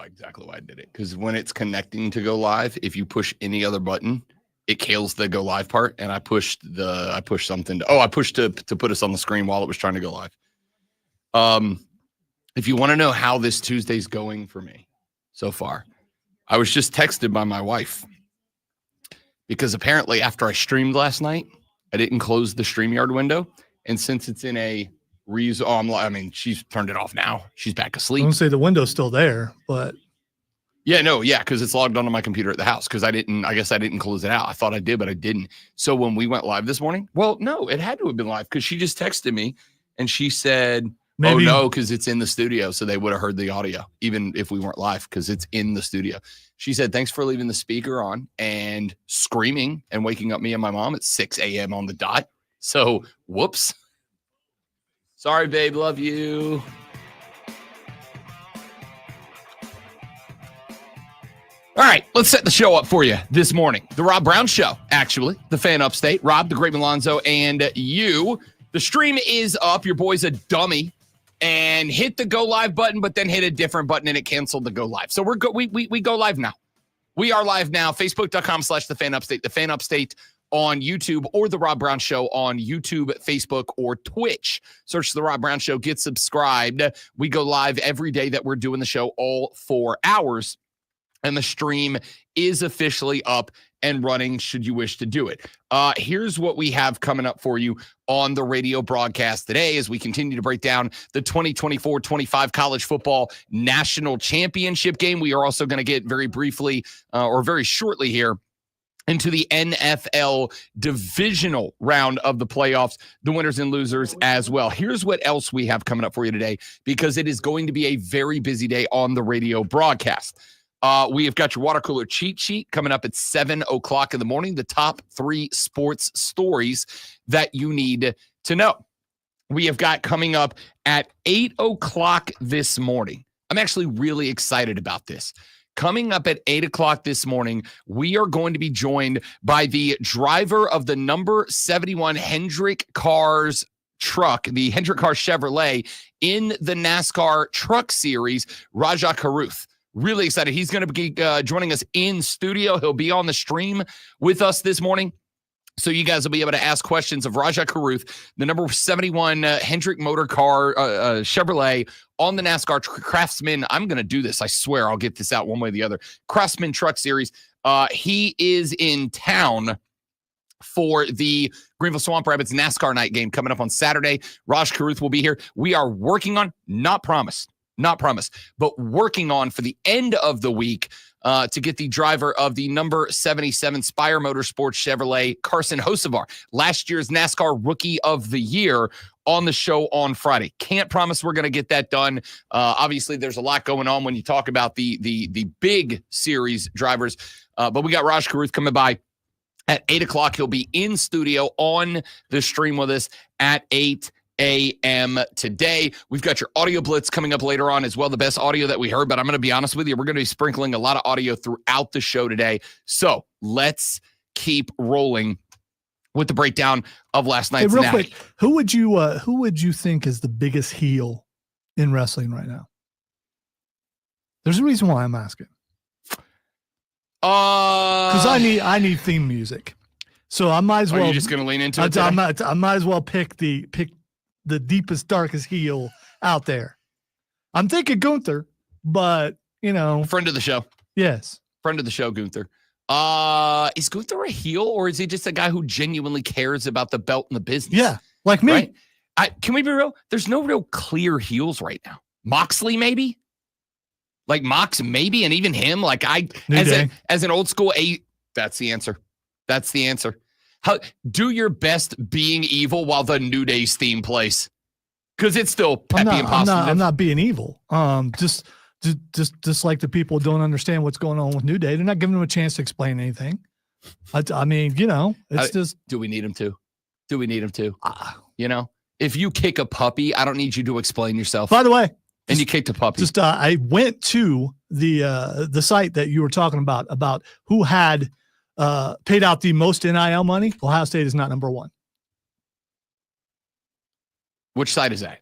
exactly why I did it. Because when it's connecting to go live, if you push any other button, it kills the go live part. And I pushed something. I pushed to put us on the screen while it was trying to go live. If you want to know how this Tuesday's going for me so far, I was just texted by my wife because apparently after I streamed last night, I didn't close the StreamYard window. And since it's in a she's turned it off now. She's back asleep. I don't say the window's still there, but because it's logged onto my computer at the house because I guess I didn't close it out. I thought I did, but I didn't. So when we went live this morning, well, no, it had to have been live because she just texted me and she said, maybe, oh no, because it's in the studio. So they would have heard the audio, even if we weren't live, because it's in the studio. She said, thanks for leaving the speaker on and screaming and waking up me and my mom at 6 a.m. on the dot. So whoops. Sorry, babe. Love you. All right, let's set the show up for you this morning. The Rob Brown Show, actually. The Fan Upstate. Rob, the Great Lonzo, and you. The stream is up. Your boy's a dummy. And hit the go live button, but then hit a different button and it canceled the go live. So we go live now. We are live now. Facebook.com/The Fan Upstate. The Fan Upstate on YouTube or The Rob Brown Show on YouTube, Facebook, or Twitch. Search The Rob Brown Show. Get subscribed. We go live every day that we're doing the show, all 4 hours. And the stream is officially up and running should you wish to do it. Here's what we have coming up for you on the radio broadcast today as we continue to break down the 2024-25 college football national championship game. We are also going to get very briefly or very shortly here into the NFL divisional round of the playoffs, the winners and losers as well. Here's what else we have coming up for you today, because it is going to be a very busy day on the radio broadcast. We have got your water cooler cheat sheet coming up at 7 o'clock in the morning. The top 3 sports stories that you need to know. We have got coming up at 8 o'clock this morning. I'm actually really excited about this. Coming up at 8 o'clock this morning, we are going to be joined by the driver of the number 71 Hendrick Cars truck, the Hendrick Cars Chevrolet, in the NASCAR Truck Series, Rajah Caruth. Really excited. He's going to be joining us in studio. He'll be on the stream with us this morning. So you guys will be able to ask questions of Rajah Caruth, the number 71 Hendrick Motor Car Chevrolet on the NASCAR Craftsman. I'm going to do this. I swear I'll get this out one way or the other. Craftsman Truck Series. He is in town for the Greenville Swamp Rabbits NASCAR night game coming up on Saturday. Rajah Caruth will be here. We are working on, not promised, but working on for the end of the week to get the driver of the number 77 Spire Motorsports Chevrolet, Carson Hocevar, last year's NASCAR Rookie of the Year, on the show on Friday. Can't promise we're going to get that done. Obviously, there's a lot going on when you talk about the big series drivers, but we got Rajah Caruth coming by at 8 o'clock. He'll be in studio on the stream with us at 8 a.m. today. We've got your audio blitz coming up later on as well, the best audio that we heard, but I'm going to be honest with you, we're going to be sprinkling a lot of audio throughout the show today. So let's keep rolling with the breakdown of last night's real quick, who would you think is the biggest heel in wrestling right now? There's a reason why I'm asking. Because I need theme music. So I might as well. Are you just going to lean into it? I might as well pick the deepest, darkest heel out there. I'm thinking Gunther, but friend of the show. Yes, friend of the show, Gunther. Is Gunther a heel, or is he just a guy who genuinely cares about the belt and the business? Yeah, like me. Right? Can we be real? There's no real clear heels right now. Moxley, maybe. Like Mox, maybe, and even him. Like as an old school that's the answer. That's the answer. Do your best being evil while the New Day's theme plays, because it's still peppy and positive. I'm not being evil. Just like the people don't understand what's going on with New Day. They're not giving them a chance to explain anything. I mean, it's just. Do we need them to? If you kick a puppy, I don't need you to explain yourself. By the way. And you kicked a puppy. I went to the site that you were talking about who had paid out the most NIL money. Ohio State is not number one. Which site is that?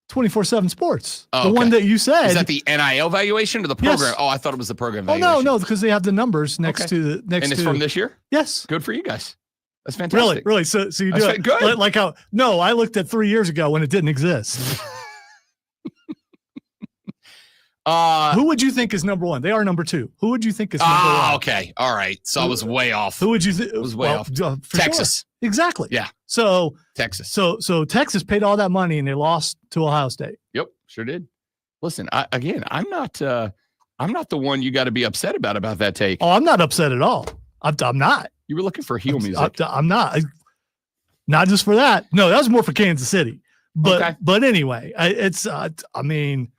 24/7 Sports. Oh, the one that you said. Is that the NIL valuation or the program? Yes. Oh, I thought it was the program Oh, valuation. no, because they have the numbers next to the next. And it's from this year? Yes. Good for you guys. That's fantastic. Really? So you do it good. like how? No, I looked at 3 years ago when it didn't exist. Who would you think is number one? They are number two. Who would you think is number one? Okay. All right. So I was way off. Who would you think? It was way off. Texas. Sure. Exactly. Yeah. So Texas. So Texas paid all that money and they lost to Ohio State. Yep, sure did. Listen, I'm not the one you got to be upset about that take. Oh, I'm not upset at all. I'm not. You were looking for heel music. I'm not. Not just for that. No, that was more for Kansas City. But anyway, I mean,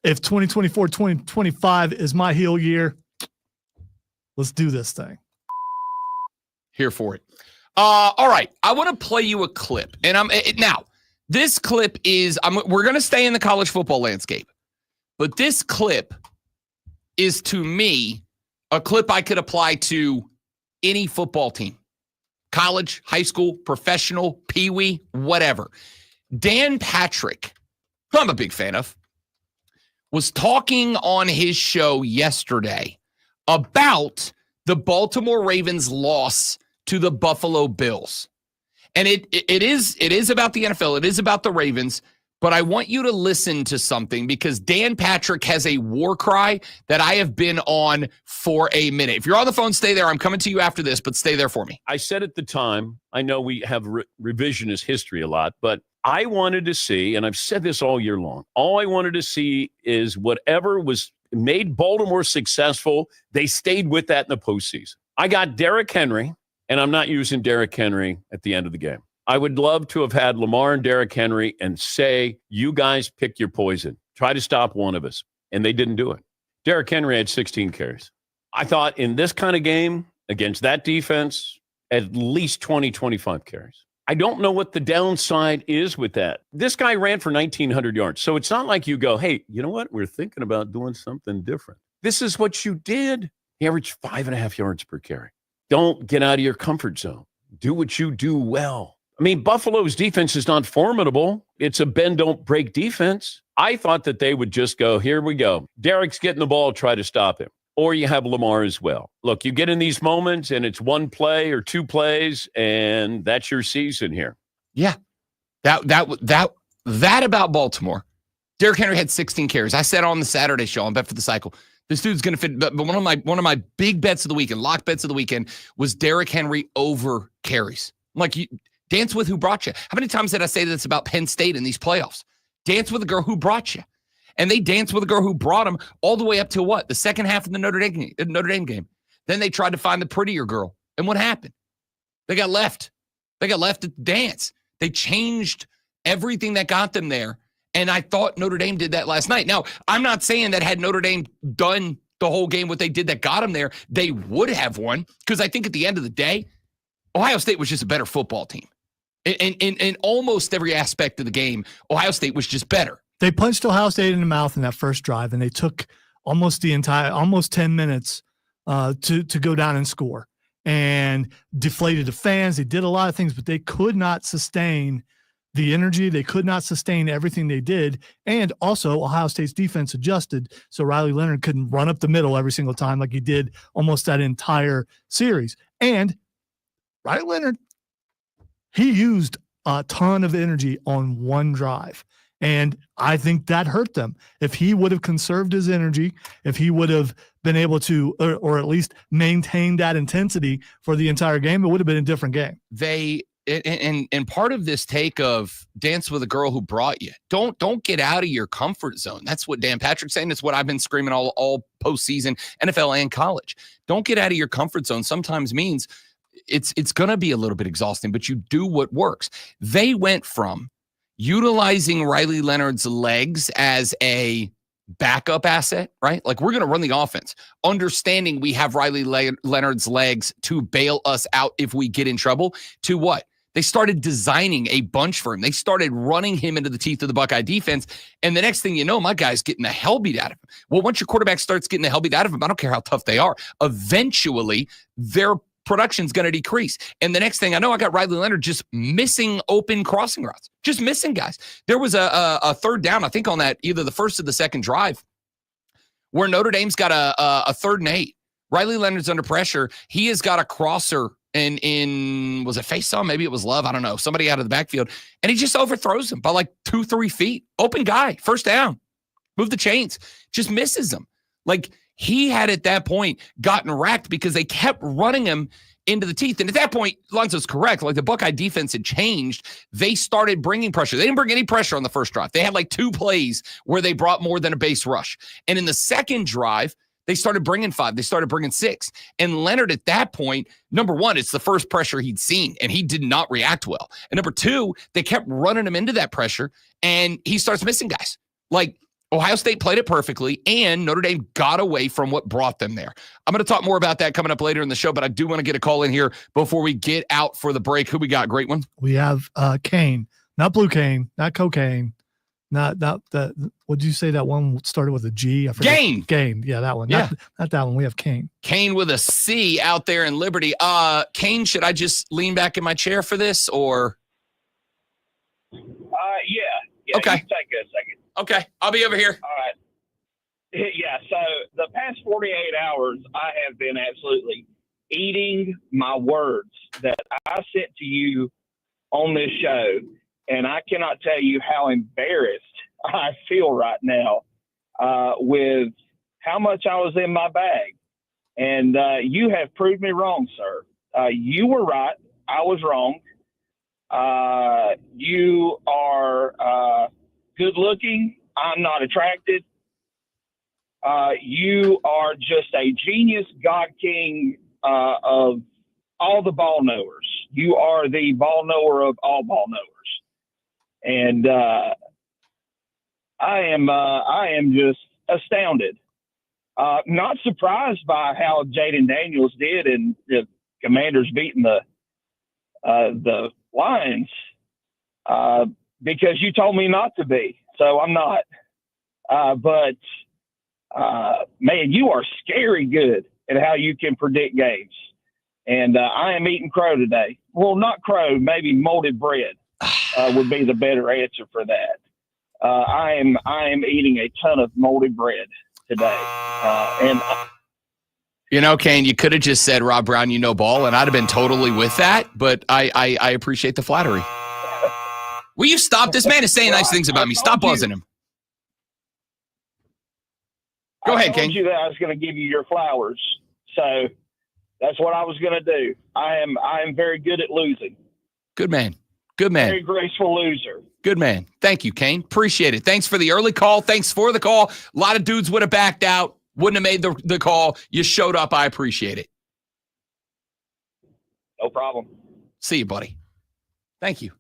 if 2024, 2025 is my heel year, let's do this thing. Here for it. All right. I want to play you a clip. And now, this clip is, we're going to stay in the college football landscape. But this clip is, to me, a clip I could apply to any football team. College, high school, professional, peewee, whatever. Dan Patrick, who I'm a big fan of, was talking on his show yesterday about the Baltimore Ravens' loss to the Buffalo Bills. And it is about the NFL. It is about the Ravens. But I want you to listen to something because Dan Patrick has a war cry that I have been on for a minute. If you're on the phone, stay there. I'm coming to you after this, but stay there for me. I said at the time, I know we have revisionist history a lot, but I wanted to see, and I've said this all year long, all I wanted to see is whatever was made Baltimore successful, they stayed with that in the postseason. I got Derrick Henry, and I'm not using Derrick Henry at the end of the game. I would love to have had Lamar and Derrick Henry and say, you guys pick your poison. Try to stop one of us. And they didn't do it. Derrick Henry had 16 carries. I thought in this kind of game against that defense, at least 20, 25 carries. I don't know what the downside is with that. This guy ran for 1,900 yards. So it's not like you go, hey, you know what? We're thinking about doing something different. This is what you did. He averaged 5.5 yards per carry. Don't get out of your comfort zone. Do what you do well. I mean, Buffalo's defense is not formidable. It's a bend, don't break defense. I thought that they would just go, here we go. Derrick's getting the ball, try to stop him. Or you have Lamar as well. Look, you get in these moments and it's one play or two plays, and that's your season here. Yeah. That about Baltimore. Derrick Henry had 16 carries. I said on the Saturday show on Bet for the Cycle, this dude's going to fit. But one of my big bets of the weekend, lock bets of the weekend, was Derrick Henry over carries. I'm like, you dance with who brought you. How many times did I say this about Penn State in these playoffs? Dance with the girl who brought you. And they danced with the girl who brought them all the way up to what? The second half of the Notre Dame game. Then they tried to find the prettier girl. And what happened? They got left. They got left at the dance. They changed everything that got them there. And I thought Notre Dame did that last night. Now, I'm not saying that had Notre Dame done the whole game what they did that got them there, they would have won. Because I think at the end of the day, Ohio State was just a better football team. In almost every aspect of the game, Ohio State was just better. They punched Ohio State in the mouth in that first drive, and they took almost 10 minutes to go down and score and deflated the fans. They did a lot of things, but they could not sustain the energy. They could not sustain everything they did. And also Ohio State's defense adjusted so Riley Leonard couldn't run up the middle every single time like he did almost that entire series. And Riley Leonard, he used a ton of energy on one drive. And I think that hurt them. If he would have conserved his energy, if he would have been able to, or at least maintain that intensity for the entire game, it would have been a different game. And part of this take of dance with a girl who brought you. Don't get out of your comfort zone. That's what Dan Patrick's saying. That's what I've been screaming all postseason, NFL and college. Don't get out of your comfort zone. Sometimes means it's going to be a little bit exhausting, but you do what works. They went from utilizing Riley Leonard's legs as a backup asset, right? Like, we're going to run the offense, understanding we have Riley Leonard's legs to bail us out if we get in trouble, to what? They started designing a bunch for him. They started running him into the teeth of the Buckeye defense. And the next thing you know, my guy's getting the hell beat out of him. Well, once your quarterback starts getting the hell beat out of him, I don't care how tough they are, eventually they're production's going to decrease. And the next thing I know, I got Riley Leonard just missing open crossing routes, just missing guys. There was a third down, I think, on that either the first or the second drive, where Notre Dame's got a 3rd and 8. Riley Leonard's under pressure. He has got a crosser in was it face-on? Maybe it was Love. I don't know. Somebody out of the backfield. And he just overthrows him by like 2-3 feet. Open guy, first down. Move the chains. Just misses him. Like, he had at that point gotten racked because they kept running him into the teeth. And at that point, Lonzo's correct. Like, the Buckeye defense had changed. They started bringing pressure. They didn't bring any pressure on the first drive. They had like 2 plays where they brought more than a base rush. And in the second drive, they started bringing 5. They started bringing 6. And Leonard at that point, number one, it's the first pressure he'd seen, and he did not react well. And number 2, they kept running him into that pressure, and he starts missing guys. Like, Ohio State played it perfectly, and Notre Dame got away from what brought them there. I'm going to talk more about that coming up later in the show, but I do want to get a call in here before we get out for the break. Who we got? Great one. We have Cane, not blue cane, not cocaine, not that. What did you say that one started with a G? I forget. Gain. Yeah, that one. Yeah. Not that one. We have Cane. Cane with a C out there in Liberty. Cane, should I just lean back in my chair for this, or? Yeah. Okay. You take a second. Okay, I'll be over here. All right. Yeah, so the past 48 hours, I have been absolutely eating my words that I sent to you on this show, and I cannot tell you how embarrassed I feel right now with how much I was in my bag. And you have proved me wrong, sir. You were right. I was wrong. You are good looking. I'm not attracted. You are just a genius, God King of all the ball knowers. You are the ball knower of all ball knowers. And I am just astounded. Not surprised by how Jaden Daniels did and the Commanders beating the Lions because you told me not to be. So I'm not. But man, you are scary good at how you can predict games. And I am eating crow today. Well, not crow, maybe molded bread would be the better answer for that. I am eating a ton of molded bread today. You know, Kane, you could have just said Rob Brown, you know ball, and I'd have been totally with that. But I appreciate the flattery. Will you stop? This man is saying nice things about me. Stop buzzing him. Go ahead, King. I told you that I was going to give you your flowers, so that's what I was going to do. I am very good at losing. Good man. Good man. Very graceful loser. Good man. Thank you, Kane. Appreciate it. Thanks for the early call. Thanks for the call. A lot of dudes would have backed out, wouldn't have made the call. You showed up. I appreciate it. No problem. See you, buddy. Thank you.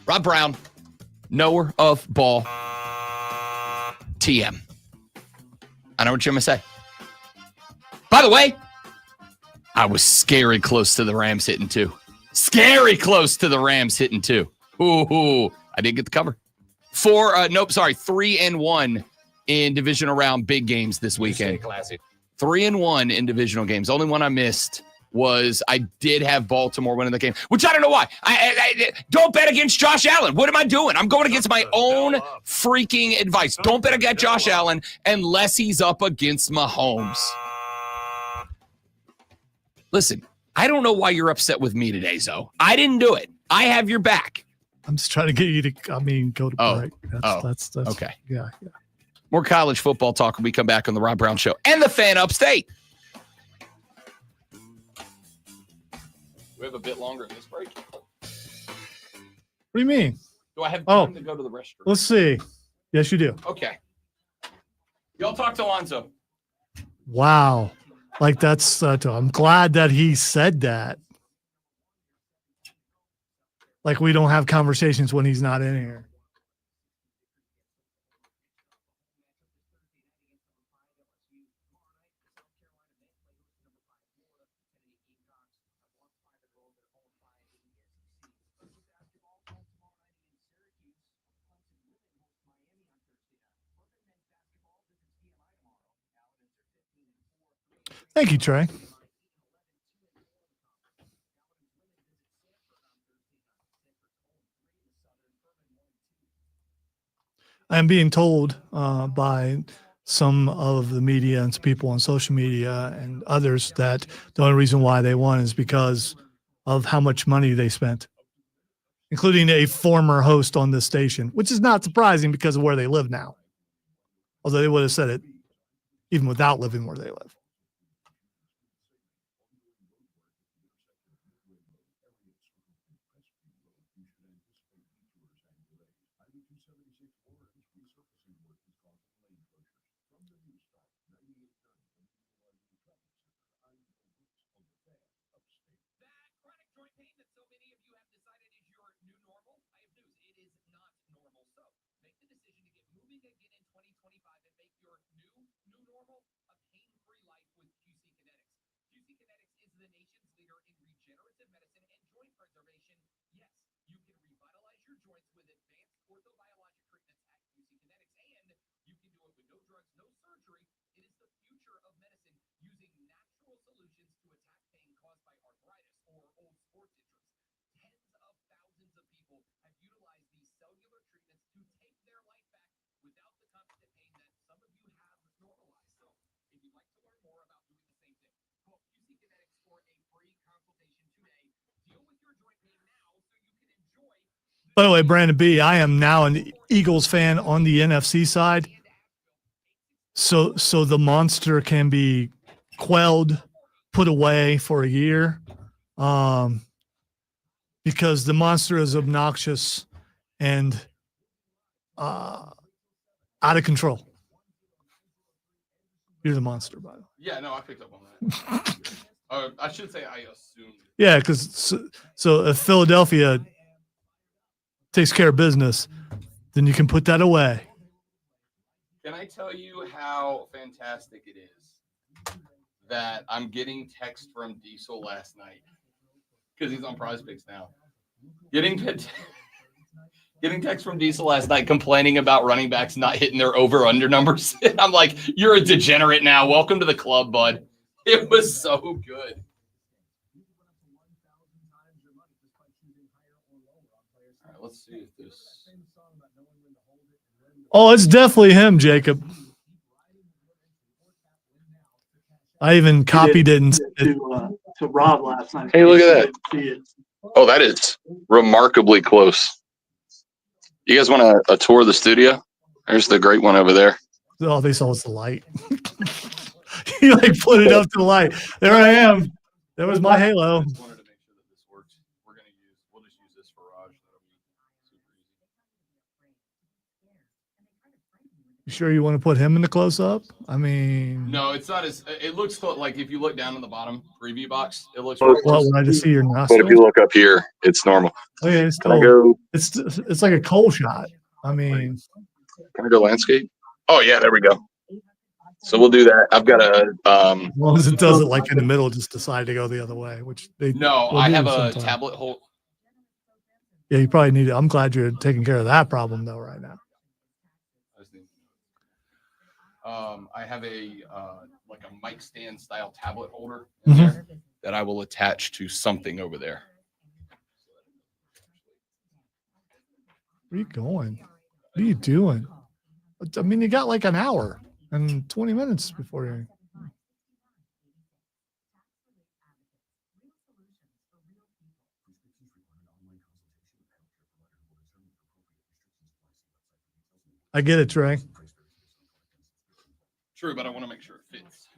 Rob Brown, knower of ball. TM. I know what you're going to say. By the way, I was scary close to the Rams hitting 2. Scary close to the Rams hitting 2. Ooh, I did get the cover. 3-1 in divisional round big games this weekend. Classic. 3-1 in divisional games. Only one I missed was I did have Baltimore winning the game, which I don't know why. I don't bet against Josh Allen. What am I doing? I'm going against my own freaking advice. Don't bet against Josh Allen unless he's up against Mahomes. Listen, I don't know why you're upset with me today, Zoe. I didn't do it. I have your back. I'm just trying to get you to, go to break. That's okay. Yeah. More college football talk when we come back on the Rob Brown Show and the Fan Upstate. We have a bit longer in this break. What do you mean? Do I have time to go to the restroom? Let's see. Yes, you do. Okay. Y'all talk to Lonzo. Wow. Like that's, I'm glad that he said that. Like we don't have conversations when he's not in here. Thank you, Trey. I'm being told by some of the media and some people on social media and others that the only reason why they won is because of how much money they spent, including a former host on this station, which is not surprising because of where they live now. Although they would have said it even without living where they live. By the way, Brandon B., I am now an Eagles fan on the NFC side. So the monster can be quelled, put away for a year, because the monster is obnoxious and out of control. You're the monster, by the way. Yeah, no, I picked up on that. I should say I assumed. Yeah, because so if Philadelphia takes care of business, then you can put that away. Can I tell you how fantastic it is that I'm getting text from Diesel last night because he's on Prize Picks now. Getting text from Diesel last night complaining about running backs not hitting their over-under numbers. I'm like, you're a degenerate now. Welcome to the club, bud. It was so good. All right, let's see if this. Oh, it's definitely him, Jacob. I even copied it and sent it to Rob last night. Hey, look at that. Oh, that is remarkably close. You guys want a tour of the studio? There's the great one over there. Oh, they saw it's the light. You like put it up to the light. There I am. There was my halo. I just wanted to make sure that this works. We'll just use this for Raj. You sure you want to put him in the close up? I mean, No, it's not as. It looks like if you look down in the bottom preview box, it looks. Well, when I just see your nostrils. But if you look up here, it's normal. Oh yeah, it's Can I cold. go? It's like a cold shot. I mean, Can I go landscape? Oh yeah, there we go. So we'll do that. I've got a. as long as it doesn't like in the middle, just decide to go the other way, which they. No, will I do have a sometime. tablet hold. Yeah, you probably need it. I'm glad you're taking care of that problem though right now. I have a like a mic stand style tablet holder in there that I will attach to something over there. Where are you going? What are you doing? I mean, you got like an hour and 20 minutes before you. I get it, Trey. True, but I want to make sure it fits.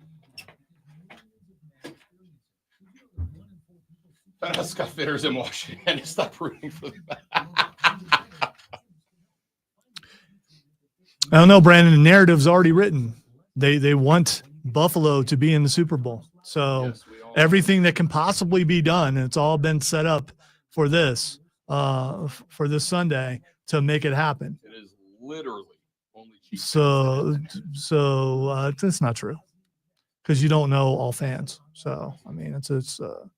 Found out Scott Fitter's in Washington and stop rooting for them. I don't know, Brandon. The narrative's already written. They want Buffalo to be in the Super Bowl. So Yes, everything that can possibly be done, and it's all been set up for this Sunday to make it happen. It is literally only cheap. So that's not true because you don't know all fans. So I mean, it's a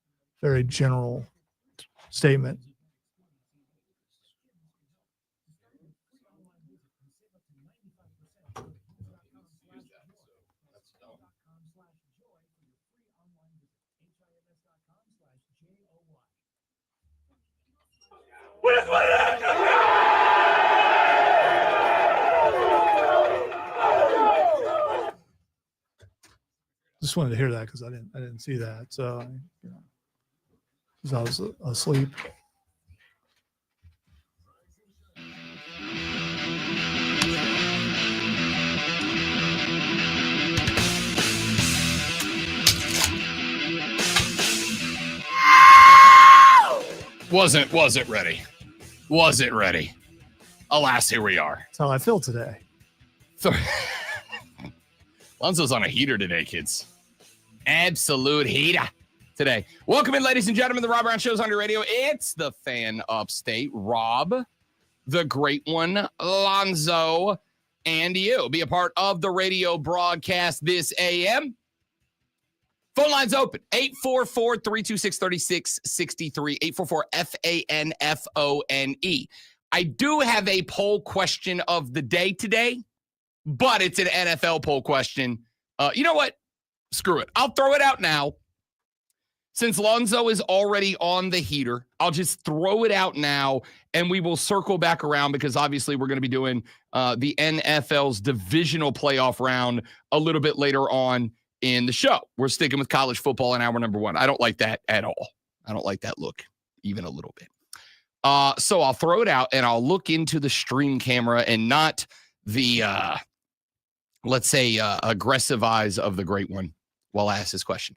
very general statement. Just wanted to hear that because I didn't see that. So, you know, 'cause I was asleep. Wasn't ready. Wasn't ready. Alas, here we are. That's how I feel today. So, Lonzo's on a heater today, kids. Absolute heater today. Welcome in, ladies and gentlemen. The Rob Brown Show's on your radio. It's the Fan Upstate. Rob, the great one, Lonzo, and you. Be a part of the radio broadcast this AM. Phone lines open. 844-326-3663. 844-FANFONE. I do have a poll question of the day today, but it's an NFL poll question. You know what? Screw it. I'll throw it out now. Since Lonzo is already on the heater, I'll just throw it out now, and we will circle back around because obviously we're going to be doing the NFL's divisional playoff round a little bit later on in the show. We're sticking with college football in hour number one. I don't like that at all. I don't like that look even a little bit. So I'll throw it out and I'll look into the stream camera and not the, let's say, aggressive eyes of the great one while I ask this question.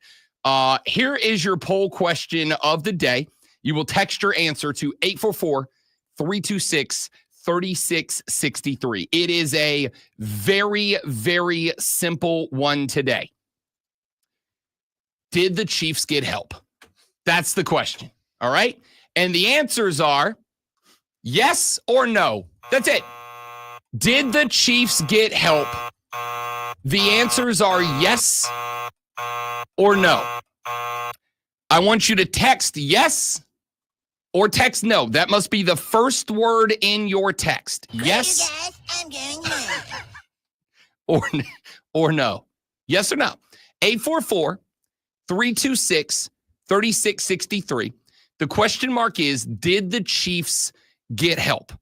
Here is your poll question of the day. You will text your answer to 844-326-3663. It is a very, very simple one today. Did the Chiefs get help? That's the question. All right. And the answers are yes or no. That's it. Did the Chiefs get help? The answers are yes or no. I want you to text yes or text no. That must be the first word in your text. Yes. Hey guys, I'm going home. or no. Yes or no. 844-326-3663. The question mark is, did the Chiefs get help?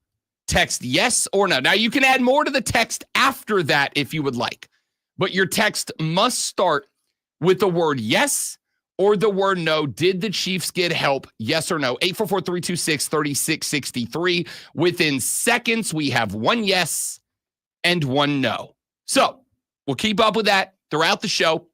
Text yes or no. Now, you can add more to the text after that if you would like, but your text must start with the word yes or the word no. Did the Chiefs get help? Yes or no. 844-326-3663. Within seconds, we have one yes and one no. So we'll keep up with that throughout the show,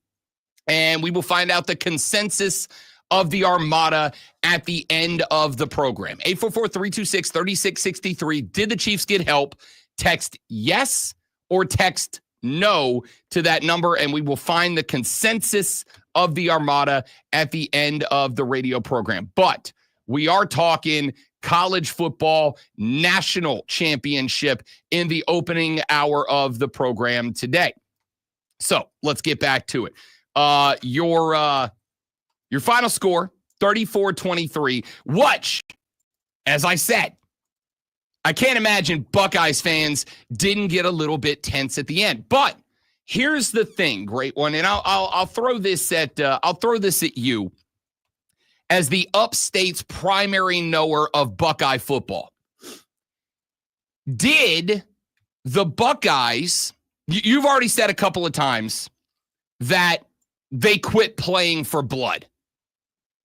and we will find out the consensus of the Armada at the end of the program. 844-326-3663. Did the Chiefs get help? Text yes or text no to that number, and we will find the consensus of the Armada at the end of the radio program. But we are talking college football national championship in the opening hour of the program today. So let's get back to it. Your final score, 34-23. Which, as I said, I can't imagine Buckeyes fans didn't get a little bit tense at the end. But here's the thing, great one, and I'll throw this at you as the Upstate's primary knower of Buckeye football. Did the Buckeyes? You've already said a couple of times that they quit playing for blood.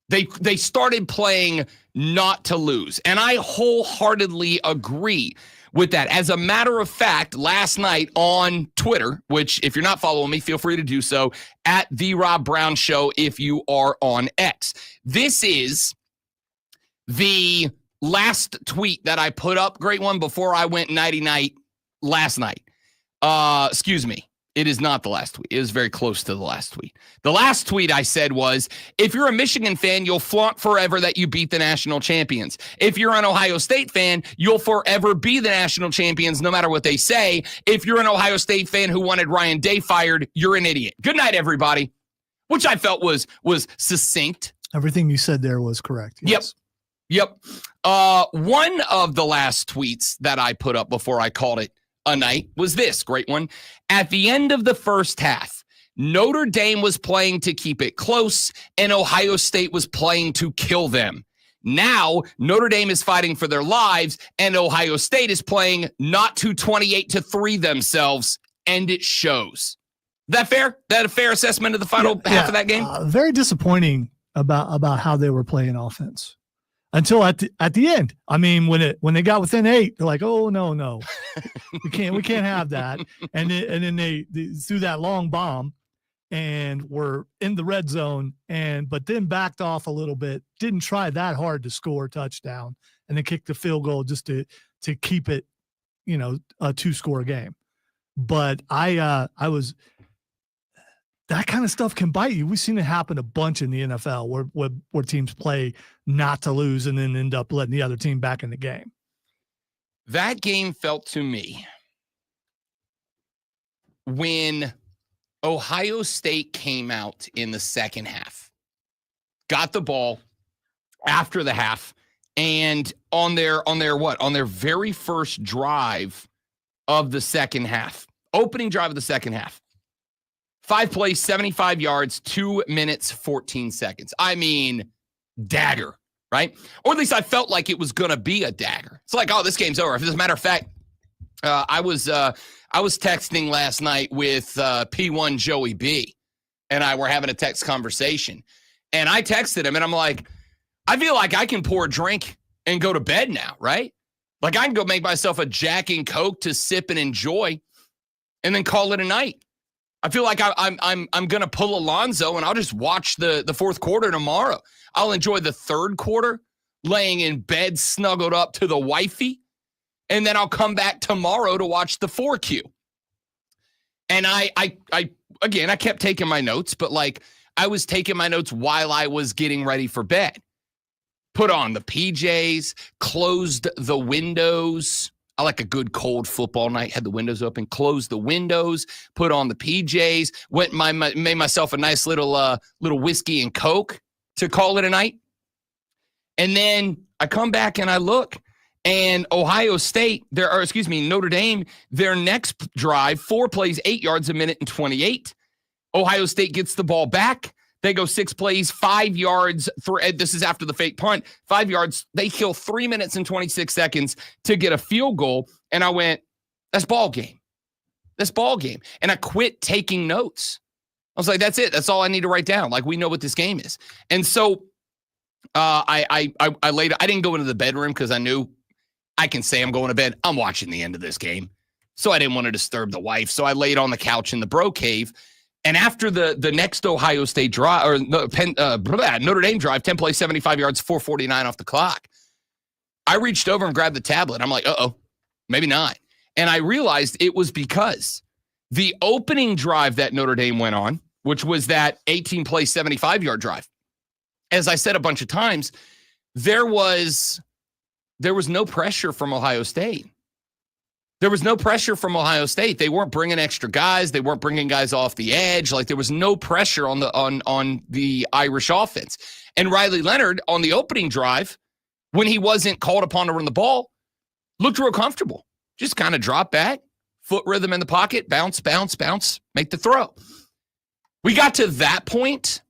They started playing not to lose. And I wholeheartedly agree with that. As a matter of fact, last night on Twitter, which if you're not following me, feel free to do so, at The Rob Brown Show if you are on X. This is the last tweet that I put up, great one, before I went nighty-night last night. Excuse me. It is not the last tweet. It is very close to the last tweet. The last tweet I said was, if you're a Michigan fan, you'll flaunt forever that you beat the national champions. If you're an Ohio State fan, you'll forever be the national champions no matter what they say. If you're an Ohio State fan who wanted Ryan Day fired, you're an idiot. Good night, everybody. Which I felt was succinct. Everything you said there was correct. Yes. Yep. One of the last tweets that I put up before I called it a night was this, great one. At the end of the first half, Notre Dame was playing to keep it close, and Ohio State was playing to kill them. Now, Notre Dame is fighting for their lives, and Ohio State is playing not to 28-3 themselves, and it shows. That fair? That a fair assessment of the final half of that game? Very disappointing about how they were playing offense until at the end. I mean, when they got within 8, they're like, oh no, we can't have that. And then they threw that long bomb and were in the red zone but then backed off a little bit. Didn't try that hard to score a touchdown, and then kicked the field goal just to keep it, a 2-score game. But I was. That kind of stuff can bite you. We've seen it happen a bunch in the NFL where teams play not to lose and then end up letting the other team back in the game. That game felt to me when Ohio State came out in the second half, got the ball after the half, and on their very first drive of the second half, opening drive of the second half, 5 plays, 75 yards, 2 minutes, 14 seconds. I mean, dagger, right? Or at least I felt like it was going to be a dagger. It's like, oh, this game's over. As a matter of fact, I was texting last night with P1 Joey B, and I were having a text conversation. And I texted him, and I'm like, I feel like I can pour a drink and go to bed now, right? Like I can go make myself a Jack and Coke to sip and enjoy and then call it a night. I feel like I'm gonna pull a Lonzo and I'll just watch the fourth quarter tomorrow. I'll enjoy the third quarter, laying in bed snuggled up to the wifey, and then I'll come back tomorrow to watch the 4Q. And I kept taking my notes, but like I was taking my notes while I was getting ready for bed. Put on the PJs, closed the windows. I like a good cold football night, had the windows open, closed the windows, put on the PJs, made myself a nice little whiskey and Coke to call it a night. And then I come back and I look, and Notre Dame, their next drive, 4 plays, 8 yards, 1 minute and 28. Ohio State gets the ball back. They go 6 plays, 5 yards. This is after the fake punt. 5 yards. They kill 3 minutes and 26 seconds to get a field goal. And I went, that's ball game. That's ball game. And I quit taking notes. I was like, that's it. That's all I need to write down. Like, we know what this game is. And so I laid. I didn't go into the bedroom because I knew I can say I'm going to bed. I'm watching the end of this game. So I didn't want to disturb the wife. So I laid on the couch in the bro cave. And after the next Ohio State drive, or Notre Dame drive, 10 plays, 75 yards, 4:49 off the clock, I reached over and grabbed the tablet. I'm like, maybe not. And I realized it was because the opening drive that Notre Dame went on, which was that 18 play, 75 yard drive, as I said a bunch of times, there was no pressure from Ohio State. There was no pressure from Ohio State. They weren't bringing extra guys. They weren't bringing guys off the edge. Like, there was no pressure on the Irish offense. And Riley Leonard on the opening drive, when he wasn't called upon to run the ball, looked real comfortable. Just kind of drop back, foot rhythm in the pocket, bounce, bounce, bounce, make the throw. We got to that point,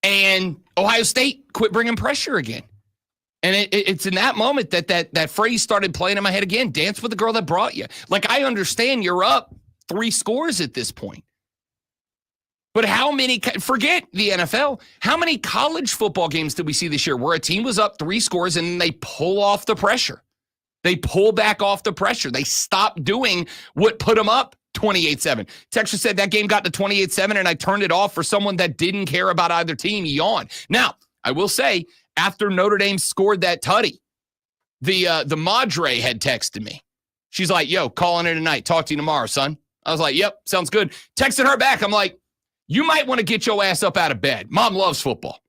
and Ohio State quit bringing pressure again. And it's in that moment that phrase started playing in my head again. Dance with the girl that brought you. Like, I understand you're up 3 scores at this point. But forget the NFL, how many college football games did we see this year where a team was up 3 scores and they pull off the pressure? They pull back off the pressure. They stop doing what put them up 28-7. Texas said that game got to 28-7 and I turned it off for someone that didn't care about either team. Yawn. Now, I will say, after Notre Dame scored that tutty, the Madre had texted me. She's like, yo, calling it a night. Talk to you tomorrow, son. I was like, yep, sounds good. Texted her back. I'm like, you might want to get your ass up out of bed. Mom loves football.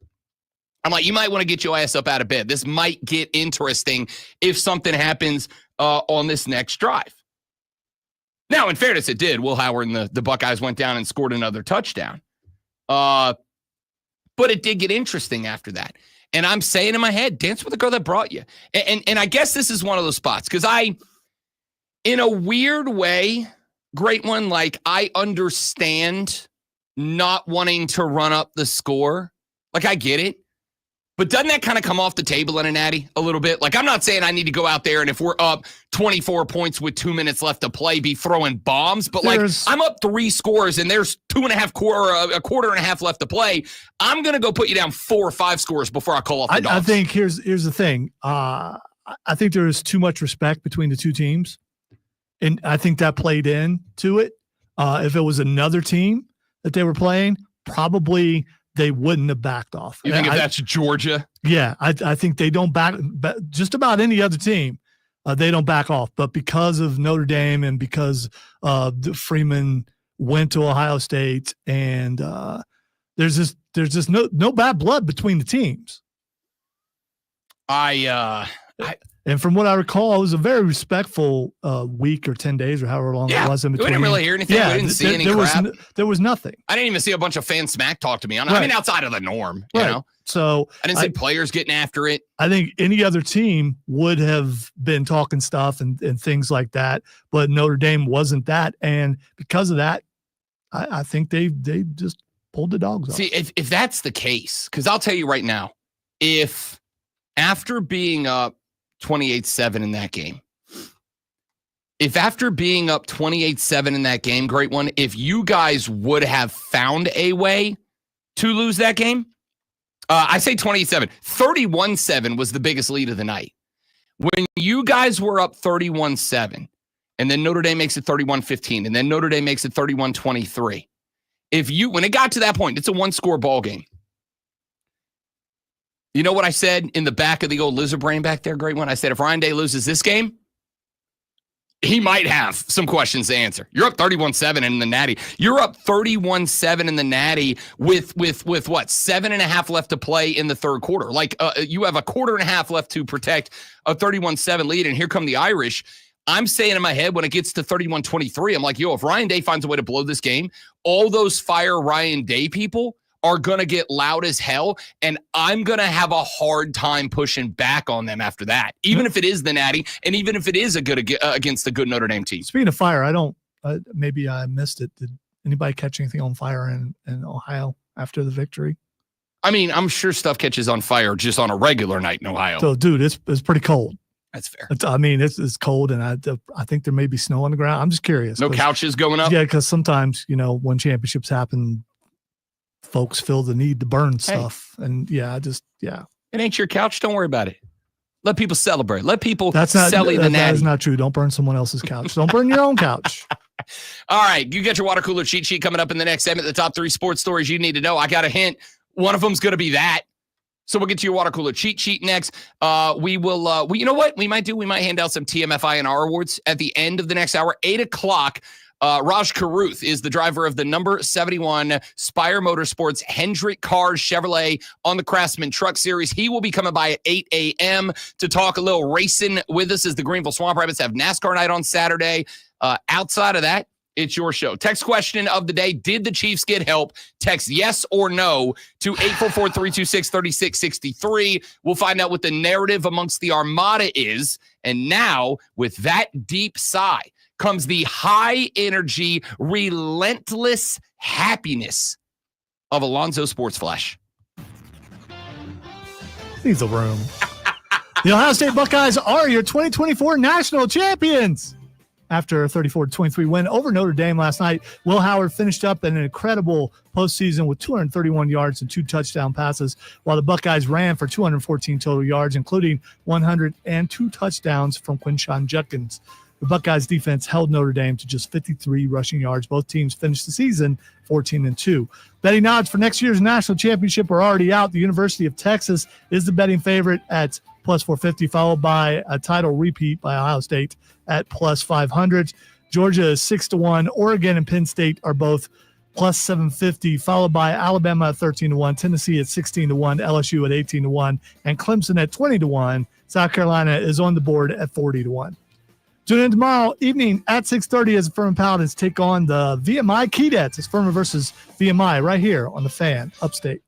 I'm like, you might want to get your ass up out of bed. This might get interesting if something happens on this next drive. Now, in fairness, it did. Will Howard and the Buckeyes went down and scored another touchdown. But it did get interesting after that. And I'm saying in my head, dance with the girl that brought you. And I guess this is one of those spots because in a weird way, great one, like, I understand not wanting to run up the score. Like, I get it. But doesn't that kind of come off the table in a natty a little bit? Like, I'm not saying I need to go out there and if we're up 24 points with 2 minutes left to play, be throwing bombs. But I'm up 3 scores and there's a quarter and a half left to play. I'm going to go put you down 4 or 5 scores before I call off the dogs. I think here's the thing. I think there is too much respect between the two teams. And I think that played into it. If it was another team that they were playing, probably they wouldn't have backed off. You think if that's Georgia? Yeah, I think they don't back just about any other team. They don't back off. But because of Notre Dame and because Freeman went to Ohio State and there's just no bad blood between the teams. And from what I recall, it was a very respectful week or 10 days or however long it was in between. We didn't really hear anything. We didn't see any crap. There was nothing. I didn't even see a bunch of fan smack talk to me. I mean, outside of the norm, you know? So I didn't see players getting after it. I think any other team would have been talking stuff and things like that, but Notre Dame wasn't that. And because of that, I think they just pulled the dogs off. See, if that's the case, because I'll tell you right now, if after being up 28-7 in that game, if after being up 28-7 in that game, great one, if you guys would have found a way to lose that game, I say 28-7, 31-7 was the biggest lead of the night. When you guys were up 31-7, and then Notre Dame makes it 31-15, and then Notre Dame makes it 31-23. When it got to that point, it's a 1-score ball game. You know what I said in the back of the old lizard brain back there, great one? I said, if Ryan Day loses this game, he might have some questions to answer. You're up 31-7 in the natty. You're up 31-7 in the natty with what, 7.5 left to play in the third quarter. Like you have a quarter and a half left to protect a 31-7 lead, and here come the Irish. I'm saying in my head when it gets to 31-23, I'm like, yo, if Ryan Day finds a way to blow this game, all those fire Ryan Day people are going to get loud as hell, and I'm going to have a hard time pushing back on them after that, even if it is the natty and even if it is against a good Notre Dame team. Speaking of fire, maybe I missed it. Did anybody catch anything on fire in Ohio after the victory? I mean, I'm sure stuff catches on fire just on a regular night in Ohio. So, dude, it's pretty cold. That's fair. It's cold, and I think there may be snow on the ground. I'm just curious. No couches going up? Yeah, because sometimes, when championships happen, folks feel the need to burn stuff. And it ain't your couch. Don't worry about it. Let people celebrate. Let people the natty. That is not true. Don't burn someone else's couch. Don't burn your own couch. All right. You get your water cooler cheat sheet coming up in the next segment. The top 3 sports stories you need to know. I got a hint. One of them's going to be that. So we'll get to your water cooler cheat sheet next. We will, you know what we might do? We might hand out some TMFI and R awards at the end of the next hour, 8 o'clock. Raj Karuth is the driver of the number 71 Spire Motorsports Hendrick Cars Chevrolet on the Craftsman Truck Series. He will be coming by at 8 a.m. to talk a little racing with us as the Greenville Swamp Rabbits have NASCAR night on Saturday. Outside of that, it's your show. Text question of the day. Did the Chiefs get help? Text yes or no to 844-326-3663. We'll find out what the narrative amongst the Armada is. And now, with that deep sigh, comes the high energy, relentless happiness of Alonzo Sports Flash. Needs a room. The Ohio State Buckeyes are your 2024 national champions. After a 34-23 win over Notre Dame last night, Will Howard finished up an incredible postseason with 231 yards and 2 touchdown passes, while the Buckeyes ran for 214 total yards, including 102 touchdowns from Quinshon Judkins. The Buckeyes defense held Notre Dame to just 53 rushing yards. Both teams finished the season 14-2. Betting odds for next year's national championship are already out. The University of Texas is the betting favorite at plus 450, followed by a title repeat by Ohio State at plus 500. Georgia is 6-1. Oregon and Penn State are both plus 750, followed by Alabama at 13-1, Tennessee at 16-1, LSU at 18-1, and Clemson at 20-1. South Carolina is on the board at 40-1. Tune in tomorrow evening at 6:30 as the Furman Paladins take on the VMI Keydets. It's Furman versus VMI right here on the Fan Upstate.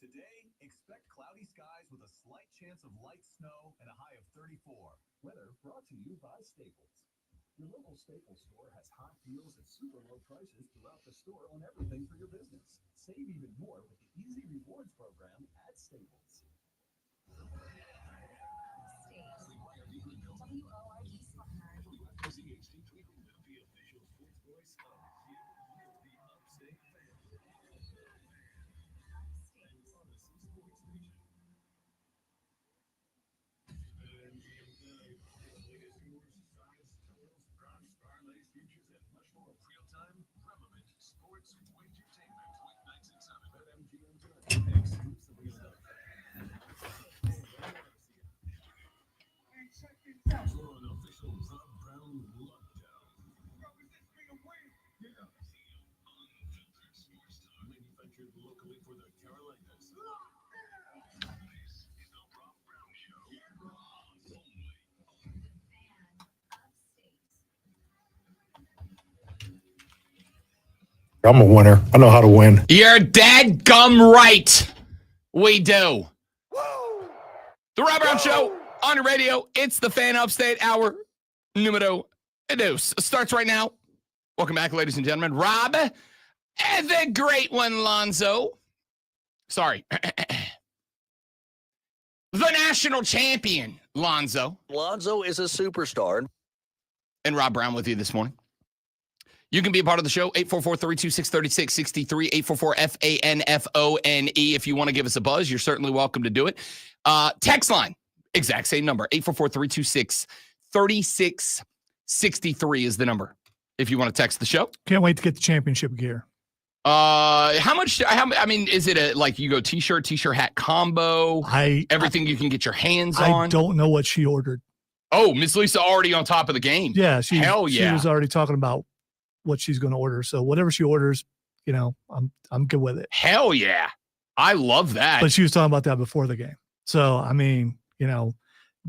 Today, expect cloudy skies with a slight chance of light snow and a high of 34. Weather brought to you by Staples. Your local Staples store has hot deals at super low prices throughout the store on everything for your business. Save even more with the Easy Rewards program at Staples. I'm a winner. I know how to win. You're dadgum right. We do. The Rob Brown Show on your radio. It's the Fan Upstate Hour numero dos. Starts right now. Welcome back, ladies and gentlemen. Rob and the great one, Lonzo. Sorry. The national champion, Lonzo. Lonzo is a superstar. And Rob Brown with you this morning. You can be a part of the show, 844-326-3663, 844-FANFONE. If you want to give us a buzz, you're certainly welcome to do it. Text line, exact same number, 844-326-3663 is the number if you want to text the show. Can't wait to get the championship gear. How much, I mean, is it a, like you go t-shirt, hat combo, everything you can get your hands on? I don't know what she ordered. Oh, Miss Lisa already on top of the game. Yeah, Hell yeah. She was already talking about what she's going to order. So whatever she orders, you know, I'm good with it. Hell yeah. I love that. But she was talking about that before the game. So, I mean, you know,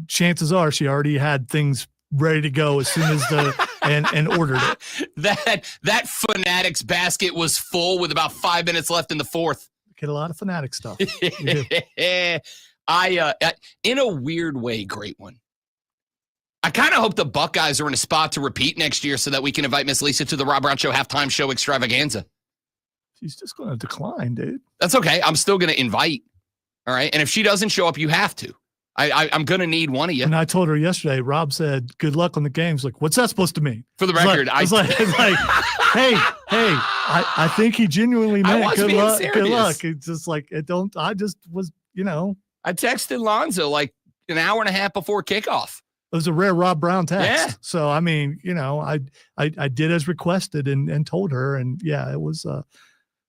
chances are she already had things ready to go as soon as and ordered it. That Fanatics basket was full with about 5 minutes left in the fourth. Get a lot of Fanatic stuff. I in a weird way, great one. I kind of hope the Buckeyes are in a spot to repeat next year so that we can invite Miss Lisa to the Rob Brown Show halftime show extravaganza. She's just going to decline, dude. That's okay. I'm still going to invite. All right. And if she doesn't show up, you have to. I'm going to need one of you. And I told her yesterday, Rob said, good luck on the games. Like, what's that supposed to mean? For the record, it's like, hey, I think he genuinely meant good luck. Serious. Good luck. It's just like, I just was, you know. I texted Lonzo like an hour and a half before kickoff. It was a rare Rob Brown text. Yeah. So, I mean, you know, I did as requested and told her. And yeah, it was,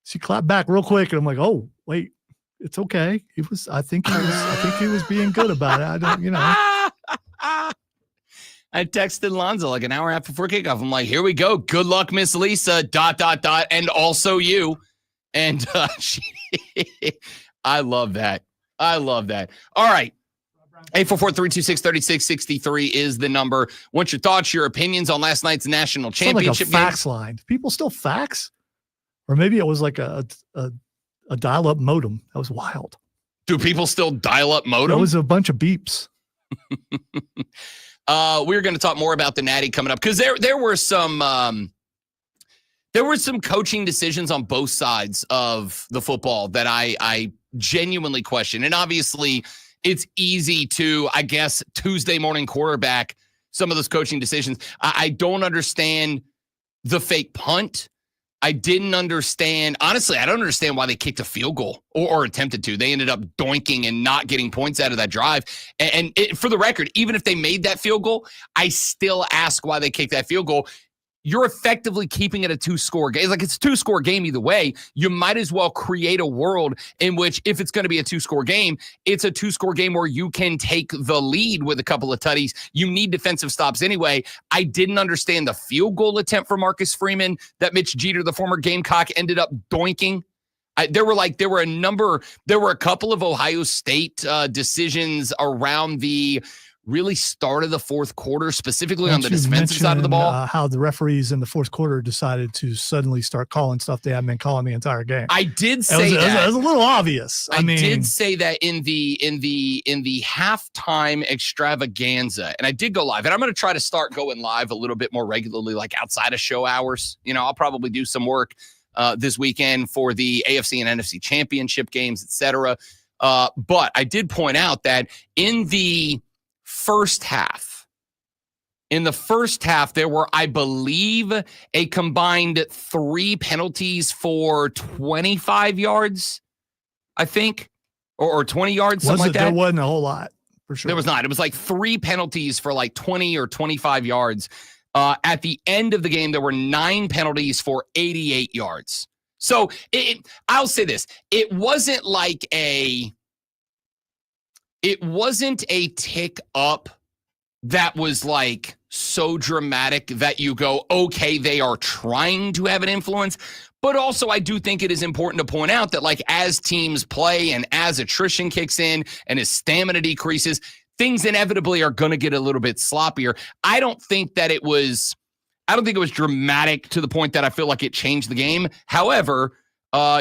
she clapped back real quick. And I'm like, oh, wait, it's okay. I think he was being good about it. I don't, you know. I texted Lonzo like an hour after before kickoff. I'm like, here we go. Good luck, Miss Lisa, ... and also you. And I love that. All right. 844-326-3663 is the number. What's your thoughts, your opinions on last night's national championship like a fax line? People still fax? Or maybe it was like a dial-up modem. That was wild. Do people still dial up modem? It was a bunch of beeps. We're going to talk more about the Natty coming up because there were some coaching decisions on both sides of the football that I genuinely question. And obviously, it's easy to, I guess, Tuesday morning quarterback some of those coaching decisions. I don't understand the fake punt. I didn't understand. Honestly, I don't understand why they kicked a field goal or attempted to. They ended up doinking and not getting points out of that drive. And for the record, even if they made that field goal, I still ask why they kicked that field goal. You're effectively keeping it a 2-score game. It's a 2-score game either way. You might as well create a world in which if it's going to be a 2-score game, it's a 2-score game where you can take the lead with a couple of tutties. You need defensive stops anyway. I didn't understand the field goal attempt for Marcus Freeman that Mitch Jeter, the former Gamecock, ended up doinking. There were a couple of Ohio State decisions around the really start of the fourth quarter, specifically on the defensive side of the ball. How the referees in the fourth quarter decided to suddenly start calling stuff they hadn't been calling the entire game. I did say that. It was a little obvious. I did say that in the halftime extravaganza, and I did go live. And I'm going to try to start going live a little bit more regularly, like outside of show hours. I'll probably do some work this weekend for the AFC and NFC championship games, etc. But I did point out that in the first half, there were, I believe, a combined 3 penalties for 25 yards, I think, or 20 yards, something like that. There wasn't a whole lot, for sure. There was not. It was like 3 penalties for like 20 or 25 yards. At the end of the game, there were 9 penalties for 88 yards. So I'll say this. It wasn't a tick up that was like so dramatic that you go, okay, they are trying to have an influence. But also, I do think it is important to point out that, like, as teams play and as attrition kicks in and as stamina decreases, things inevitably are going to get a little bit sloppier. I don't think it was dramatic to the point that I feel like it changed the game. However,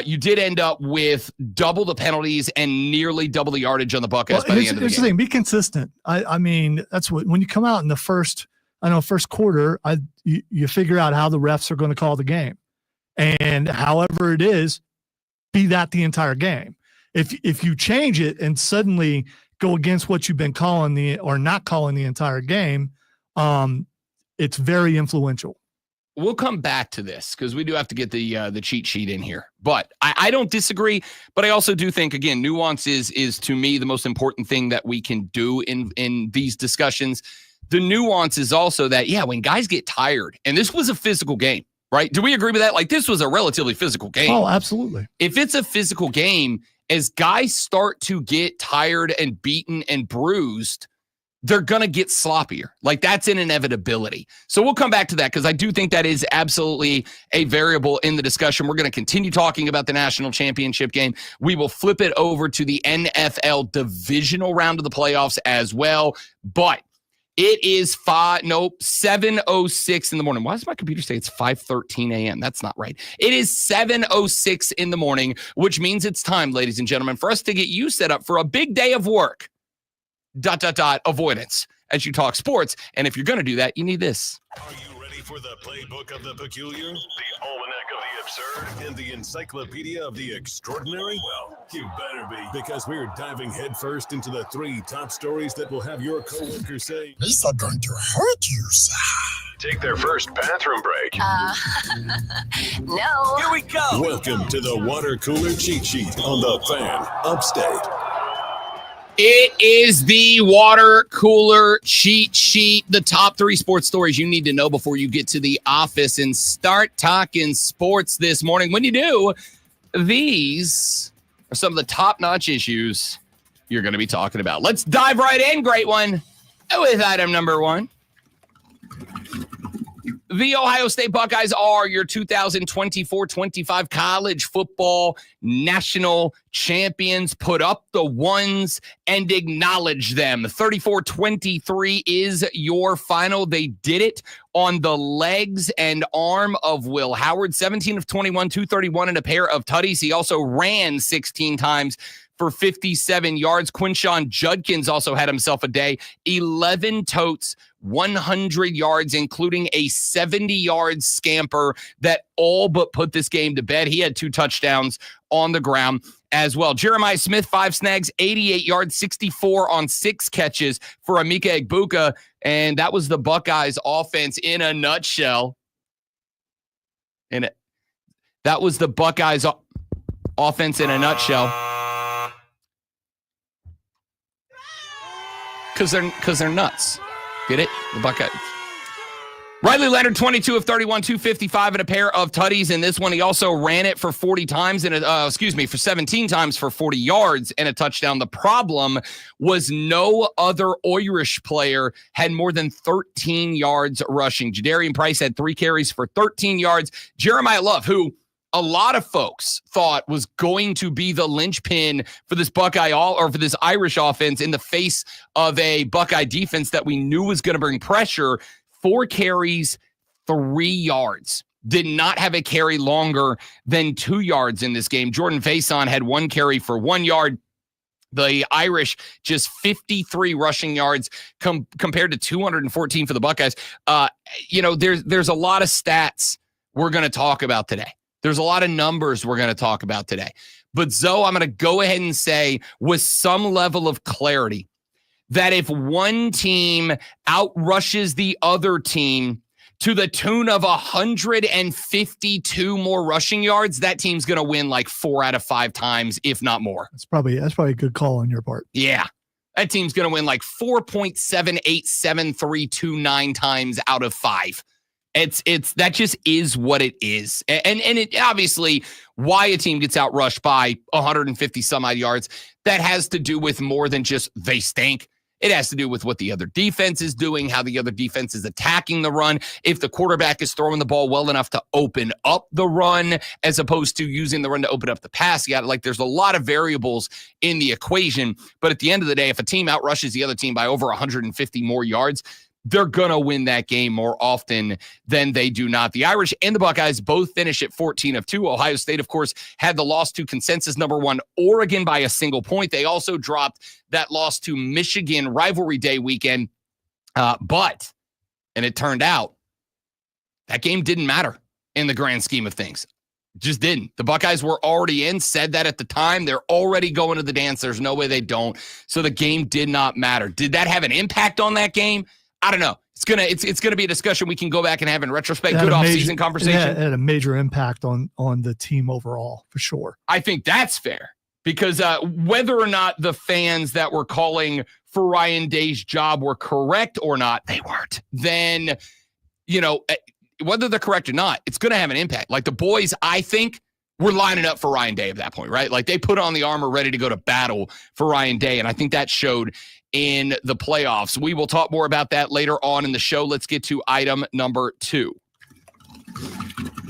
you did end up with double the penalties and nearly double the yardage on the Buckeyes by the end of the game. Here's the thing, be consistent. I mean, that's what, when you come out in the first quarter, you figure out how the refs are going to call the game. And however it is, be that the entire game. If you change it and suddenly go against what you've been calling or not calling the entire game, it's very influential. We'll come back to this because we do have to get the cheat sheet in here. But I don't disagree, but I also do think, again, nuance is to me the most important thing that we can do in these discussions. The nuance is also that, when guys get tired, and this was a physical game, right? Do we agree with that? Like, this was a relatively physical game. Oh, absolutely. If it's a physical game, as guys start to get tired and beaten and bruised, they're going to get sloppier. Like, that's an inevitability. So we'll come back to that because I do think that is absolutely a variable in the discussion. We're going to continue talking about the national championship game. We will flip it over to the NFL divisional round of the playoffs as well. But it is 7:06 in the morning. Why does my computer say it's 5:13 a.m.? That's not right. It is 7:06 in the morning, which means it's time, ladies and gentlemen, for us to get you set up for a big day of work. ... avoidance as you talk sports. And if you're going to do that, you need this. Are you ready for the playbook of the peculiar, the almanac of the absurd, and the encyclopedia of the extraordinary? Well, you better be, because we're diving headfirst into the 3 top stories that will have your coworkers saying, These are going to hurt you, sir. take their first bathroom break. No. Here we go. Welcome to the water cooler cheat sheet on the Fan Upstate. It is the water cooler cheat sheet, the top 3 sports stories you need to know before you get to the office and start talking sports this morning. When you do, these are some of the top-notch issues you're going to be talking about. Let's dive right in, great one, with item number 1. The Ohio State Buckeyes are your 2024-25 college football national champions. Put up the ones and acknowledge them. 34-23 is your final. They did it on the legs and arm of Will Howard. 17 of 21, 231, and a pair of tutties. He also ran 16 times for 57 yards. Quinshawn Judkins also had himself a day. 11 totes, 100 yards, including a 70-yard scamper that all but put this game to bed. He had 2 touchdowns on the ground as well. Jeremiah Smith, 5 snags, 88 yards, 64 on 6 catches for Emeka Egbuka. And that was the Buckeyes offense in a nutshell. That was the Buckeyes offense in a nutshell. Because they're nuts. Get it? The Buckeyes. Riley Leonard, 22 of 31, 255 and a pair of tutties in this one. He also ran it for 40 times for 17 times for 40 yards and a touchdown. The problem was no other Irish player had more than 13 yards rushing. Jadarian Price had 3 carries for 13 yards. Jeremiah Love, who a lot of folks thought was going to be the linchpin for this for this Irish offense in the face of a Buckeye defense that we knew was going to bring pressure. 4 carries, 3 yards. Did not have a carry longer than 2 yards in this game. Jordan Faison had 1 carry for 1 yard. The Irish just 53 rushing yards compared to 214 for the Buckeyes. There's a lot of stats we're going to talk about today. There's a lot of numbers we're going to talk about today. But Zoe, I'm going to go ahead and say with some level of clarity that if one team outrushes the other team to the tune of 152 more rushing yards, that team's going to win like 4 out of 5 times, if not more. That's probably a good call on your part. Yeah. That team's going to win like 4.787329 times out of 5. That just is what it is. And it obviously why a team gets outrushed by 150 some odd yards, that has to do with more than just they stink. It has to do with what the other defense is doing, how the other defense is attacking the run. If the quarterback is throwing the ball well enough to open up the run, as opposed to using the run to open up the pass, there's a lot of variables in the equation. But at the end of the day, if a team outrushes the other team by over 150 more yards, they're going to win that game more often than they do not. The Irish and the Buckeyes both finish at 14 of 2. Ohio State, of course, had the loss to consensus number 1 Oregon by a single point. They also dropped that loss to Michigan rivalry day weekend. But it turned out that game didn't matter in the grand scheme of things. Just didn't. The Buckeyes were already in, said that at the time. They're already going to the dance. There's no way they don't. So the game did not matter. Did that have an impact on that game? I don't know. It's gonna be a discussion we can go back and have in retrospect. Good off-season conversation. It had a major impact on the team overall, for sure. I think that's fair because whether or not the fans that were calling for Ryan Day's job were correct or not, they weren't. Then, whether they're correct or not, it's going to have an impact. Like the boys, I think, were lining up for Ryan Day at that point, right? Like they put on the armor ready to go to battle for Ryan Day, and I think that showed in the playoffs. We will talk more about that later on in the show. Let's get to item number 2.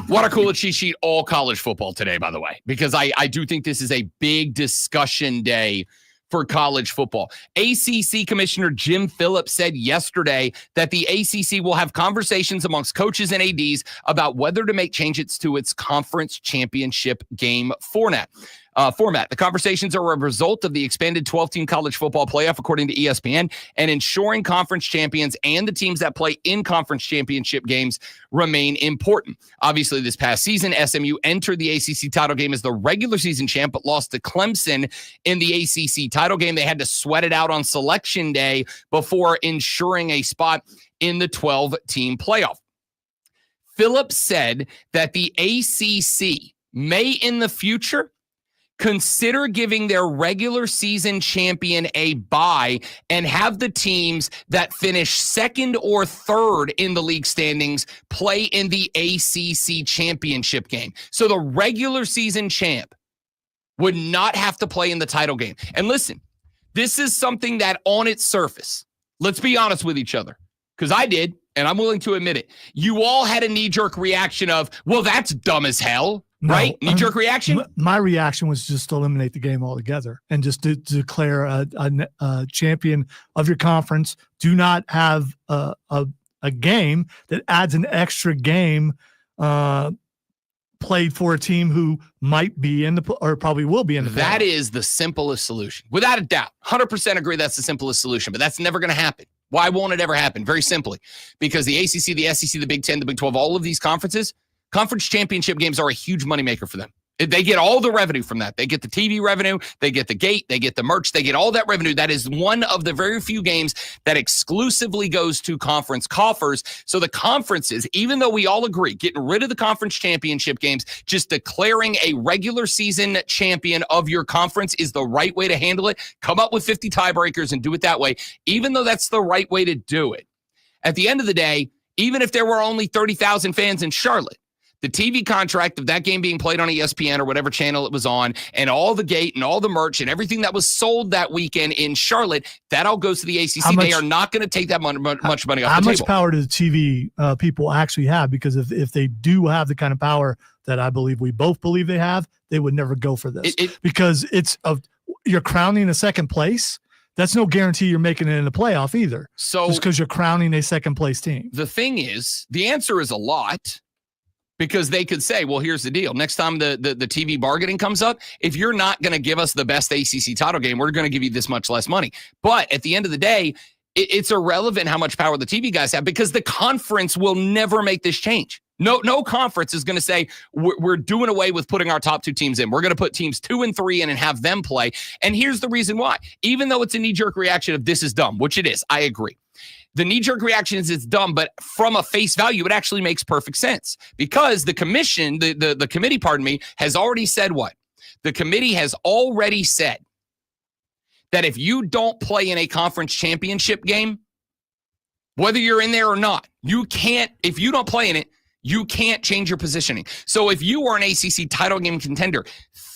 Water cooler cheat sheet, all college football today, by the way, because I do think this is a big discussion day for college football. ACC Commissioner Jim Phillips said yesterday that the ACC will have conversations amongst coaches and ADs about whether to make changes to its conference championship game format. The conversations are a result of the expanded 12-team college football playoff, according to ESPN, and ensuring conference champions and the teams that play in conference championship games remain important. Obviously, this past season, SMU entered the ACC title game as the regular season champ, but lost to Clemson in the ACC title game. They had to sweat it out on selection day before ensuring a spot in the 12-team playoff. Phillips said that the ACC may in the future consider giving their regular season champion a bye and have the teams that finish second or third in the league standings play in the ACC championship game. So the regular season champ would not have to play in the title game. And listen, this is something that on its surface, let's be honest with each other, because I did, and I'm willing to admit it. You all had a knee-jerk reaction of, well, that's dumb as hell. No, right? Knee-jerk reaction? My reaction was just to eliminate the game altogether and just to declare a champion of your conference. Do not have a game that adds an extra game played for a team who might be in the or probably will be in the That playoffs. is the simplest solution. Without a doubt. 100% agree that's the simplest solution, but that's never going to happen. Why won't it ever happen? Very simply, because the ACC, the SEC, the Big 10, the Big 12, all of these conferences, conference championship games are a huge moneymaker for them. They get all the revenue from that. They get the TV revenue, they get the gate, they get the merch, they get all that revenue. That is one of the very few games that exclusively goes to conference coffers. So the conferences, even though we all agree, getting rid of the conference championship games, just declaring a regular season champion of your conference is the right way to handle it. Come up with 50 tiebreakers and do it that way, even though that's the right way to do it. At the end of the day, even if there were only 30,000 fans in Charlotte, the TV contract of that game being played on ESPN or whatever channel it was on, and all the gate and all the merch and everything that was sold that weekend in Charlotte, that all goes to the ACC. They are not going to take that much money off the table. How much power do the TV people actually have? Because if they do have the kind of power that I believe we both believe they have, they would never go for this. Because you're crowning a second place. That's no guarantee you're making it in the playoff either. So just because you're crowning a second place team. The thing is, the answer is a lot. Because they could say, well, here's the deal. Next time the TV bargaining comes up, if you're not going to give us the best ACC title game, we're going to give you this much less money. But at the end of the day, it's irrelevant how much power the TV guys have because the conference will never make this change. No conference is going to say, we're doing away with putting our top two teams in. We're going to put teams 2 and 3 in and have them play. And here's the reason why. Even though it's a knee-jerk reaction of this is dumb, which it is, I agree. The knee-jerk reaction is it's dumb, but from a face value, it actually makes perfect sense because the commission, the committee, has already said what? The committee has already said that if you don't play in a conference championship game, whether you're in there or not, you can't, if you don't play in it, you can't change your positioning. So if you are an ACC title game contender,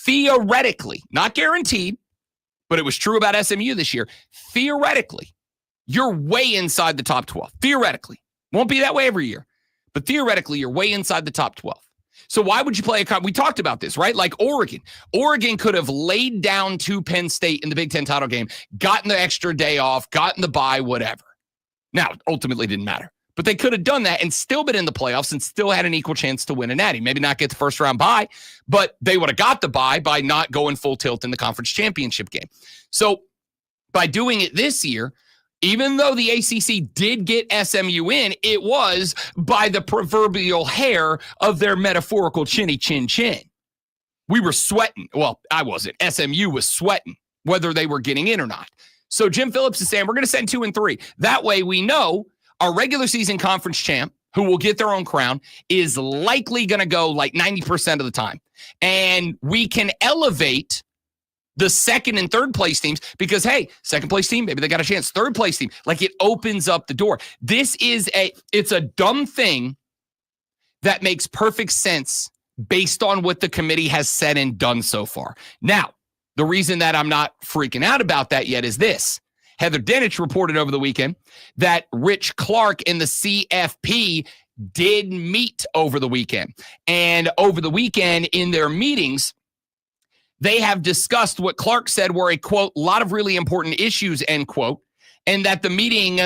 theoretically, not guaranteed, but it was true about SMU this year, theoretically, you're way inside the top 12. Theoretically. Won't be that way every year. But theoretically, you're way inside the top 12. So why would you play we talked about this, right? Like Oregon. Oregon could have laid down to Penn State in the Big Ten title game, gotten the extra day off, gotten the bye, whatever. Now, ultimately didn't matter. But they could have done that and still been in the playoffs and still had an equal chance to win a natty. Maybe not get the first round bye, but they would have got the bye by not going full tilt in the conference championship game. So by doing it this year, even though the ACC did get SMU in, it was by the proverbial hair of their metaphorical chinny chin chin. We were sweating. Well, I wasn't. SMU was sweating whether they were getting in or not. So Jim Phillips is saying we're going to send 2 and 3. That way we know our regular season conference champ, who will get their own crown, is likely going to go like 90% of the time. And we can elevate the second and third place teams because, hey, second place team, maybe they got a chance. Third place team, like it opens up the door. It's a dumb thing that makes perfect sense based on what the committee has said and done so far. Now, the reason that I'm not freaking out about that yet is this. Heather Dinich reported over the weekend that Rich Clark and the CFP did meet over the weekend. And over the weekend in their meetings, they have discussed what Clark said were a, quote, lot of really important issues, end quote, and that the meeting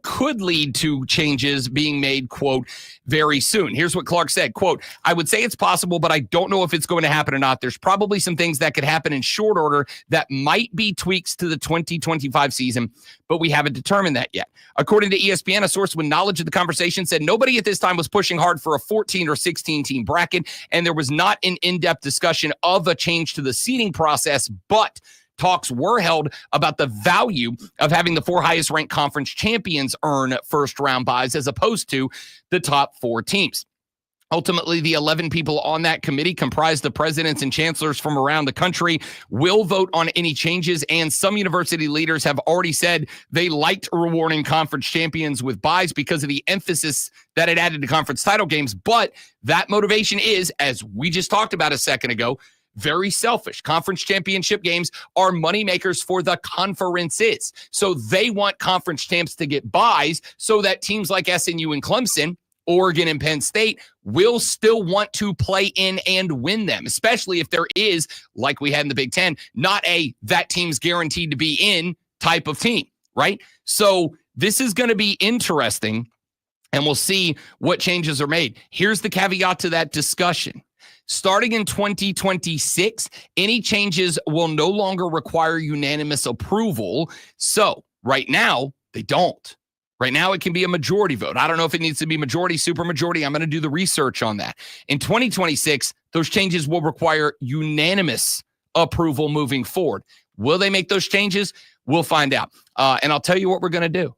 could lead to changes being made, quote, very soon. Here's what Clark said, quote, I would say it's possible, but I don't know if it's going to happen or not. There's probably some things that could happen in short order that might be tweaks to the 2025 season, but we haven't determined that yet. According to ESPN, a source with knowledge of the conversation said nobody at this time was pushing hard for a 14 or 16 team bracket, and there was not an in-depth discussion of a change to the seeding process, but talks were held about the value of having the 4 highest ranked conference champions earn first round buys as opposed to the top 4 teams. Ultimately, the 11 people on that committee, comprised of presidents and chancellors from around the country, will vote on any changes, and some university leaders have already said they liked rewarding conference champions with buys because of the emphasis that it added to conference title games. But that motivation is, as we just talked about a second ago, very selfish. Conference championship games are moneymakers for the conferences. So they want conference champs to get buys so that teams like SNU and Clemson, Oregon and Penn State will still want to play in and win them, especially if there is, like we had in the Big Ten, not that team's guaranteed to be in type of team, right? So this is going to be interesting and we'll see what changes are made. Here's the caveat to that discussion. Starting in 2026, any changes will no longer require unanimous approval. So right now, they don't. Right now, it can be a majority vote. I don't know if it needs to be majority, supermajority. I'm going to do the research on that. In 2026, those changes will require unanimous approval moving forward. Will they make those changes? We'll find out. And I'll tell you what we're going to do.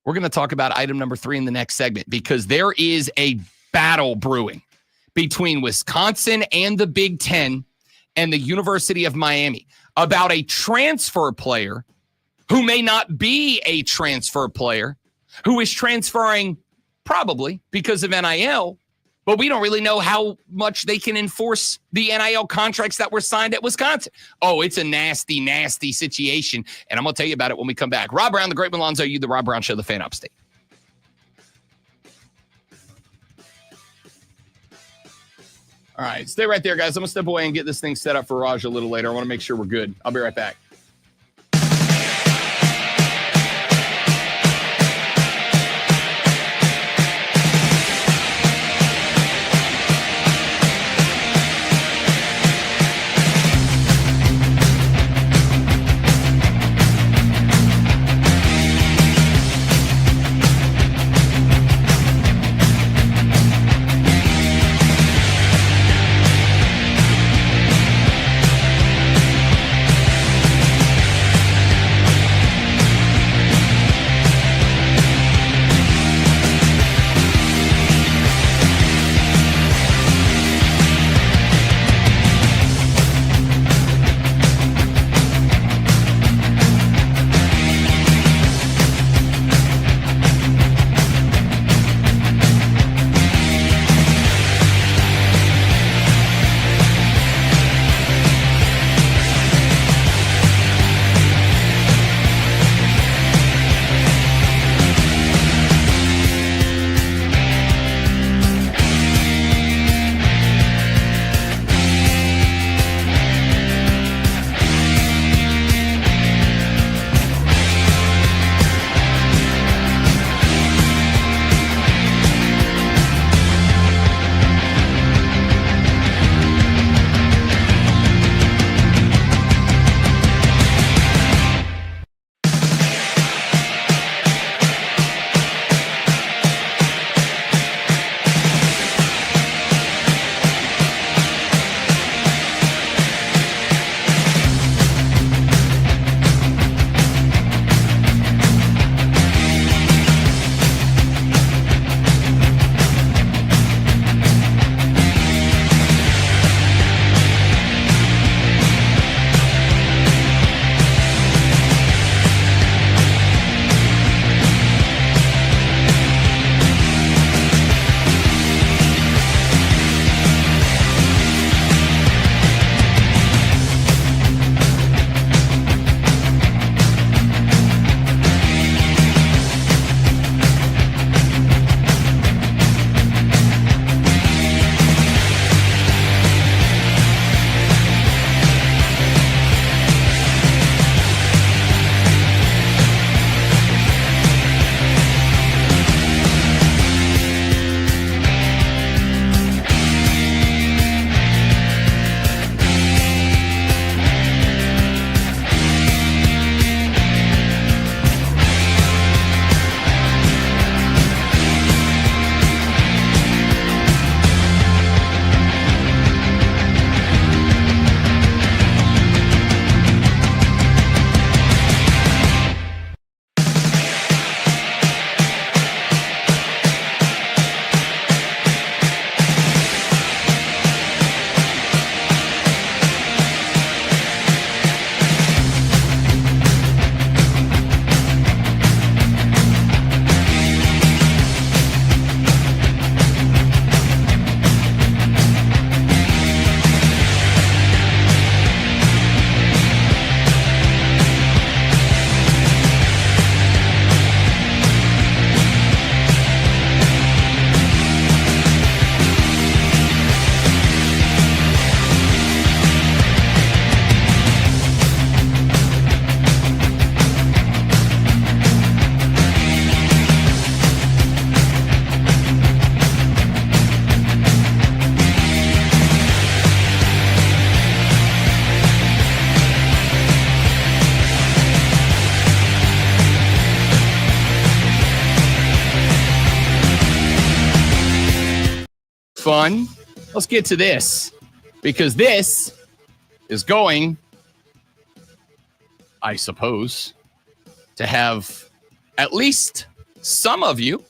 We're going to talk about item number 3 in the next segment because there is a battle brewing between Wisconsin and the Big Ten and the University of Miami about a transfer player who may not be a transfer player, who is transferring probably because of NIL, but we don't really know how much they can enforce the NIL contracts that were signed at Wisconsin. Oh, it's a nasty, nasty situation, and I'm going to tell you about it when we come back. Rob Brown, the Great Lonzo, you, the Rob Brown Show, the Fan Upstate. All right, stay right there, guys. I'm going to step away and get this thing set up for Raj a little later. I want to make sure we're good. I'll be right back. fun. Let's get to this, because this is going, I suppose, to have at least some of you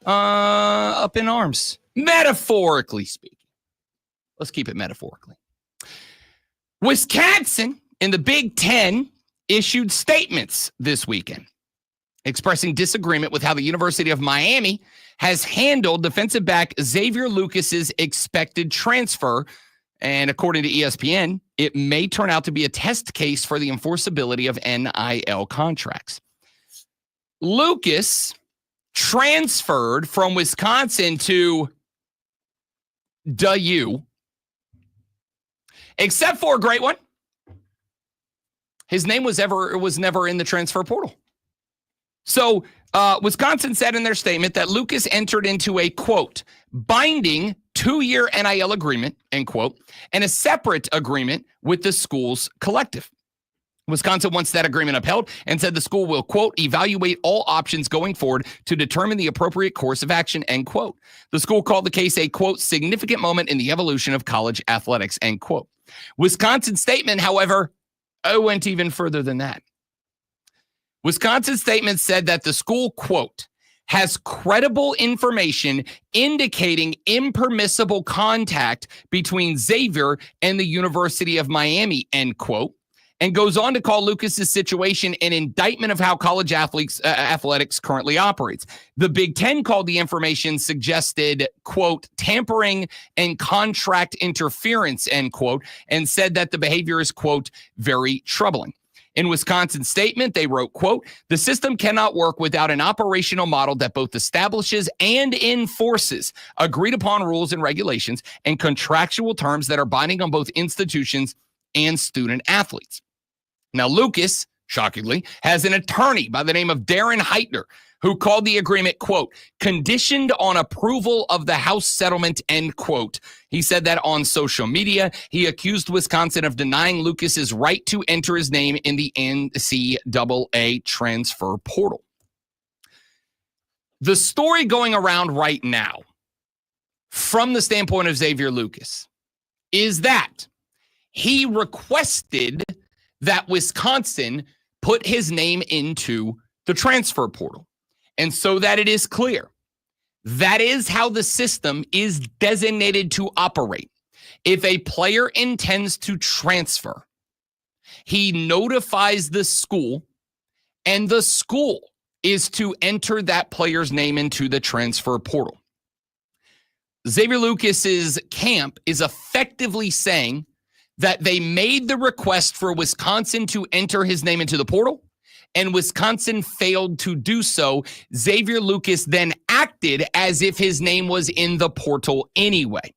up in arms, metaphorically speaking. Let's keep it metaphorically. Wisconsin in the Big Ten issued statements this weekend expressing disagreement with how the University of Miami has handled defensive back Xavier Lucas's expected transfer. And according to ESPN, it may turn out to be a test case for the enforceability of NIL contracts. Lucas transferred from Wisconsin to DU, except for a great one. His name was never in the transfer portal. So Wisconsin said in their statement that Lucas entered into a, quote, binding 2-year NIL agreement, end quote, and a separate agreement with the school's collective. Wisconsin wants that agreement upheld and said the school will, quote, evaluate all options going forward to determine the appropriate course of action, end quote. The school called the case a, quote, significant moment in the evolution of college athletics, end quote. Wisconsin's statement, however, went even further than that. Wisconsin's statement said that the school, quote, has credible information indicating impermissible contact between Xavier and the University of Miami, end quote, and goes on to call Lucas's situation an indictment of how college athletics currently operates. The Big Ten called the information suggested, quote, tampering and contract interference, end quote, and said that the behavior is, quote, very troubling. In Wisconsin's statement, they wrote, quote, the system cannot work without an operational model that both establishes and enforces agreed upon rules and regulations and contractual terms that are binding on both institutions and student athletes. Now, Lucas, shockingly, has an attorney by the name of Darren Heitner, who called the agreement, quote, conditioned on approval of the House settlement, end quote. He said that on social media. He accused Wisconsin of denying Lucas's right to enter his name in the NCAA transfer portal. The story going around right now, from the standpoint of Xavier Lucas, is that he requested that Wisconsin put his name into the transfer portal. And so that it is clear, that is how the system is designated to operate. If a player intends to transfer, he notifies the school, and the school is to enter that player's name into the transfer portal. Xavier Lucas's camp is effectively saying that they made the request for Wisconsin to enter his name into the portal, and Wisconsin failed to do so. Xavier Lucas then acted as if his name was in the portal anyway.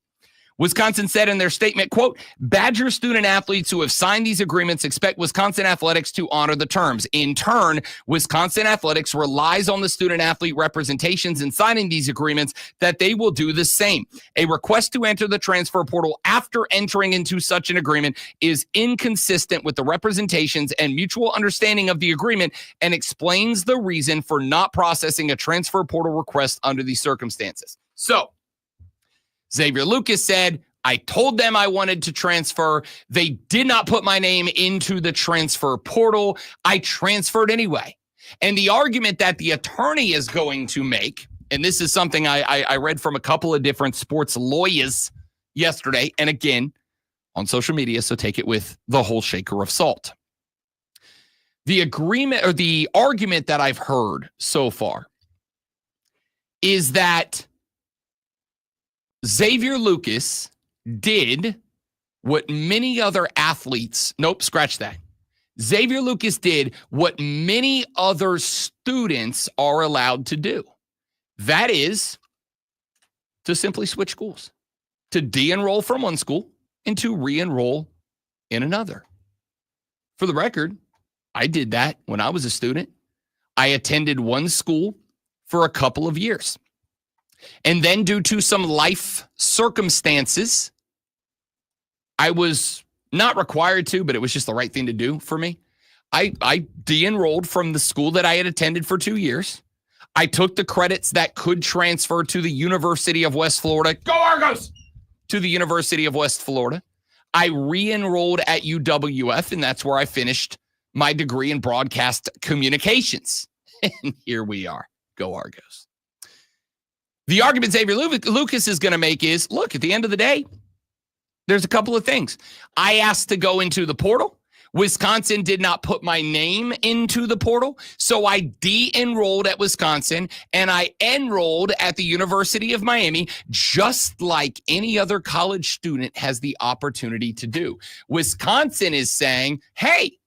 Wisconsin said in their statement, quote, Badger student athletes who have signed these agreements expect Wisconsin Athletics to honor the terms. In turn, Wisconsin Athletics relies on the student athlete representations in signing these agreements that they will do the same. A request to enter the transfer portal after entering into such an agreement is inconsistent with the representations and mutual understanding of the agreement and explains the reason for not processing a transfer portal request under these circumstances. So, Xavier Lucas said, I told them I wanted to transfer. They did not put my name into the transfer portal. I transferred anyway. And the argument that the attorney is going to make, and this is something I read from a couple of different sports lawyers yesterday, and again, on social media, so take it with the whole shaker of salt. The agreement or the argument that I've heard so far is that Xavier Lucas did what many other athletes, nope, scratch that. Xavier Lucas did what many other students are allowed to do. That is to simply switch schools, to de-enroll from one school and to re-enroll in another. For the record, I did that when I was a student. I attended one school for a couple of years. And then due to some life circumstances, I was not required to, but it was just the right thing to do for me. I de-enrolled from the school that I had attended for 2 years. I took the credits that could transfer to the University of West Florida. Go Argos! To the University of West Florida. I re-enrolled at UWF, and that's where I finished my degree in broadcast communications. And here we are. Go Argos. The argument Xavier Lucas is going to make is, look, at the end of the day, there's a couple of things. I asked to go into the portal. Wisconsin did not put my name into the portal, so I de-enrolled at Wisconsin, and I enrolled at the University of Miami, just like any other college student has the opportunity to do. Wisconsin is saying, hey,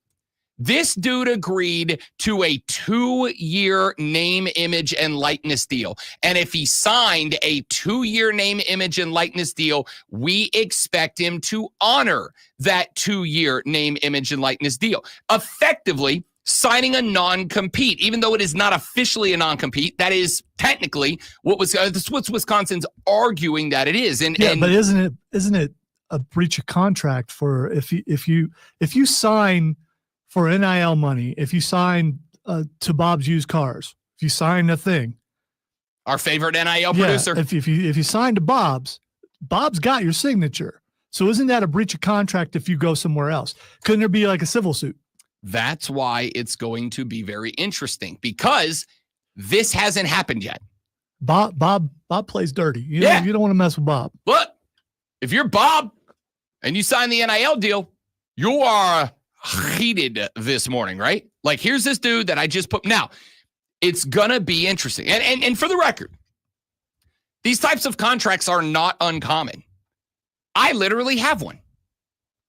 this dude agreed to a 2-year name, image, and likeness deal. And if he signed a 2-year name, image, and likeness deal, we expect him to honor that 2-year name, image, and likeness deal. Effectively signing a non-compete, even though it is not officially a non-compete. That is technically what Wisconsin's arguing that it is. And but isn't it a breach of contract for if you sign for NIL money, if you sign to Bob's Used Cars, if you sign a thing, our favorite NIL producer, if you sign to Bob's got your signature. So isn't that a breach of contract if you go somewhere else? Couldn't there be like a civil suit? That's why it's going to be very interesting, because this hasn't happened yet. Bob plays dirty. You don't want to mess with Bob. Look, if you're Bob and you sign the NIL deal, you are heated this morning, right? Like, here's this dude that I just put. Now, it's gonna be interesting. And for the record, these types of contracts are not uncommon. I literally have one.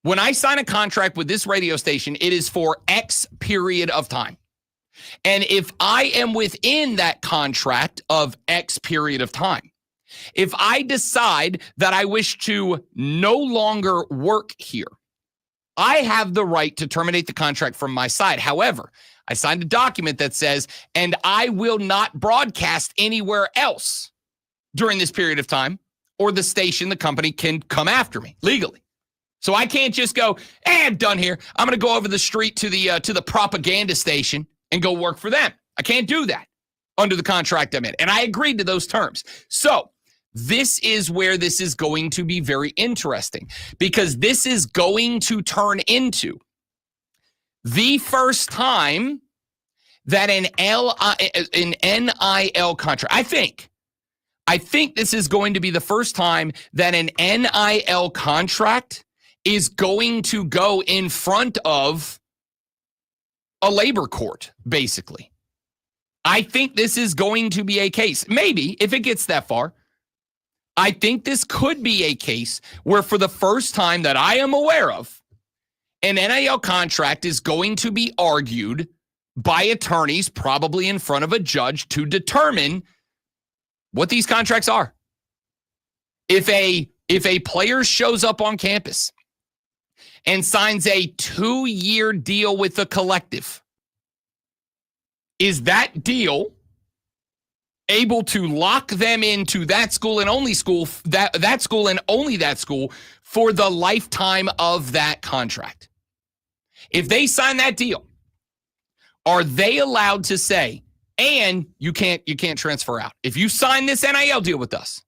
When I sign a contract with this radio station, it is for X period of time. And if I am within that contract of X period of time, if I decide that I wish to no longer work here, I have the right to terminate the contract from my side. However, I signed a document that says, and I will not broadcast anywhere else during this period of time, or the station, the company can come after me legally. So I can't just go, hey, I'm done here. I'm going to go over the street to the propaganda station and go work for them. I can't do that under the contract I'm in. And I agreed to those terms. So this is where this is going to be very interesting, because this is going to turn into the first time that an NIL contract, I think this is going to be the first time that an NIL contract is going to go in front of a labor court, basically. I think this is going to be a case. Maybe, if it gets that far, I think this could be a case where, for the first time that I am aware of, an NIL contract is going to be argued by attorneys, probably in front of a judge, to determine what these contracts are. If a player shows up on campus and signs a 2-year deal with the collective, is that deal able to lock them into that school and only school, that school and only that school, for the lifetime of that contract? If they sign that deal, are they allowed to say, and you can't transfer out? If you sign this NIL deal with us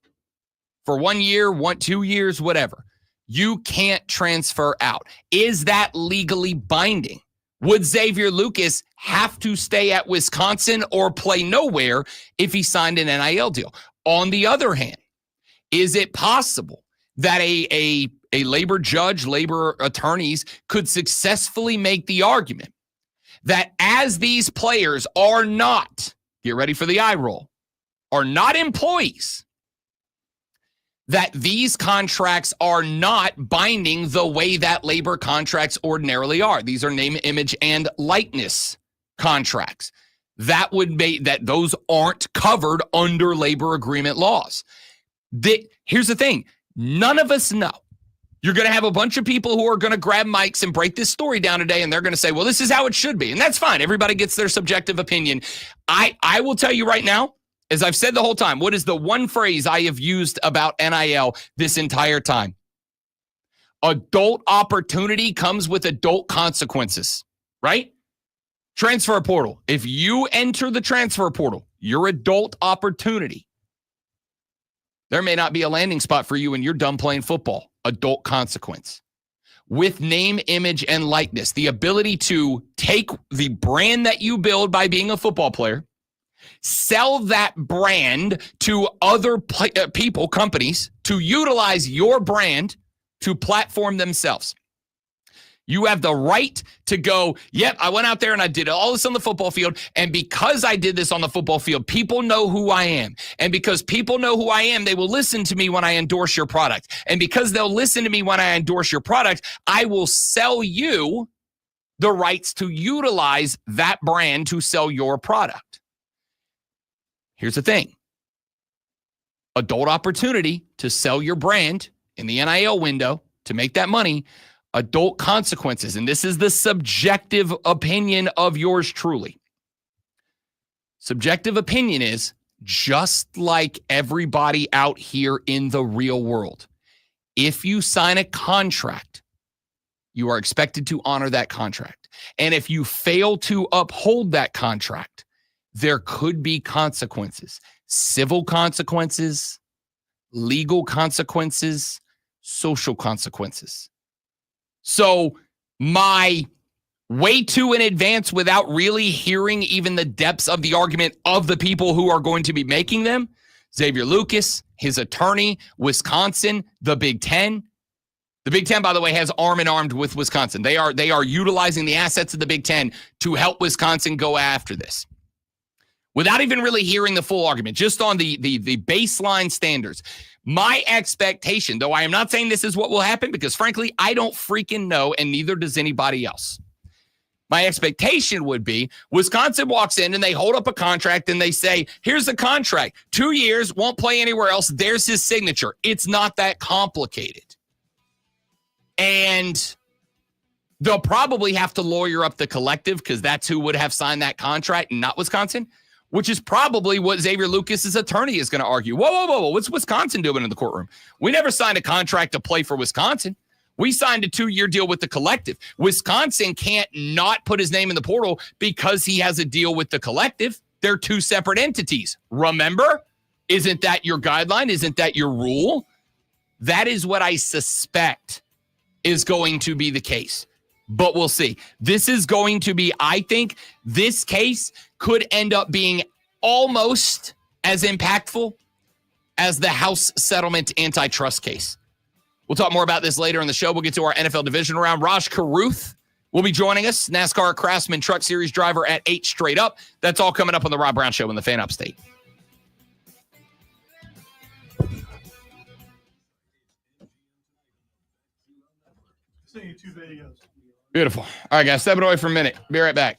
for 1 year, 2 years, whatever, you can't transfer out. Is that legally binding? Would Xavier Lucas have to stay at Wisconsin or play nowhere if he signed an NIL deal? On the other hand, is it possible that a labor judge, labor attorneys could successfully make the argument that as these players are not, get ready for the eye roll, are not employees, that these contracts are not binding the way that labor contracts ordinarily are? These are name, image, and likeness contracts. That would be that those aren't covered under labor agreement laws. Here's the thing. None of us know. You're going to have a bunch of people who are going to grab mics and break this story down today, and they're going to say, well, this is how it should be. And that's fine. Everybody gets their subjective opinion. I will tell you right now, as I've said the whole time, what is the one phrase I have used about NIL this entire time? Adult opportunity comes with adult consequences, right? Transfer portal. If you enter the transfer portal, your adult opportunity. There may not be a landing spot for you and you're done playing football. Adult consequence. With name, image, and likeness, the ability to take the brand that you build by being a football player, sell that brand to other people, companies, to utilize your brand to platform themselves. You have the right to go, yep, I went out there and I did all this on the football field. And because I did this on the football field, people know who I am. And because people know who I am, they will listen to me when I endorse your product. And because they'll listen to me when I endorse your product, I will sell you the rights to utilize that brand to sell your product. Here's the thing. Adult opportunity to sell your brand in the NIL window to make that money. Adult consequences, and this is the subjective opinion of yours truly. Subjective opinion is just like everybody out here in the real world. If you sign a contract, you are expected to honor that contract. And if you fail to uphold that contract, there could be consequences. Civil consequences, legal consequences, social consequences. So my way too in advance without really hearing even the depths of the argument of the people who are going to be making them, Xavier Lucas, his attorney, Wisconsin, the Big Ten. The Big Ten, by the way, has arm in arm with Wisconsin. They are utilizing the assets of the Big Ten to help Wisconsin go after this. Without even really hearing the full argument, just on the baseline standards. My expectation, though I am not saying this is what will happen because, frankly, I don't freaking know, and neither does anybody else. My expectation would be Wisconsin walks in and they hold up a contract and they say, here's the contract. 2 years, won't play anywhere else. There's his signature. It's not that complicated. And they'll probably have to lawyer up the collective because that's who would have signed that contract and not Wisconsin. Which is probably what Xavier Lucas's attorney is going to argue. Whoa. What's Wisconsin doing in the courtroom? We never signed a contract to play for Wisconsin. We signed a 2-year deal with the collective. Wisconsin can't not put his name in the portal because he has a deal with the collective. They're two separate entities. Remember? Isn't that your guideline? Isn't that your rule? That is what I suspect is going to be the case. But we'll see. This is going to be, I think, this case could end up being almost as impactful as the House settlement antitrust case. We'll talk more about this later in the show. We'll get to our NFL division round. Raj Caruth will be joining us, NASCAR Craftsman Truck Series driver at 8 straight up. That's all coming up on the Rob Brown Show in the Fan Upstate. Send you 2 videos. Beautiful. All right, guys, stepping away for a minute. Be right back.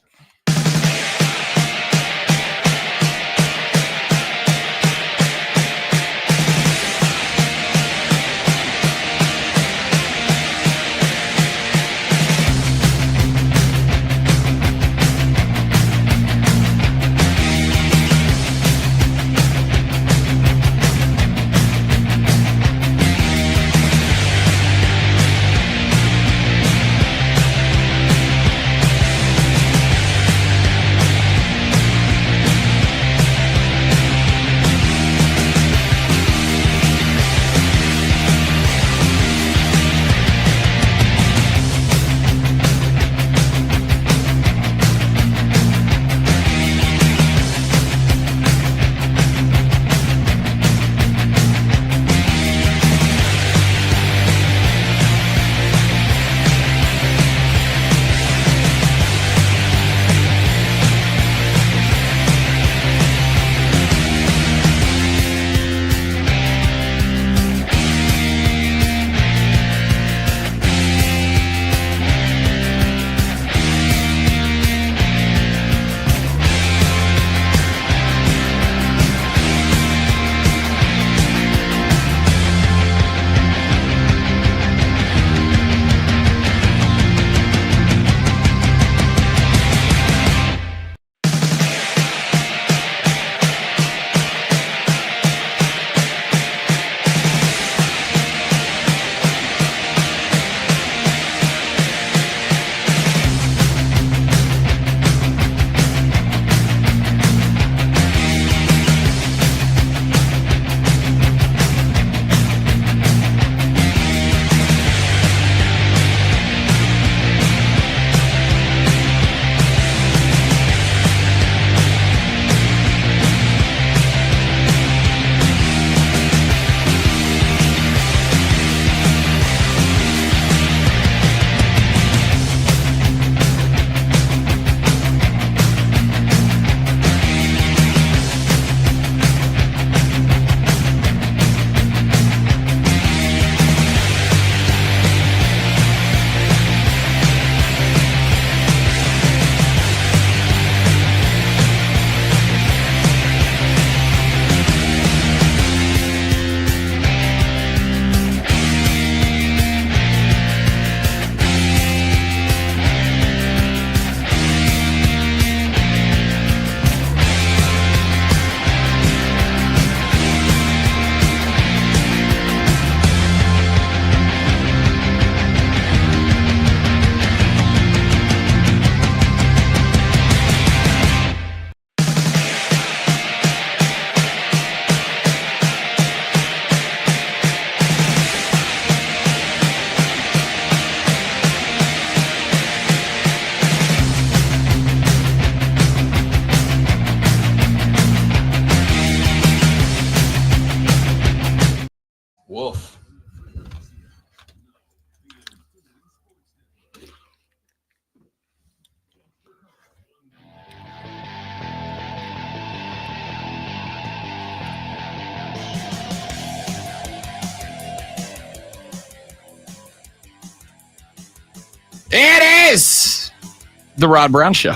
The Rod Brown Show.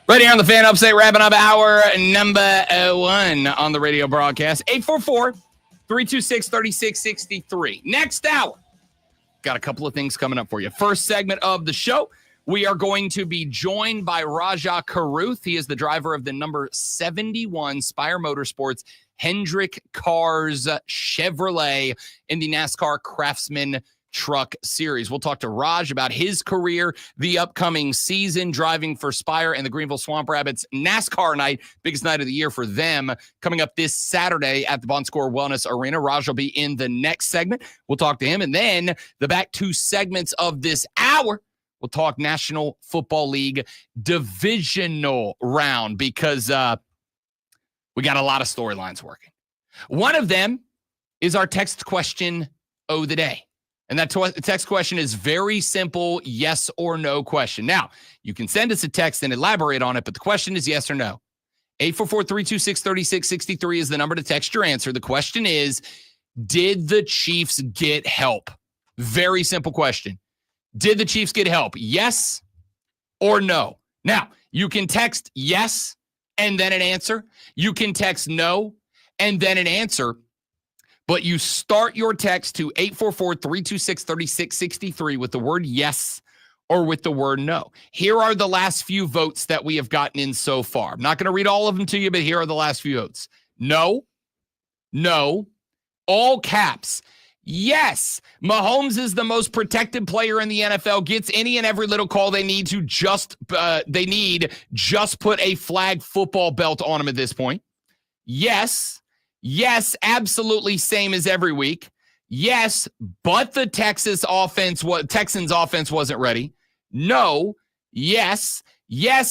Right here on the Fan Upstate, wrapping up hour number 1 on the radio broadcast. 844-326-3663. Next hour, got a couple of things coming up for you. First segment of the show, we are going to be joined by Raja Karuth. He is the driver of the number 71 Spire Motorsports Hendrick Cars Chevrolet in the NASCAR Craftsman Truck Series. We'll talk to Raj about his career, the upcoming season, driving for Spire and the Greenville Swamp Rabbits NASCAR night, biggest night of the year for them, coming up this Saturday at the Bon Score Wellness Arena. Raj will be in the next segment. We'll talk to him. And then the back 2 segments of this hour, we'll talk National Football League divisional round because we got a lot of storylines working. One of them is our text question of the day. And that text question is very simple, yes or no question. Now, you can send us a text and elaborate on it, but the question is yes or no. 844-326-3663 is the number to text your answer. The question is, did the Chiefs get help? Very simple question. Did the Chiefs get help? Yes or no? Now, you can text yes and then an answer. You can text no and then an answer. But you start your text to 844-326-3663 with the word yes or with the word no. Here are the last few votes that we have gotten in so far. I'm not going to read all of them to you, but here are the last few votes. No, all caps. Yes, Mahomes is the most protected player in the NFL, gets any and every little call they need to just put a flag football belt on him at this point. Yes, absolutely same as every week. Yes, but the Texans offense wasn't ready. No, yes,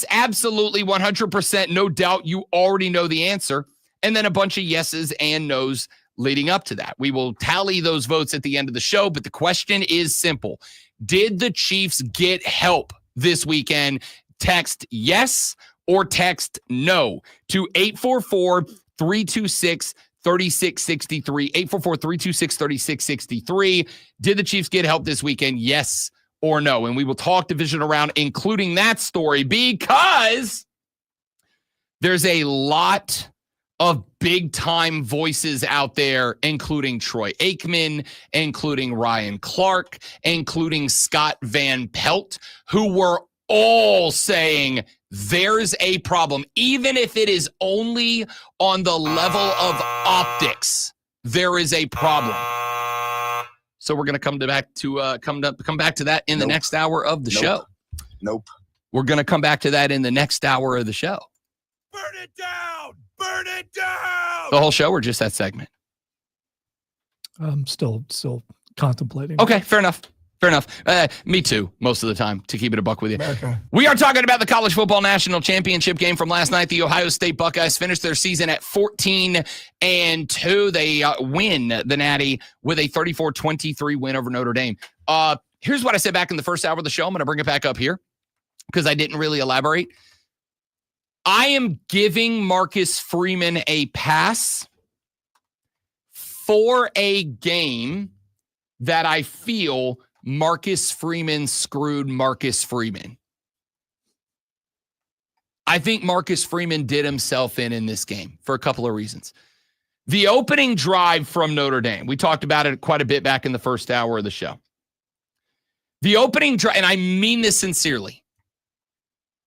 absolutely 100%, no doubt. You already know the answer. And then a bunch of yeses and nos leading up to that. We will tally those votes at the end of the show, but the question is simple. Did the Chiefs get help this weekend? Text yes or text no to 844-326-3663, 844-326-3663. Did the Chiefs get help this weekend? Yes or no? And we will talk division around, including that story, because there's a lot of big-time voices out there, including Troy Aikman, including Ryan Clark, including Scott Van Pelt, who were all saying there's a problem. Even if it is only on the level of optics, there is a problem. So we're going to come back to that in the next hour of the show. Nope. We're going to come back to that in the next hour of the show. Burn it down! Burn it down! The whole show or just that segment? I'm still contemplating. Okay, fair enough. Me too, most of the time, to keep it a buck with you. Okay. We are talking about the College Football National Championship game from last night. The Ohio State Buckeyes finished their season at 14-2. They win the Natty with a 34-23 win over Notre Dame. Here's what I said back in the first hour of the show. I'm going to bring it back up here because I didn't really elaborate. I am giving Marcus Freeman a pass for a game that I feel Marcus Freeman screwed Marcus Freeman. I think Marcus Freeman did himself in this game for a couple of reasons. The opening drive from Notre Dame, we talked about it quite a bit back in the first hour of the show. The opening drive, and I mean this sincerely,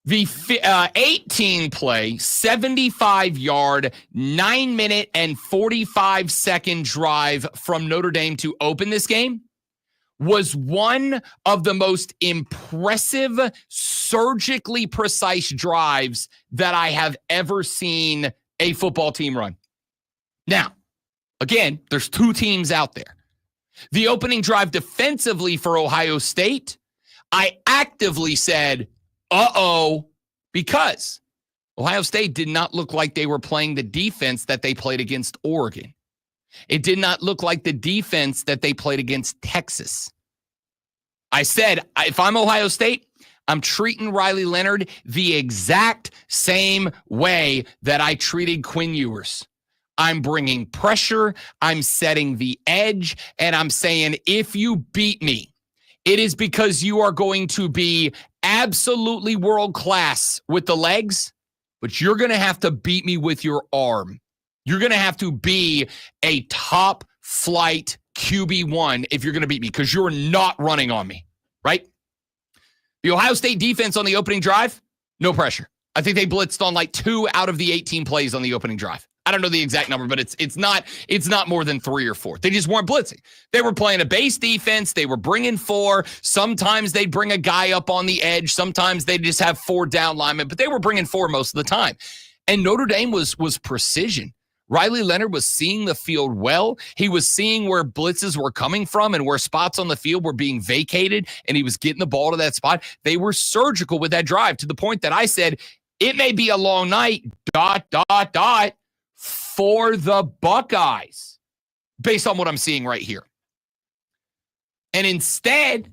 the 18-play, 75-yard, 9-minute, and 45-second drive from Notre Dame to open this game was one of the most impressive, surgically precise drives that I have ever seen a football team run. Now, again, there's 2 teams out there. The opening drive defensively for Ohio State, I actively said, because Ohio State did not look like they were playing the defense that they played against Oregon. It did not look like the defense that they played against Texas. I said, if I'm Ohio State, I'm treating Riley Leonard the exact same way that I treated Quinn Ewers. I'm bringing pressure, I'm setting the edge, and I'm saying, if you beat me, it is because you are going to be absolutely world class with the legs, but you're going to have to beat me with your arm. You're going to have to be a top flight QB1 if you're going to beat me, because you're not running on me, right? The Ohio State defense on the opening drive, no pressure. I think they blitzed on like 2 out of the 18 plays on the opening drive. I don't know the exact number, but it's not more than 3 or 4. They just weren't blitzing. They were playing a base defense. They were bringing 4. Sometimes they'd bring a guy up on the edge. Sometimes they just have 4 down linemen, but they were bringing 4 most of the time. And Notre Dame was precision. Riley Leonard was seeing the field well. He was seeing where blitzes were coming from and where spots on the field were being vacated, and he was getting the ball to that spot. They were surgical with that drive, to the point that I said, it may be a long night, ... for the Buckeyes, based on what I'm seeing right here. And instead,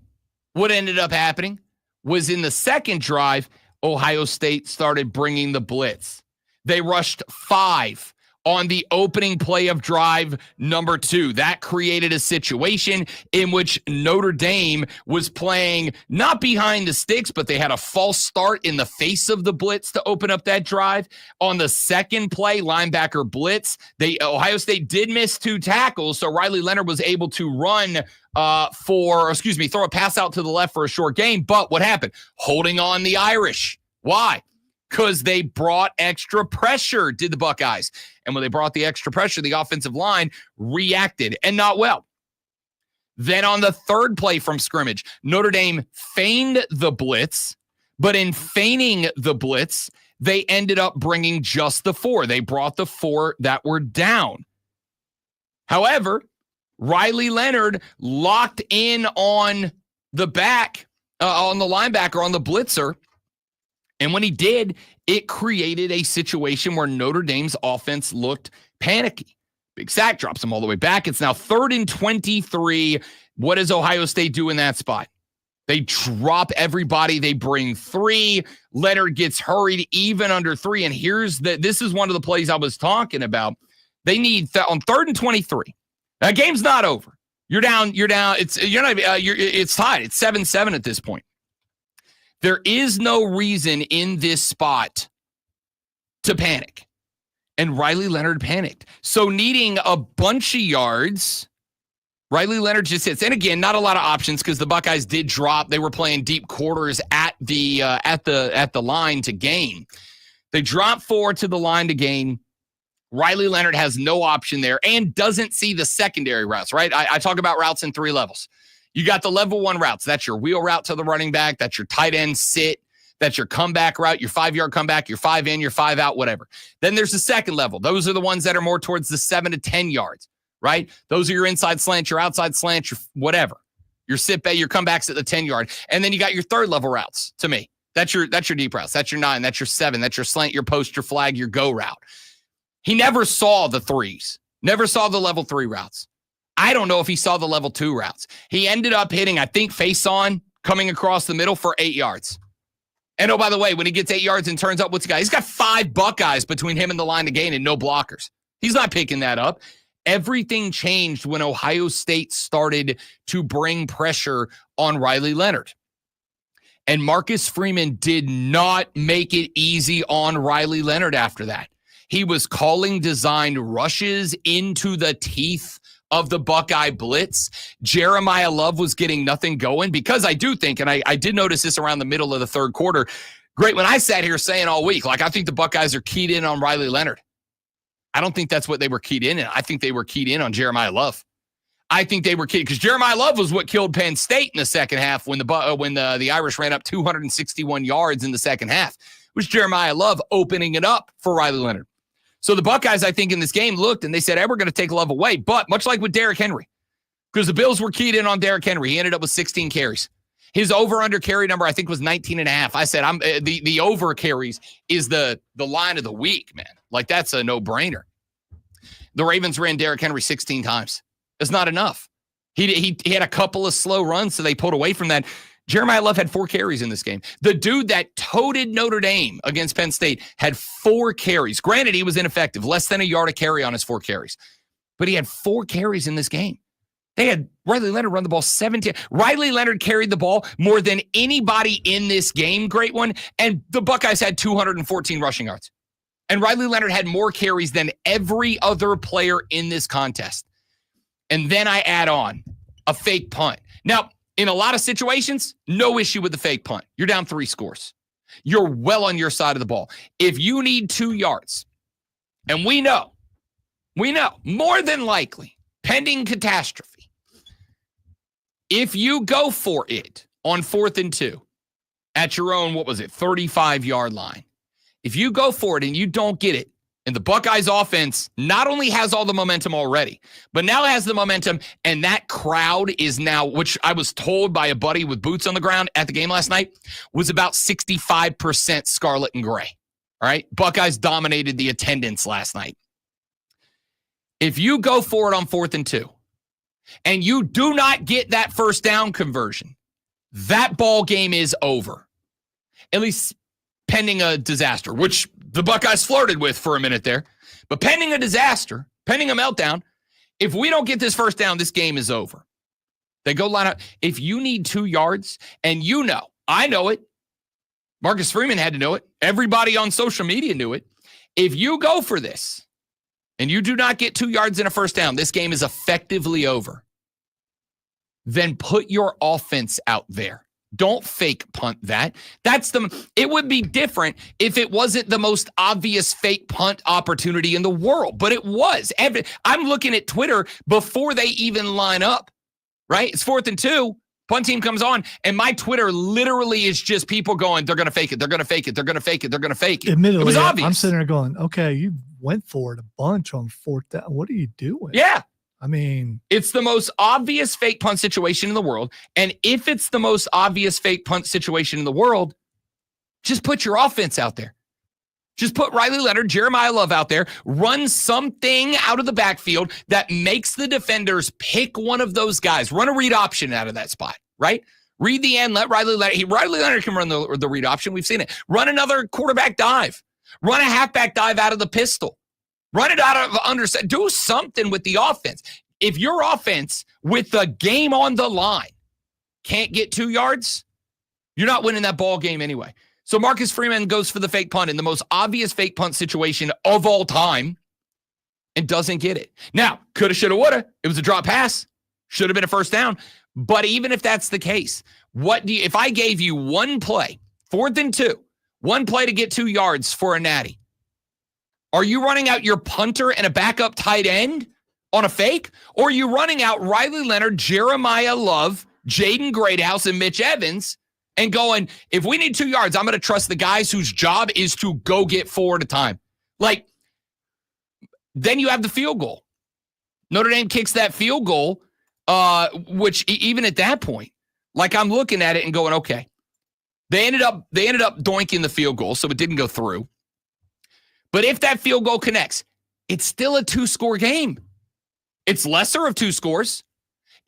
what ended up happening was in the second drive, Ohio State started bringing the blitz. They rushed 5 on the opening play of drive number 2. That created a situation in which Notre Dame was playing not behind the sticks, but they had a false start in the face of the blitz to open up that drive. On the second play, linebacker blitz, Ohio State did miss 2 tackles, so Riley Leonard was able to throw a pass out to the left for a short gain. But what happened? Holding on the Irish. Why? Because they brought extra pressure, did the Buckeyes. And when they brought the extra pressure, the offensive line reacted, and not well. Then on the third play from scrimmage, Notre Dame feigned the blitz, but in feigning the blitz, they ended up bringing just the 4. They brought the 4 that were down. However, Riley Leonard locked in on the back, on the linebacker, on the blitzer. And when he did, it created a situation where Notre Dame's offense looked panicky. Big sack drops them all the way back. It's now 3rd and 23. What does Ohio State do in that spot? They drop everybody. They bring 3. Leonard gets hurried even under 3. And this is one of the plays I was talking about. They need on 3rd and 23. That game's not over. You're down. It's tied. It's 7-7 at this point. There is no reason in this spot to panic. And Riley Leonard panicked. So needing a bunch of yards, Riley Leonard just hits. And again, not a lot of options because the Buckeyes did drop. They were playing deep quarters at the line to gain. They drop 4 to the line to gain. Riley Leonard has no option there and doesn't see the secondary routes, right? I talk about routes in 3 levels. You got the level 1 routes. That's your wheel route to the running back. That's your tight end sit. That's your comeback route, your 5-yard comeback, your 5 in, your 5 out, whatever. Then there's the second level. Those are the ones that are more towards the 7 to 10 yards, right? Those are your inside slants, your outside slants, your whatever. Your sit bay, your comebacks at the 10-yard. And then you got your third level routes to me. That's your deep routes. That's your 9. That's your 7. That's your slant, your post, your flag, your go route. He never saw the 3s. Never saw the level 3 routes. I don't know if he saw the level 2 routes. He ended up hitting, I think, face on, coming across the middle for 8 yards. And oh, by the way, when he gets 8 yards and turns up, what's he got? He's got 5 Buckeyes between him and the line to gain and no blockers. He's not picking that up. Everything changed when Ohio State started to bring pressure on Riley Leonard. And Marcus Freeman did not make it easy on Riley Leonard after that. He was calling designed rushes into the teeth of the Buckeye blitz. Jeremiah Love was getting nothing going because I do think, and I did notice this around the middle of the third quarter, great, when I sat here saying all week, like I think the Buckeyes are keyed in on Riley Leonard. I don't think that's what they were keyed in. I think they were keyed in on Jeremiah Love. I think they were keyed because Jeremiah Love was what killed Penn State in the second half when the Irish ran up 261 yards in the second half. It was Jeremiah Love opening it up for Riley Leonard. So the Buckeyes, I think, in this game looked and they said, hey, we're going to take Love away. But much like with Derrick Henry, because the Bills were keyed in on Derrick Henry, he ended up with 16 carries. His over-under carry number, I think, was 19.5. I said, the over carries is the line of the week, man. Like, that's a no-brainer. The Ravens ran Derrick Henry 16 times. It's not enough. He had a couple of slow runs, so they pulled away from that. Jeremiah Love had 4 carries in this game. The dude that toted Notre Dame against Penn State had 4 carries. Granted, he was ineffective, less than a yard a carry on his 4 carries. But he had 4 carries in this game. They had Riley Leonard run the ball 17. Riley Leonard carried the ball more than anybody in this game, great one, and the Buckeyes had 214 rushing yards. And Riley Leonard had more carries than every other player in this contest. And then I add on a fake punt. Now, in a lot of situations, no issue with the fake punt. You're down 3 scores. You're well on your side of the ball. If you need 2 yards, and we know, more than likely, pending catastrophe, if you go for it on 4th and 2 at your own, 35-yard line, if you go for it and you don't get it, and the Buckeyes offense not only has all the momentum already, but now has the momentum, and that crowd is now, which I was told by a buddy with boots on the ground at the game last night, was about 65% scarlet and gray. All right? Buckeyes dominated the attendance last night. If you go for it on 4th and 2, and you do not get that first down conversion, that ball game is over. At least pending a disaster, which the Buckeyes flirted with for a minute there. But pending a disaster, pending a meltdown, if we don't get this first down, this game is over. They go line up. If you need 2 yards, and I know it, Marcus Freeman had to know it, everybody on social media knew it. If you go for this and you do not get 2 yards in a first down, this game is effectively over. Then put your offense out there. Don't fake punt that. It would be different if it wasn't the most obvious fake punt opportunity in the world, but it was. I'm looking at Twitter before they even line up, right? It's 4th and 2. Punt team comes on, and my Twitter literally is just people going, they're going to fake it. They're going to fake it. They're going to fake it. They're going to fake it. Admittedly, it was obvious. I'm sitting there going, okay, you went for it a bunch on 4th down. What are you doing? Yeah. I mean, it's the most obvious fake punt situation in the world. And if it's the most obvious fake punt situation in the world, just put your offense out there. Just put Riley Leonard, Jeremiah Love out there, run something out of the backfield that makes the defenders pick one of those guys. Run a read option out of that spot, right? Read the end, let Riley Leonard. Riley Leonard can run the read option. We've seen it. Run another quarterback dive. Run a halfback dive out of the pistol. Run it out of under. Do something with the offense. If your offense, with the game on the line, can't get 2 yards, you're not winning that ball game anyway. So Marcus Freeman goes for the fake punt in the most obvious fake punt situation of all time and doesn't get it. Now, coulda, shoulda, woulda. It was a drop pass. Should have been a first down. But even if that's the case, if I gave you one play, 4th and 2, one play to get 2 yards for a natty, are you running out your punter and a backup tight end on a fake? Or are you running out Riley Leonard, Jeremiah Love, Jaden Greathouse, and Mitch Evans and going, if we need 2 yards, I'm going to trust the guys whose job is to go get 4 at a time. Then you have the field goal. Notre Dame kicks that field goal, which even at that point, I'm looking at it and going, okay, they ended up doinking the field goal, so it didn't go through. But if that field goal connects, it's still a 2-score game. It's lesser of 2 scores.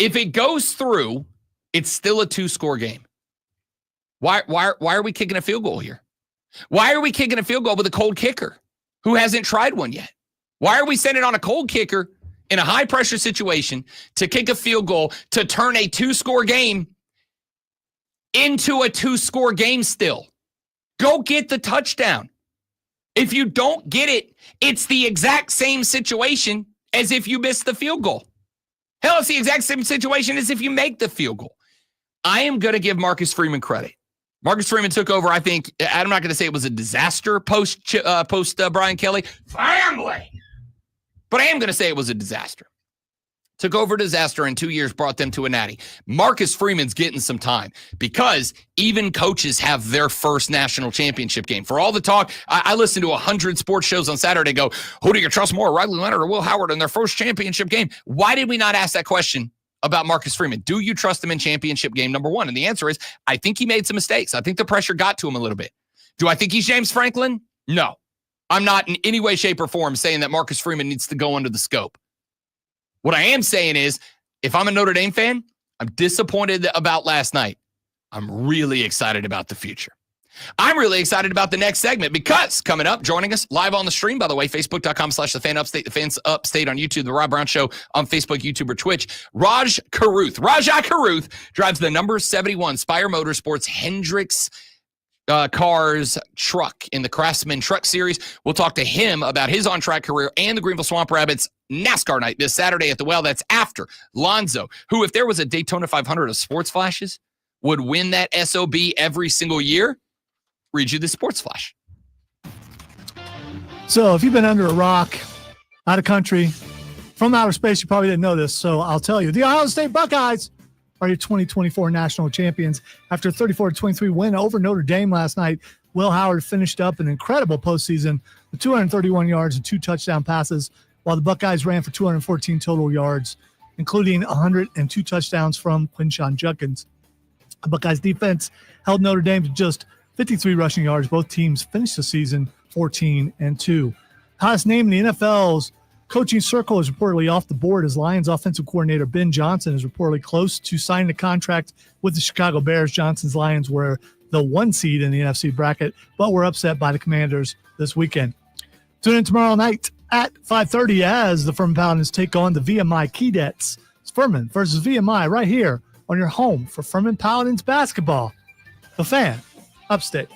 If it goes through, it's still a 2-score game. Why are we kicking a field goal here? Why are we kicking a field goal with a cold kicker who hasn't tried one yet? Why are we sending on a cold kicker in a high-pressure situation to kick a field goal to turn a 2-score game into a 2-score game still? Go get the touchdown. If you don't get it, it's the exact same situation as if you miss the field goal. Hell, it's the exact same situation as if you make the field goal. I am going to give Marcus Freeman credit. Marcus Freeman took over, I think, I'm not going to say it was a disaster post Brian Kelly. Family! But I am going to say it was a disaster. Took over disaster in 2 years, brought them to a natty. Marcus Freeman's getting some time because even coaches have their first national championship game. For all the talk, I listened to 100 sports shows on Saturday go, who do you trust more, Riley Leonard or Will Howard in their first championship game? Why did we not ask that question about Marcus Freeman? Do you trust him in championship game number 1? And the answer is, I think he made some mistakes. I think the pressure got to him a little bit. Do I think he's James Franklin? No. I'm not in any way, shape, or form saying that Marcus Freeman needs to go under the scope. What I am saying is, if I'm a Notre Dame fan, I'm disappointed about last night. I'm really excited about the future. I'm really excited about the next segment because coming up, joining us live on the stream, by the way, facebook.com/thefanupstate, the Fans Upstate on YouTube, The Rob Brown Show on Facebook, YouTube, or Twitch. Raja Caruth drives the number 71 Spire Motorsports Hendricks Cars truck in the Craftsman Truck Series. We'll talk to him about his on-track career and the Greenville Swamp Rabbits NASCAR night this Saturday at the Well. That's after Lonzo, who, if there was a Daytona 500 of sports flashes, would win that SOB every single year. Read you the sports flash. So if you've been under a rock, out of country, from outer space, you probably didn't know this. So I'll tell you, the Ohio State Buckeyes are your 2024 national champions. After a 34-23 win over Notre Dame last night, Will Howard finished up an incredible postseason with 231 yards and 2 touchdown passes, while the Buckeyes ran for 214 total yards, including 102 touchdowns from Quinshon Judkins. The Buckeyes defense held Notre Dame to just 53 rushing yards. Both teams finished the season 14-2. Highest name in the NFL's coaching circle is reportedly off the board as Lions offensive coordinator Ben Johnson is reportedly close to signing a contract with the Chicago Bears. Johnson's Lions were the 1 seed in the NFC bracket, but were upset by the Commanders this weekend. Tune in tomorrow night at 5:30 as the Furman Paladins take on the VMI Keydets. It's Furman versus VMI right here on your home for Furman Paladins basketball. The Fan Upstate.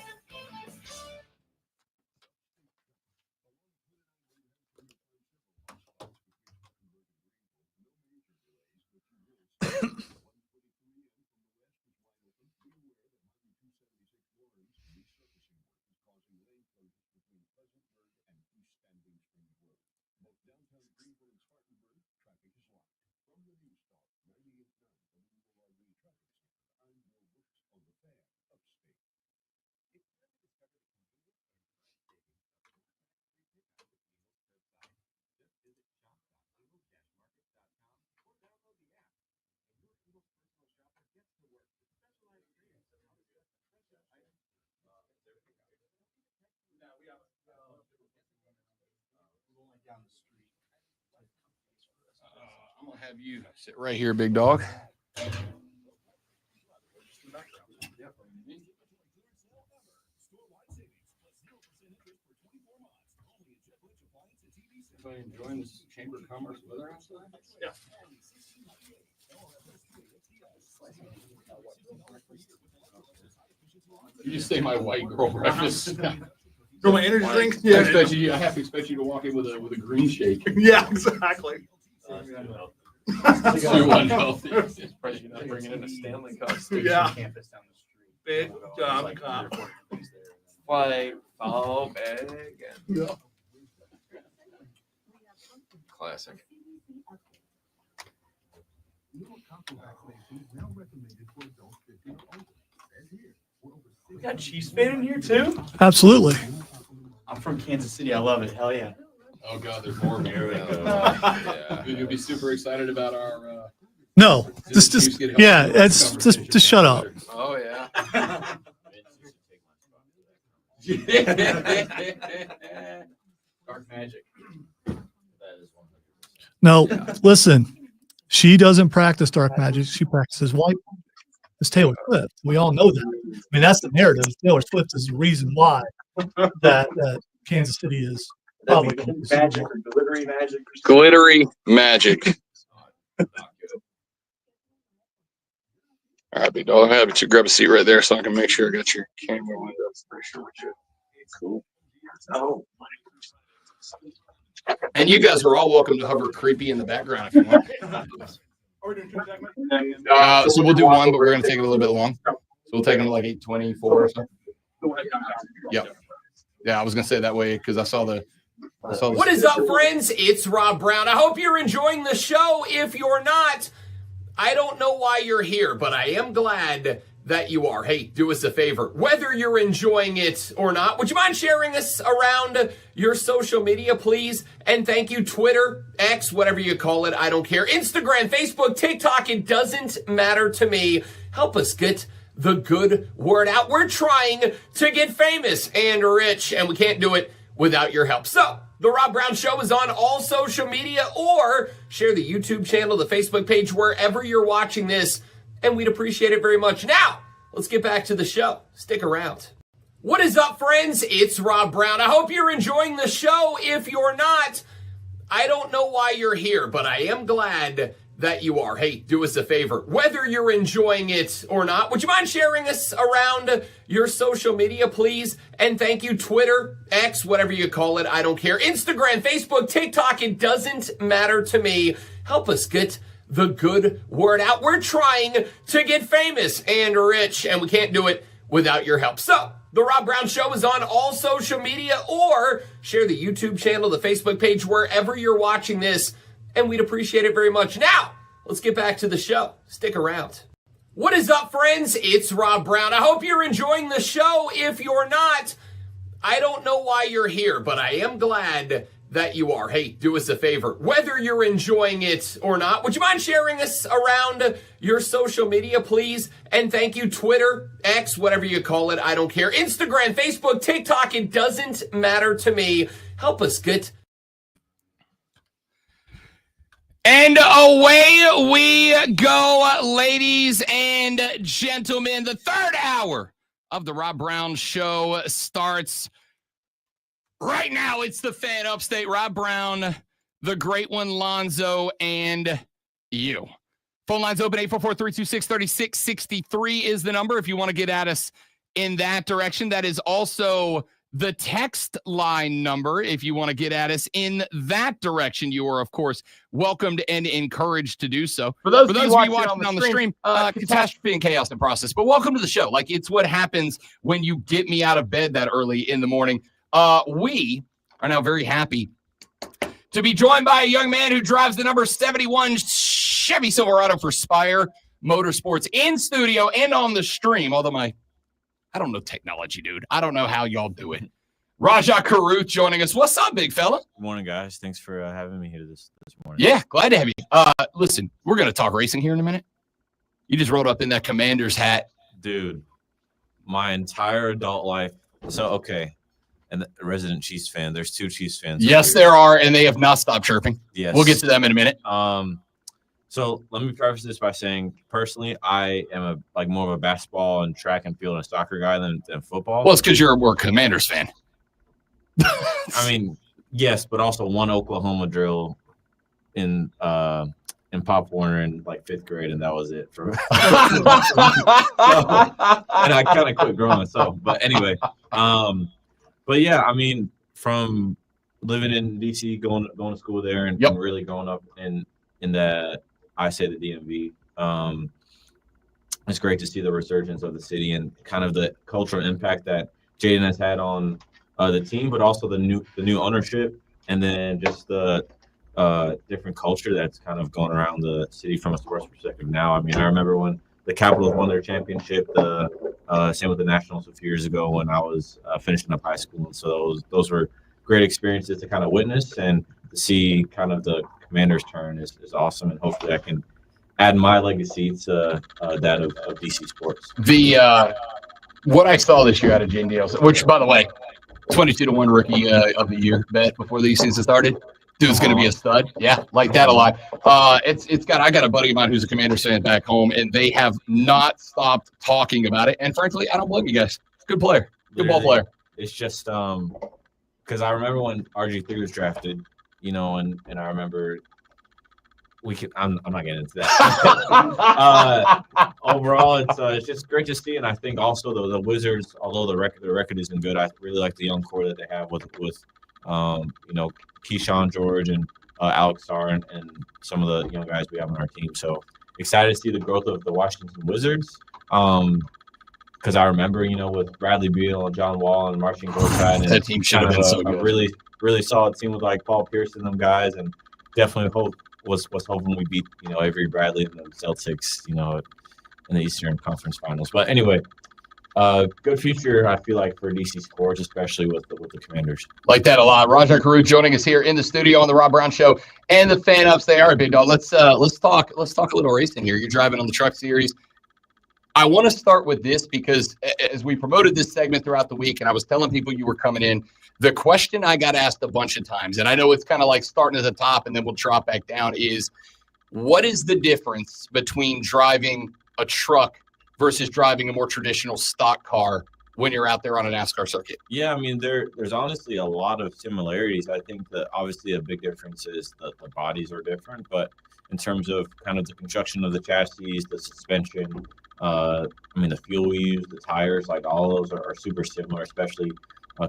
I'm going to have you sit right here, big dog. Everybody enjoying this Chamber of Commerce weather outside? Yeah. You just say my white girl breakfast. For my energy drink? Yeah. I have to expect you to walk in with a green shake. Yeah, exactly. Too unhealthy. You're not bringing in a Stanley Cup Yeah. campus down the street. Big job, cop. Like, follow big. Yeah. Classic. We got Chiefs fan in here too? Absolutely. I'm from Kansas City. I love it. Hell yeah. Oh God, there's more. Here we go. Yeah. You'll be super excited about our. No, just yeah, it's just shut up. Oh yeah. Dark magic. No, listen, she doesn't practice dark magic. She practices white. It's Taylor Swift. We all know that. I mean, that's the narrative. Taylor Swift is the reason why that Kansas City is probably going to Magic or glittery magic. Glittery magic. All right, big dog. I'll have you grab a seat right there so I can make sure I got your camera lined up. Pretty sure we should. Cool. Oh. And you guys are all welcome to hover creepy in the background if you want. So we'll do one, but we're going to take it a little bit long. So we'll take them to like 8:24 or something. Yep. Yeah, I was going to say that way because I saw the. What is up, friends? It's Rob Brown. I hope you're enjoying the show. If you're not, I don't know why you're here, but I am glad that you are. Hey, do us a favor. Whether you're enjoying it or not, would you mind sharing this around your social media, please? And thank you, Twitter, X, whatever you call it. I don't care. Instagram, Facebook, TikTok, it doesn't matter to me. Help us get the good word out. We're trying to get famous and rich, and we can't do it without your help. So, The Rob Brown Show is on all social media, or share the YouTube channel, the Facebook page, wherever you're watching this, and we'd appreciate it very much. Now, let's get back to the show. Stick around. What is up, friends? It's Rob Brown. I hope you're enjoying the show. If you're not, I don't know why you're here, but I am glad that you are. Hey, do us a favor. Whether you're enjoying it or not, would you mind sharing us around your social media, please? And thank you, Twitter, X, whatever you call it. I don't care. Instagram, Facebook, TikTok, it doesn't matter to me. Help us get the good word out. We're trying to get famous and rich, and we can't do it without your help. So, The Rob Brown Show is on all social media, or share the YouTube channel, the Facebook page, wherever you're watching this, and we'd appreciate it very much. Now, let's get back to the show. Stick around. What is up, friends? It's Rob Brown. I hope you're enjoying the show. If you're not, I don't know why you're here, but I am glad that you are. Hey, do us a favor. Whether you're enjoying it or not, would you mind sharing us around your social media, please? And thank you, Twitter, X, whatever you call it. I don't care. Instagram, Facebook, TikTok, it doesn't matter to me. Help us get. And away we go, ladies and gentlemen. The third hour of the Rob Brown Show starts right now. It's the fan upstate, Rob Brown, the great one, Lonzo, and you. Phone lines open, 844-326-3663 is the number if you want to get at us in that direction. That is also the text line number if you want to get at us in that direction. You are, of course, welcomed and encouraged to do so. For those of you watching on the stream, catastrophe and chaos in process. But welcome to the show. Like, it's what happens when you get me out of bed that early in the morning. We are now very happy to be joined by a young man who drives the number 71 Chevy Silverado for Spire Motorsports in studio and on the stream. Although I don't know technology, dude. I don't know how y'all do it. Raja Karuth joining us. What's up, big fella? Good morning, guys. Thanks for having me here this morning. Yeah, glad to have you. Listen, we're going to talk racing here in a minute. You just rolled up in that Commander's hat. Dude, my entire adult life. So, okay. And the resident Chiefs fan. There's two Chiefs fans. Yes, there are, and they have not stopped chirping. Yes. We'll get to them in a minute. So let me preface this by saying, personally, I am more of a basketball and track and field and soccer guy than football. Well, it's because you're a Commanders fan. I mean, yes, but also one Oklahoma drill in Pop Warner in like 5th grade, and that was it. And I kind of quit growing myself. But anyway, but yeah, I mean, from living in DC, going to school there, and really growing up in the DMV. It's great to see the resurgence of the city and kind of the cultural impact that Jaden has had on the team, but also the new ownership, and then just the different culture that's kind of going around the city from a sports perspective now. I mean, I remember when the Capitals won their championship, same with the Nationals a few years ago when I was finishing up high school. And so those were great experiences to kind of witness, and to see kind of the Commander's turn is awesome, and hopefully I can add my legacy to that of DC sports. What I saw this year out of Jane Dales, which, by the way, 22-1 rookie of the year bet before the season started. Dude's going to be a stud. Yeah, like that a lot. I got a buddy of mine who's a Commanders fan back home, and they have not stopped talking about it. And frankly, I don't blame you guys. Good player. Good ball player. It's just because I remember when RG3 was drafted, and I remember I'm not getting into that. Overall, it's just great to see, and I think also the Wizards, although the record isn't good, I really like the young core that they have with Keyshawn George and Alex Sarr and some of the young guys we have on our team. So excited to see the growth of the Washington Wizards. Because I remember, with Bradley Beal and John Wall and Marcin Gortat, that team should have been so good. A really solid team with like Paul Pierce and them guys, and definitely was hoping we beat Avery Bradley and the Celtics, in the Eastern Conference Finals. But anyway, good future, I feel like, for DC sports, especially with the Commanders. Like that a lot. Raja Karuth joining us here in the studio on the Rob Brown Show and the fan ups. They are, big dog. Let's talk a little racing here. You're driving on the Truck Series. I want to start with this because as we promoted this segment throughout the week, and I was telling people you were coming in, the question I got asked a bunch of times, and I know it's kind of like starting at the top and then we'll drop back down, is what is the difference between driving a truck versus driving a more traditional stock car when you're out there on a NASCAR circuit? Yeah, I mean, there's honestly a lot of similarities. I think that obviously a big difference is that the bodies are different, but in terms of kind of the construction of the chassis, the suspension, I mean, the fuel we use, the tires, like all of those are super similar, especially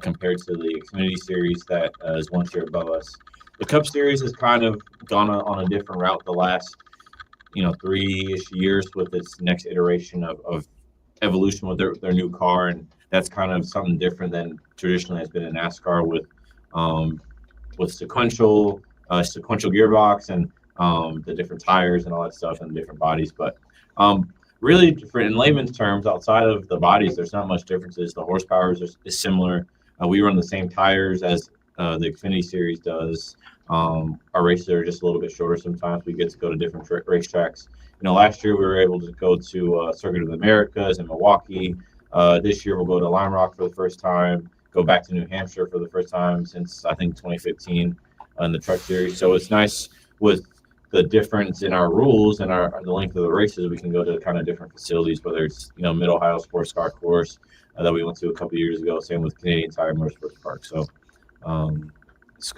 compared to the Xfinity Series that is 1 tier above us. The Cup Series has kind of gone on a different route the last, 3-ish years with its next iteration of evolution with their new car, and that's kind of something different than traditionally has been in NASCAR with sequential gearbox and the different tires and all that stuff and different bodies. But really, in layman's terms, outside of the bodies, there's not much differences. The horsepower is similar. We run the same tires as the Xfinity Series does. Our races are just a little bit shorter sometimes. We get to go to different racetracks. Last year we were able to go to Circuit of the Americas in Milwaukee. This year we'll go to Lime Rock for the first time, go back to New Hampshire for the first time since, I think, 2015 in the Truck Series. So it's nice with the difference in our rules and the length of the races. We can go to kind of different facilities, whether it's, Mid-Ohio Sports Car Course that we went to a couple of years ago, same with Canadian Tire Motorsports Park. So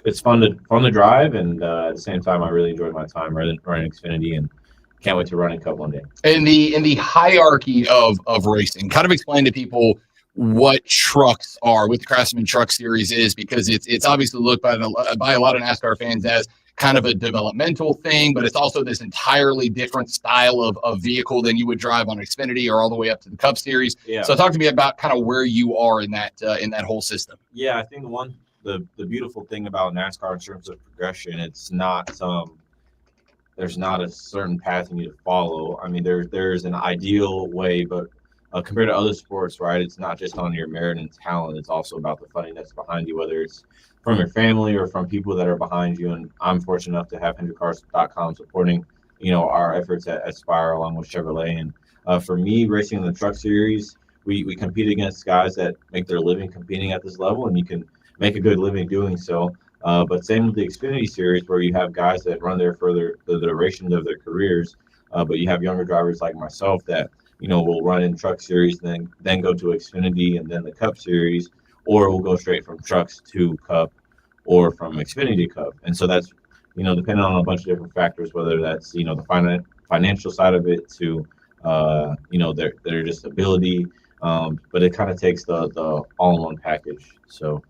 it's fun to drive, and at the same time, I really enjoyed my time running Xfinity, and can't wait to run in Cup one day. In the hierarchy of racing, kind of explain to people what trucks are, what the Craftsman Truck Series is, because it's obviously looked by a lot of NASCAR fans as kind of a developmental thing, but it's also this entirely different style of vehicle than you would drive on Xfinity or all the way up to the Cup Series. Yeah. So talk to me about kind of where you are in that whole system. Yeah, I think the beautiful thing about NASCAR in terms of progression, it's not there's not a certain path you need to follow. I mean, there's an ideal way, but compared to other sports, right, it's not just on your merit and talent. It's also about the funding that's behind you, whether it's from your family or from people that are behind you. And I'm fortunate enough to have HendrickCars.com supporting, our efforts at Spire along with Chevrolet. And for me, racing in the Truck Series, we compete against guys that make their living competing at this level, and you can make a good living doing so. But same with the Xfinity Series, where you have guys that run there for the duration of their careers. But you have younger drivers like myself that, will run in Truck Series, then go to Xfinity and then the Cup Series, or we'll go straight from Trucks to Cup or from Xfinity to Cup. And so that's, depending on a bunch of different factors, whether that's, the financial side of it to, their just ability. But it kind of takes the all-in-one package. So,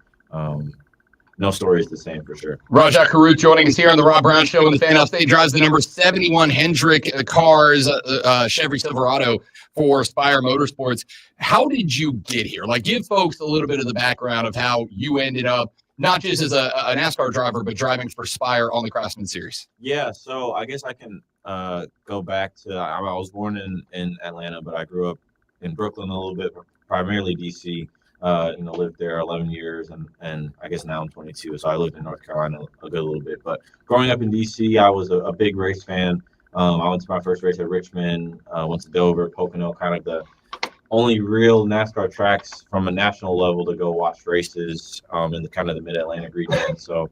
no story is the same for sure. Rajah Caruth joining us here on the Rob Brown Show in the Fan Upstate. Drives the number 71 Hendrick Cars Chevy Silverado for Spire Motorsports. How did you get here? Like, give folks a little bit of the background of how you ended up, not just as a NASCAR driver, but driving for Spire on the Craftsman Series. Yeah, so I guess I can go back to, I was born in Atlanta, but I grew up in Brooklyn a little bit, primarily DC. Lived there 11 years, and I guess now I'm 22, so I lived in North Carolina a good little bit. But growing up in DC, I was a big race fan. I went to my first race at Richmond, went to Dover, Pocono, kind of the only real NASCAR tracks from a national level to go watch races in the kind of the Mid-Atlantic region. So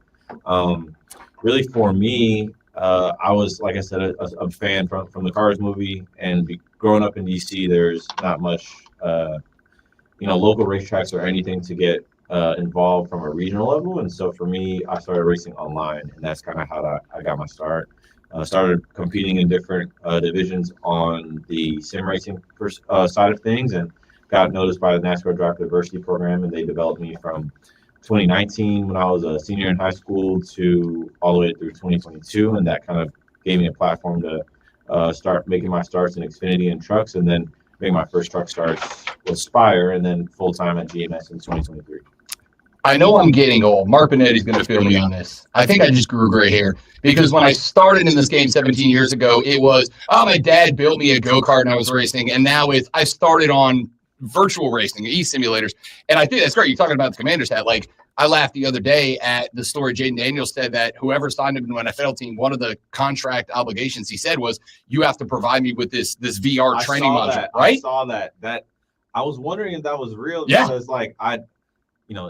really for me, I was, like I said, a fan from the Cars movie, and growing up in DC, there's not much local racetracks or anything to get involved from a regional level. And so for me, I started racing online, and that's kind of how I got my start. Started competing in different divisions on the sim racing side of things, and got noticed by the NASCAR Driver Diversity Program, and they developed me from 2019 when I was a senior in high school to all the way through 2022, and that kind of gave me a platform to start making my starts in Xfinity and trucks, and then make my first truck starts with Spire, and then full-time at GMS in 2023. I know I'm getting old. Mark Benetti's going to feel me on this. I think I just grew gray hair, because when I started in this game 17 years ago, it was, my dad built me a go-kart and I was racing, and now I started on virtual racing, e-simulators, and I think that's great. You're talking about the Commander's hat. Like, I laughed the other day at the story Jaden Daniels said that whoever signed him to an NFL team, one of the contract obligations he said was, you have to provide me with this VR training module, right? I saw that. I was wondering if that was real, Yeah. because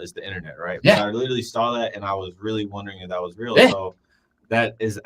it's the internet, right? Yeah. But I literally saw that, and I was really wondering if that was real. Yeah. So that is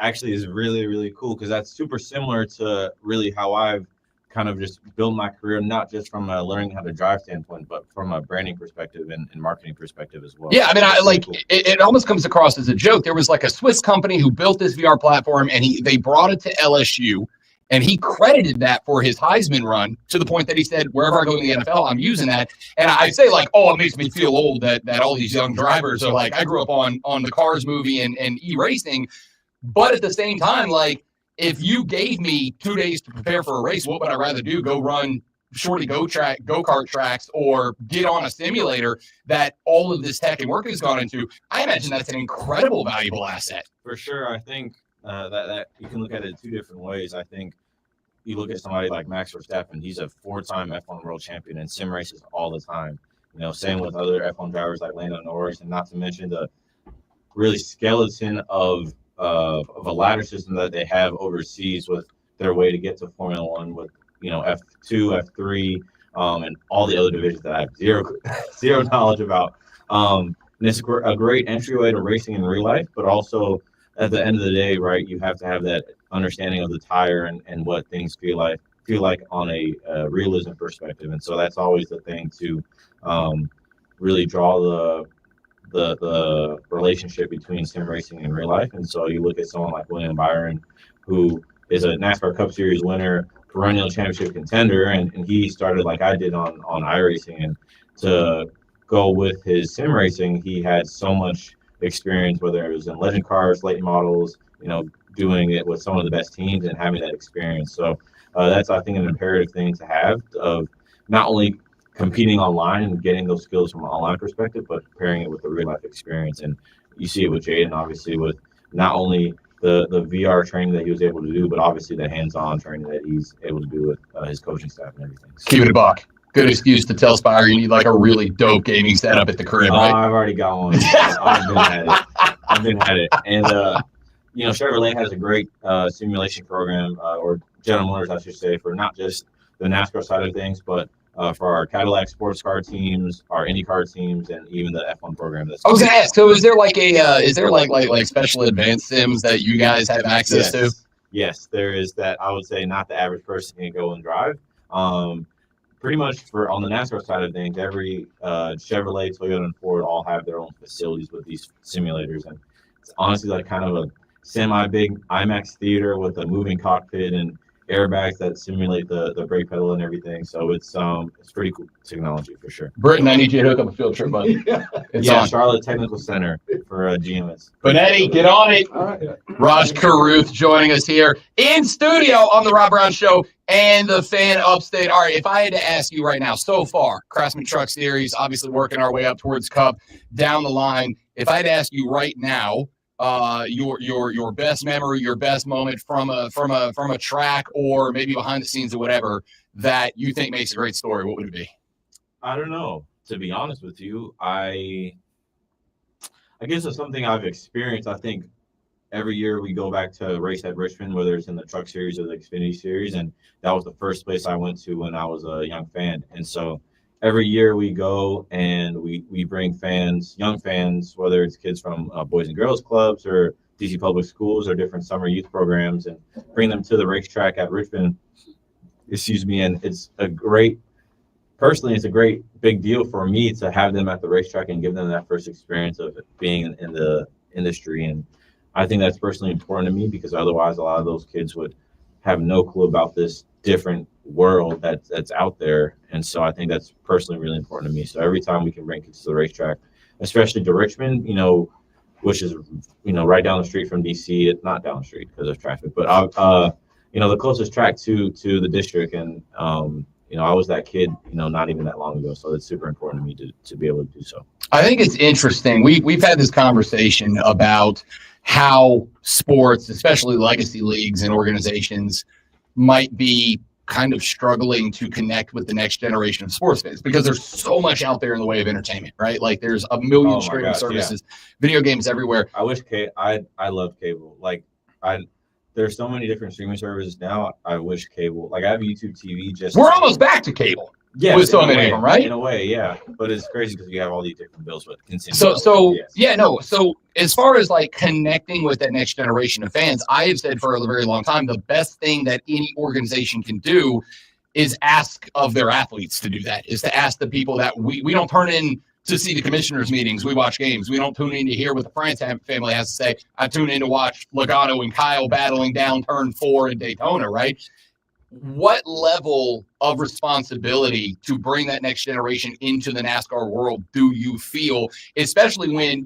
really, really cool, because that's super similar to really how I've kind of just build my career, not just from a learning how to drive standpoint, but from a branding perspective and marketing perspective as well. Yeah, I mean, That's really cool. it almost comes across as a joke. There was like a Swiss company who built this VR platform, and they brought it to LSU, and he credited that for his Heisman run to the point that he said, wherever I go in the NFL, I'm using that. And I say like, oh, it makes me feel old that all these young drivers are like, I grew up on the Cars movie and e-racing. But at the same time, like, if you gave me 2 days to prepare for a race, what would I rather do? Go run shorty go-kart tracks or get on a simulator that all of this tech and work has gone into? I imagine that's an incredible, valuable asset. For sure. I think that you can look at it 2 different ways. I think you look at somebody like Max Verstappen, he's a 4-time F1 world champion and sim races all the time. You know, same with other F1 drivers like Lando Norris, and not to mention the really skeleton of a ladder system that they have overseas with their way to get to Formula One with, you know, F2, F3, and all the other divisions that I have zero knowledge about. And it's a great entryway to racing in real life, but also at the end of the day, right, you have to have that understanding of the tire and what things feel like on a realism perspective. And so that's always the thing to really draw the relationship between sim racing and real life. And so you look at someone like William Byron, who is a NASCAR Cup Series winner, perennial championship contender, and he started like I did on iRacing. And to go with his sim racing, he had so much experience, whether it was in legend cars, late models, you know, doing it with some of the best teams and having that experience. So that's, I think, an imperative thing to have, of not only competing online and getting those skills from an online perspective, but pairing it with the real life experience. And you see it with Jaden, obviously, with not only the VR training that he was able to do, but obviously the hands-on training that he's able to do with his coaching staff and everything. So, keep it a buck. Good excuse to tell Spire you need like a really dope gaming setup at the crib, right? I've already got one. I've been at it. And, you know, Chevrolet has a great simulation program, or General Motors, I should say, for not just the NASCAR side of things, but for our Cadillac sports car teams, our IndyCar teams, and even the F1 program. I was gonna ask. So, is there like special advanced sims that you guys have access to? Yes, there is that. I would say not the average person can go and drive. Pretty much for on the NASCAR side of things, every Chevrolet, Toyota, and Ford all have their own facilities with these simulators, and it's honestly like kind of a semi-big IMAX theater with a moving cockpit and airbags that simulate the brake pedal and everything. So it's pretty cool technology for sure. Britton, I need you to hook up a field trip, buddy. It's on. Charlotte Technical Center for GMS. Benetti, get on it. Raj Caruth joining us here in studio on the Rob Brown Show and the Fan Upstate. All right, if I had to ask you right now, so far, Craftsman Truck Series, obviously working our way up towards Cup down the line. If I had to ask you right now, your best memory, your best moment from a track or maybe behind the scenes or whatever that you think makes a great story, what would it be? I don't know. To be honest with you, I guess it's something I've experienced. I think every year we go back to race at Richmond, whether it's in the Truck Series or the Xfinity Series, and that was the first place I went to when I was a young fan. And so every year we go and we bring fans, young fans, whether it's kids from Boys and Girls Clubs or DC Public Schools or different summer youth programs, and bring them to the racetrack at Richmond. And it's a great big deal for me to have them at the racetrack and give them that first experience of being in the industry. And I think that's personally important to me, because otherwise a lot of those kids would have no clue about this different world that's out there. And so I think that's personally really important to me. So every time we can bring kids to the racetrack, especially to Richmond, you know, which is, you know, right down the street from DC. It's not down the street because of traffic, but you know, the closest track to the district. And you know, I was that kid, you know, not even that long ago. So it's super important to me to be able to do so. I think it's interesting. We've had this conversation about how sports, especially legacy leagues and organizations, might be kind of struggling to connect with the next generation of sports fans, because there's so much out there in the way of entertainment, right? Like there's a million streaming services, video games everywhere. I wish I love cable. Like there's so many different streaming services now. I wish cable, like I have YouTube TV. We're almost back to cable. Yeah, with so many of them, right? In a way, yeah. But it's crazy because you have all these different bills. But So as far as like connecting with that next generation of fans, I have said for a very long time, the best thing that any organization can do is ask of their athletes to do that, is to ask the people that we don't turn in to see the commissioners meetings. We watch games. We don't tune in to hear what the France family has to say. I tune in to watch Logano and Kyle battling down turn 4 in Daytona, right? What level of responsibility to bring that next generation into the NASCAR world do you feel, especially when,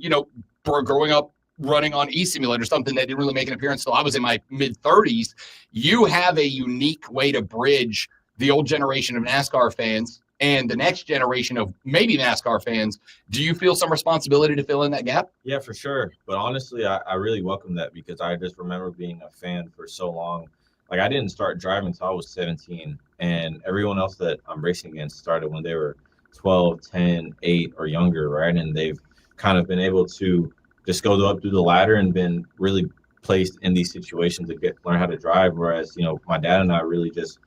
growing up running on e-simulator, something that didn't really make an appearance until I was in my mid-30s, you have a unique way to bridge the old generation of NASCAR fans and the next generation of maybe NASCAR fans. Do you feel some responsibility to fill in that gap? Yeah, for sure. But honestly, I really welcome that because I just remember being a fan for so long. Like, I didn't start driving until I was 17, and everyone else that I'm racing against started when they were 12, 10, 8, or younger, right? And they've kind of been able to just go up through the ladder and been really placed in these situations to learn how to drive. Whereas, my dad and I really just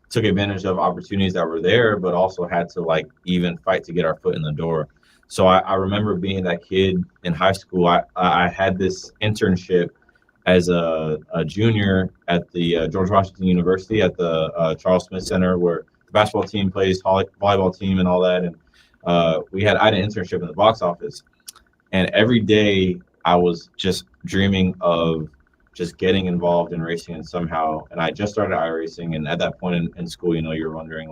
took advantage of opportunities that were there, but also had to even fight to get our foot in the door. So I remember being that kid in high school. I had this internship as a junior at the George Washington University at the Charles Smith Center, where the basketball team plays, volleyball team, and all that. And I had an internship in the box office, and every day I was just dreaming of just getting involved in racing and somehow. And I just started iRacing, and at that point in school, you're wondering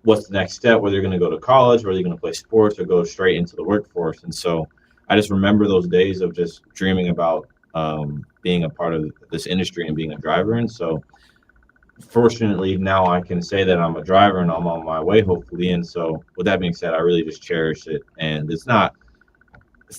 what's the next step, whether you're going to go to college, whether you're going to play sports or go straight into the workforce. And so I just remember those days of just dreaming about being a part of this industry and being a driver. And so fortunately now I can say that I'm a driver and I'm on my way, hopefully. And so with that being said, I really just cherish it. And it's not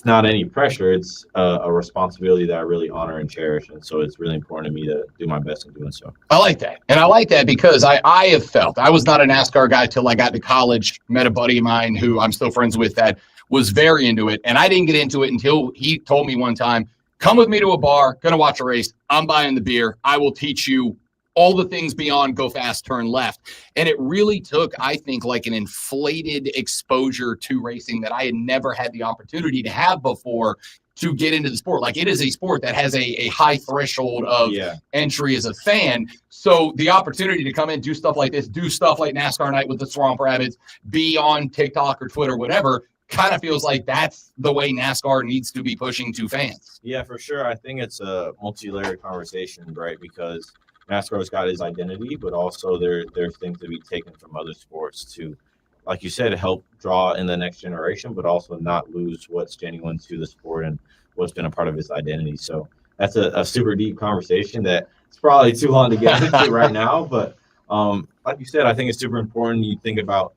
any pressure. It's a responsibility that I really honor and cherish. And so it's really important to me to do my best in doing so. I like that. And I like that because I have felt, I was not a NASCAR guy till I got to college, met a buddy of mine who I'm still friends with that was very into it. And I didn't get into it until he told me one time, come with me to a bar, gonna watch a race. I'm buying the beer. I will teach you all the things beyond go fast, turn left. And it really took, I think, an inflated exposure to racing that I had never had the opportunity to have before to get into the sport. It is a sport that has a high threshold of entry as a fan. So the opportunity to come in, do stuff like this, do stuff like NASCAR Night with the Swamp Rabbits, be on TikTok or Twitter, whatever, kind of feels like that's the way NASCAR needs to be pushing to fans. Yeah, for sure. I think it's a multi-layered conversation, right? Because NASCAR's got his identity, but also there's things to be taken from other sports to, like you said, help draw in the next generation, but also not lose what's genuine to the sport and what's been a part of its identity. So that's a super deep conversation that it's probably too long to get into right now. But like you said, I think it's super important. You think about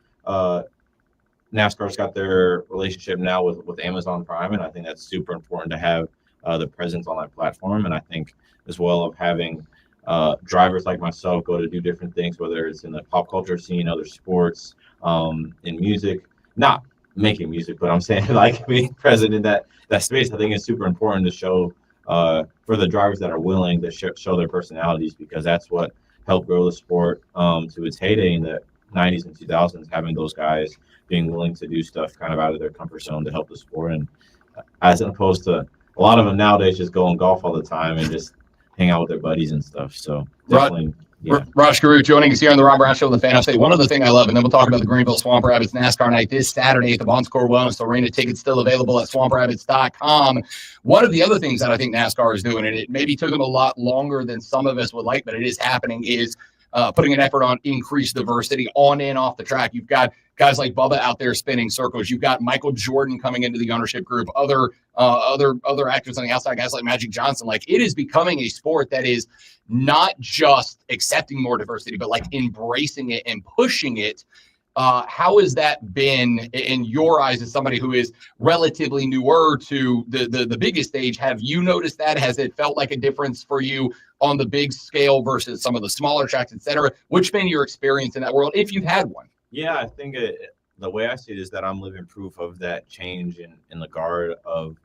NASCAR's got their relationship now with Amazon Prime, and I think that's super important to have the presence on that platform. And I think as well of having drivers like myself go to do different things, whether it's in the pop culture scene, other sports, in music, not making music, but I'm saying being present in that space. I think it's super important to show for the drivers that are willing to show their personalities, because that's what helped grow the sport to its heyday in the 90s and 2000s, having those guys being willing to do stuff kind of out of their comfort zone to help the sport. And as opposed to a lot of them nowadays just go and golf all the time and just hang out with their buddies and stuff. So definitely. Yeah. Raj Guru joining us here on the Rob Brown Show with the Fan Upstate. One other thing I love, and then we'll talk about the Greenville Swamp Rabbits NASCAR Night this Saturday at the Bon Secours Wellness Arena. Tickets still available at swamprabbits.com. One of the other things that I think NASCAR is doing, and it maybe took them a lot longer than some of us would like, but it is happening, is putting an effort on increased diversity on and off the track. You've got guys like Bubba out there spinning circles. You've got Michael Jordan coming into the ownership group, other actors on the outside, guys like Magic Johnson. It is becoming a sport that is not just accepting more diversity, but embracing it and pushing it. How has that been in your eyes as somebody who is relatively newer to the biggest stage? Have you noticed that? Has it felt like a difference for you on the big scale versus some of the smaller tracks, et cetera? What's been your experience in that world, if you've had one? Yeah, I think the way I see it is that I'm living proof of that change in the guard of,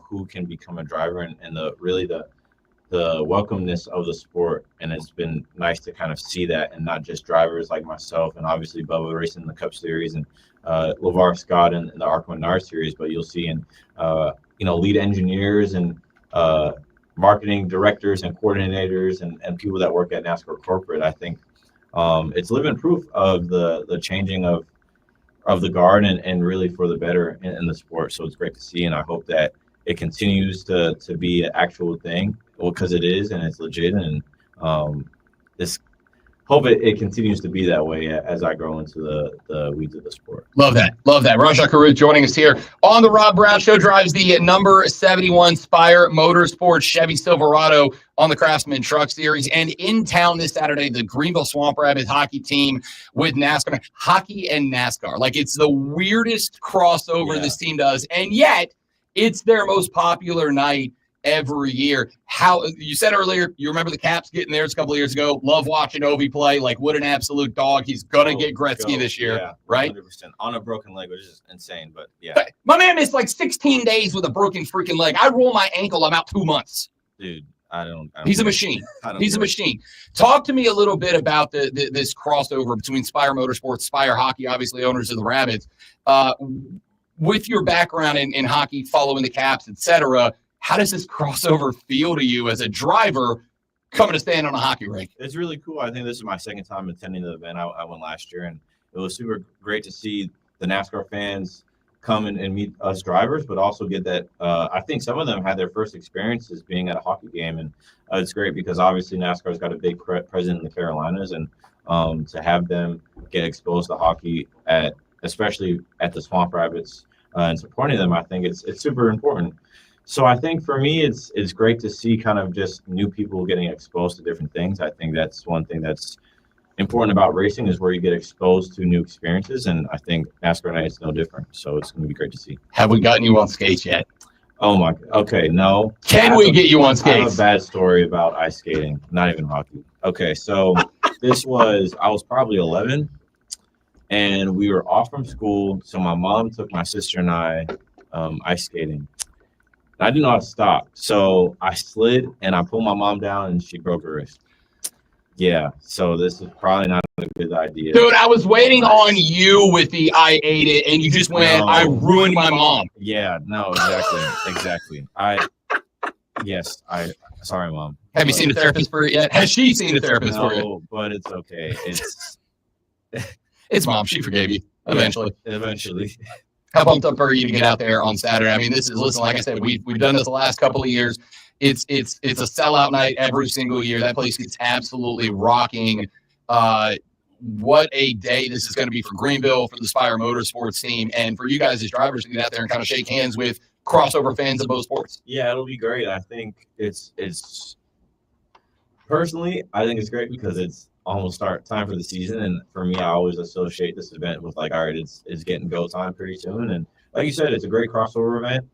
who can become a driver and the welcomeness of the sport. And it's been nice to kind of see that, and not just drivers like myself and obviously Bubba racing in the Cup Series and LeVar Scott in the ARCA Menard Series, but you'll see in lead engineers and marketing directors and coordinators and people that work at NASCAR corporate. I think it's living proof of the changing of the guard and really for the better in the sport. So it's great to see, and I hope that it continues to be an actual thing, because it is, and it's legit, and this hope it continues to be that way as I grow into the weeds of the sport. Love that. Love that. Rajah Caruth joining us here on the Rob Brown Show, drives the number 71 Spire Motorsports Chevy Silverado on the Craftsman Truck Series. And in town this Saturday, the Greenville Swamp Rabbit hockey team with NASCAR. Hockey and NASCAR. Like, it's the weirdest crossover this team does. And yet, it's their most popular night every year. How you said earlier, you remember the Caps getting theirs a couple of years ago. Love watching Ovi play. Like, what an absolute dog. He's gonna get Gretzky this year, right? 100%. On a broken leg, which is insane, but yeah. My man missed like 16 days with a broken freaking leg. I roll my ankle, I'm out 2 months. Dude, I don't He's a machine. He's a machine. Talk to me a little bit about this crossover between Spire Motorsports, Spire Hockey, obviously owners of the Rabbits. With your background in hockey, following the Caps, etc., how does this crossover feel to you as a driver coming to stand on a hockey rink? It's really cool. I think this is my second time attending the event. I went last year, and it was super great to see the NASCAR fans come and meet us drivers, but also get that. I think some of them had their first experiences being at a hockey game, and it's great because obviously NASCAR's got a big presence in the Carolinas, and to have them get exposed to hockey especially at the Swamp Rabbits and supporting them, I think it's super important. So I think for me, it's great to see kind of just new people getting exposed to different things. I think that's one thing that's important about racing, is where you get exposed to new experiences. And I think NASCAR night is no different. So it's going to be great to see. Have we gotten you on skates yet? Oh my. Okay. No. Can we get you on skates? I have a bad story about ice skating, not even hockey. Okay. So I was probably 11 and we were off from school. So my mom took my sister and I ice skating. I didn't know how to stop. So I slid and I pulled my mom down and she broke her wrist. Yeah. So this is probably not a good idea. Dude, I was waiting on you with the I ate it and you just went, I ruined my mom. Yeah, no, exactly. Sorry, Mom. Have you seen a therapist for it yet? Has she seen a therapist for it? No, but it's okay. It's Mom. She forgave you eventually. Eventually. How pumped up are you to get out there on Saturday? I mean, listen, like I said, we've done this the last couple of years. It's a sellout night every single year. That place is absolutely rocking. What a day this is going to be for Greenville, for the Spire Motorsports team, and for you guys as drivers to get out there and kind of shake hands with crossover fans of both sports. Yeah, it'll be great. I think it's personally, I think it's great because it's almost start time for the season, and for me, I always associate this event with like, all right, it's getting go time pretty soon, and like you said, it's a great crossover event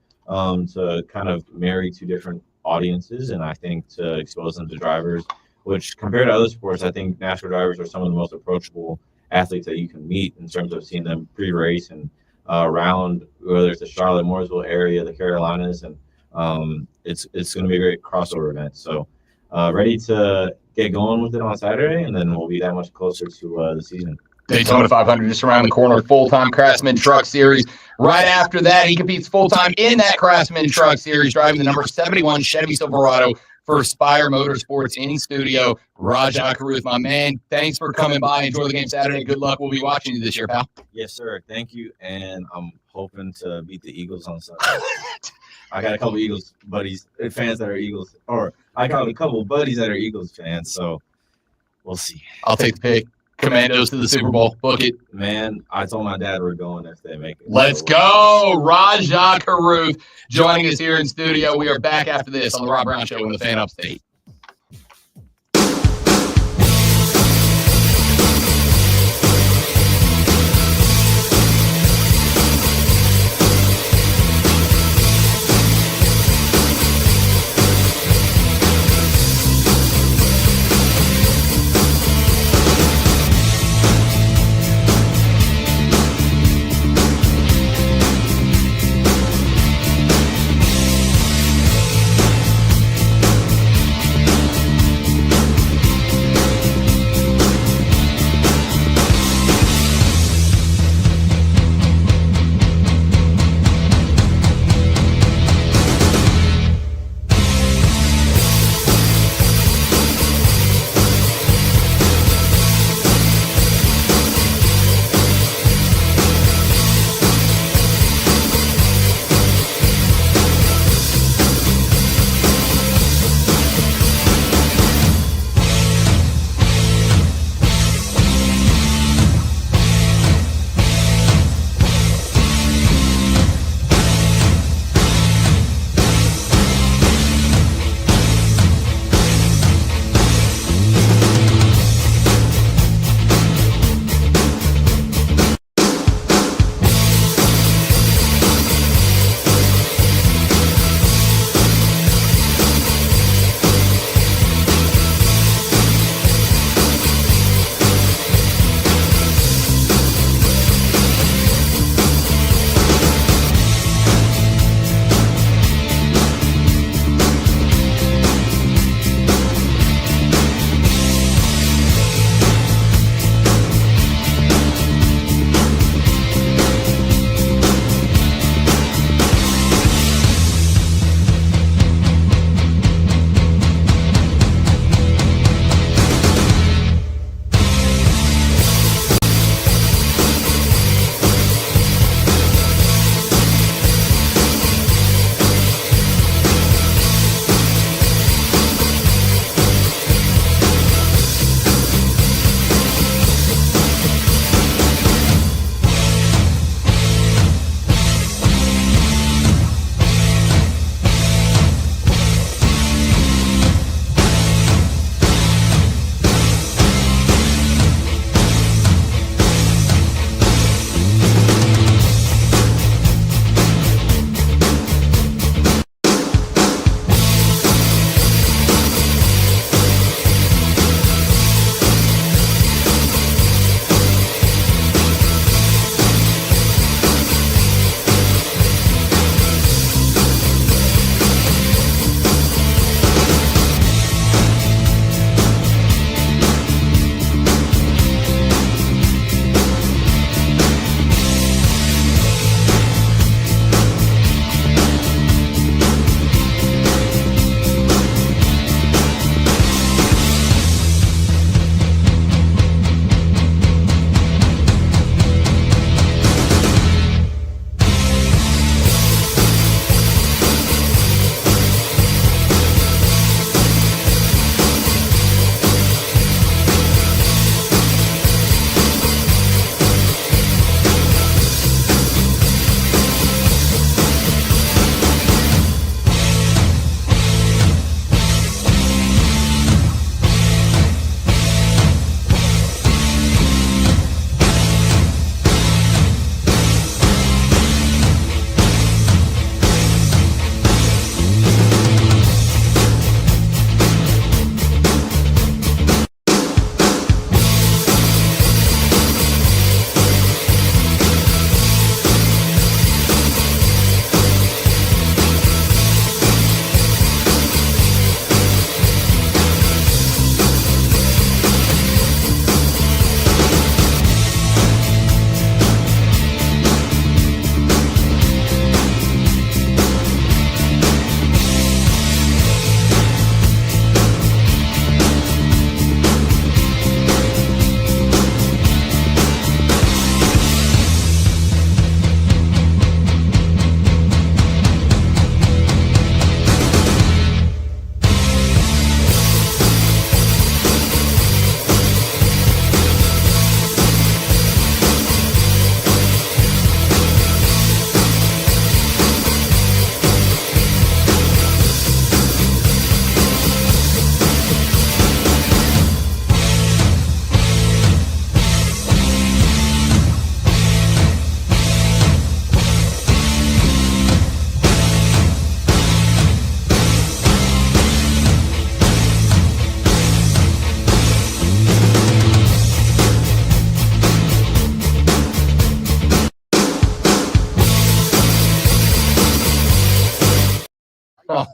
to kind of marry two different audiences, and I think to expose them to drivers, which compared to other sports, I think NASCAR drivers are some of the most approachable athletes that you can meet in terms of seeing them pre-race and around, whether it's the Charlotte, Mooresville area, the Carolinas, and it's going to be a great crossover event. So ready to get going with it on Saturday, and then we'll be that much closer to the season. Daytona 500 just around the corner, full-time Craftsman Truck Series. Right after that, he competes full-time in that Craftsman Truck Series, driving the number 71 Chevy Silverado for Spire Motorsports in studio. Rajah Caruth, my man, thanks for coming by. Enjoy the game Saturday. Good luck. We'll be watching you this year, pal. Yes, sir. Thank you, and I'm hoping to beat the Eagles on Sunday. I got a couple Eagles fans that are Eagles, or I got a couple buddies that are Eagles fans, so we'll see. I'll take the pick. Commandos to the Super Bowl. Book it. Man, I told my dad we're going if they make it. Let's go. Rajah Caruth joining us here in studio. We are back after this on the Rob Brown Show in the Fan Upstate.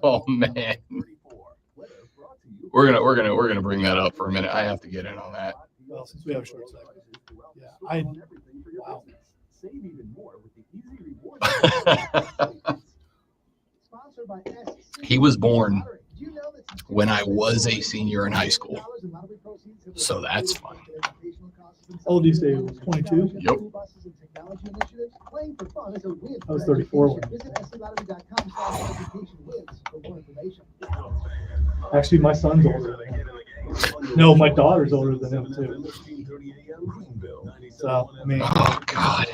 Oh man. We're gonna bring that up for a minute. I have to get in on that. Well, since we have a short segment. Yeah, wow. He was born when I was a senior in high school, so that's fun. How old do you say? It was 22? Yep. I was 34 Actually, my son's older than him. No, my daughter's older than him too. So, I mean, oh God.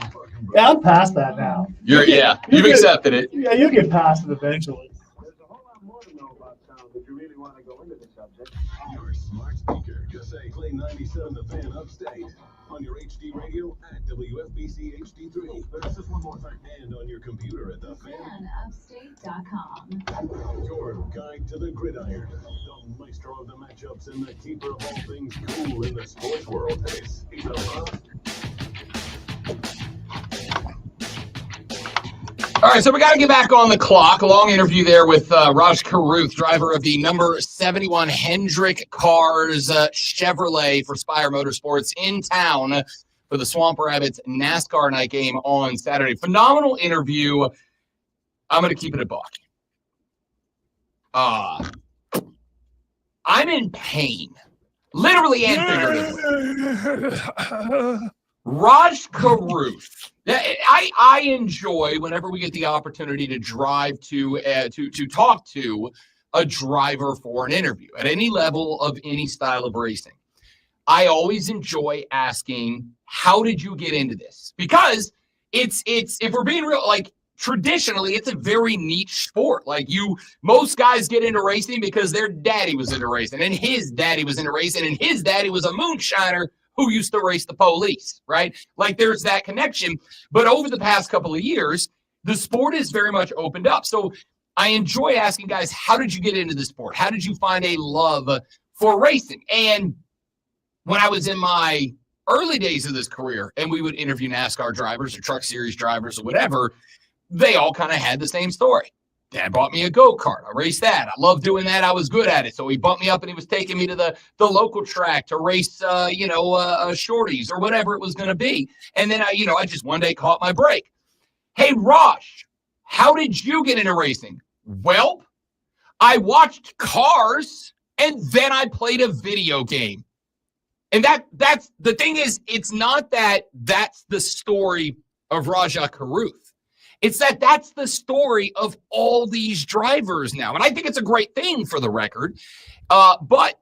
Yeah, I'm past that now. You've accepted it. Yeah, you'll get past it eventually. There's a whole lot more to know about sound if you really want to go into the subject. Your smart speaker. Just say play 97 The Fan Upstate on your HD radio at WFBC HD3. There's just one more thing. And on your computer at thefanupstate.com. Your guide to the gridiron. The maestro of the matchups and the keeper of all things cool in the sports world. This is a All right, so we got to get back on the clock. A long interview there with Raj Caruth, driver of the number 71 Hendrick Cars Chevrolet for Spire Motorsports in town for the Swamp Rabbits NASCAR night game on Saturday. Phenomenal interview. I'm going to keep it a buck. I'm in pain, literally and figuratively. Raj Caruth. I enjoy whenever we get the opportunity to drive to talk to a driver for an interview at any level of any style of racing. I always enjoy asking, how did you get into this? Because it's if we're being real, like traditionally, it's a very niche sport. Like most guys get into racing because their daddy was into racing and his daddy was into racing and his daddy was a moonshiner who used to race the police, right? Like there's that connection. But over the past couple of years, the sport is very much opened up. So I enjoy asking guys, how did you get into the sport? How did you find a love for racing? And when I was in my early days of this career and we would interview NASCAR drivers or Truck Series drivers or whatever, they all kind of had the same story. Dad bought me a go-kart. I raced that. I loved doing that. I was good at it. So he bumped me up and he was taking me to the local track to race, shorties or whatever it was going to be. And then I just one day caught my break. Hey, Raj, how did you get into racing? Well, I watched Cars and then I played a video game. And that's the thing is, it's not that that's the story of Raja Caruth. It's that's the story of all these drivers now. And I think it's a great thing for the record. But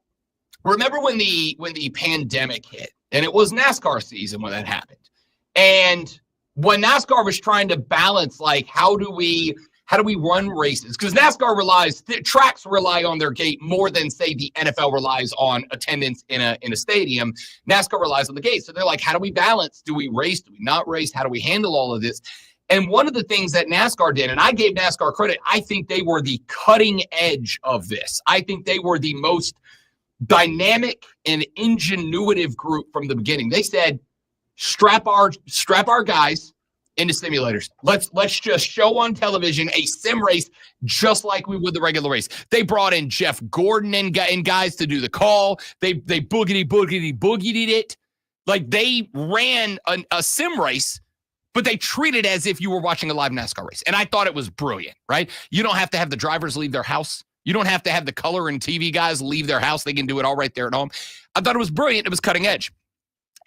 remember when the pandemic hit, and it was NASCAR season when that happened. And when NASCAR was trying to balance, like, how do we run races? Because NASCAR tracks rely on their gate more than, say, the NFL relies on attendance in a stadium. NASCAR relies on the gate. So they're like, how do we balance? Do we race? Do we not race? How do we handle all of this? And one of the things that NASCAR did, and I gave NASCAR credit, I think they were the cutting edge of this. I think they were the most dynamic and ingenuitive group from the beginning. They said, strap our guys into simulators. Let's just show on television a sim race just like we would the regular race. They brought in Jeff Gordon and guys to do the call. They boogity-boogity-boogied it. Like they ran a sim race, but they treat it as if you were watching a live NASCAR race. And I thought it was brilliant, right? You don't have to have the drivers leave their house. You don't have to have the color and TV guys leave their house. They can do it all right there at home. I thought it was brilliant. It was cutting edge.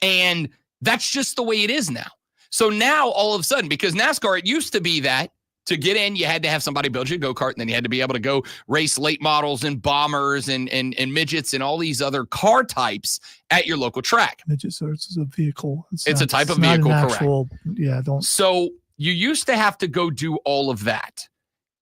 And that's just the way it is now. So now all of a sudden, because NASCAR, it used to be that to get in, you had to have somebody build you a go-kart, and then you had to be able to go race late models and bombers and midgets and all these other car types at your local track. Midget, so it's a vehicle. It's a type of vehicle, actual, correct? Yeah, don't. So you used to have to go do all of that,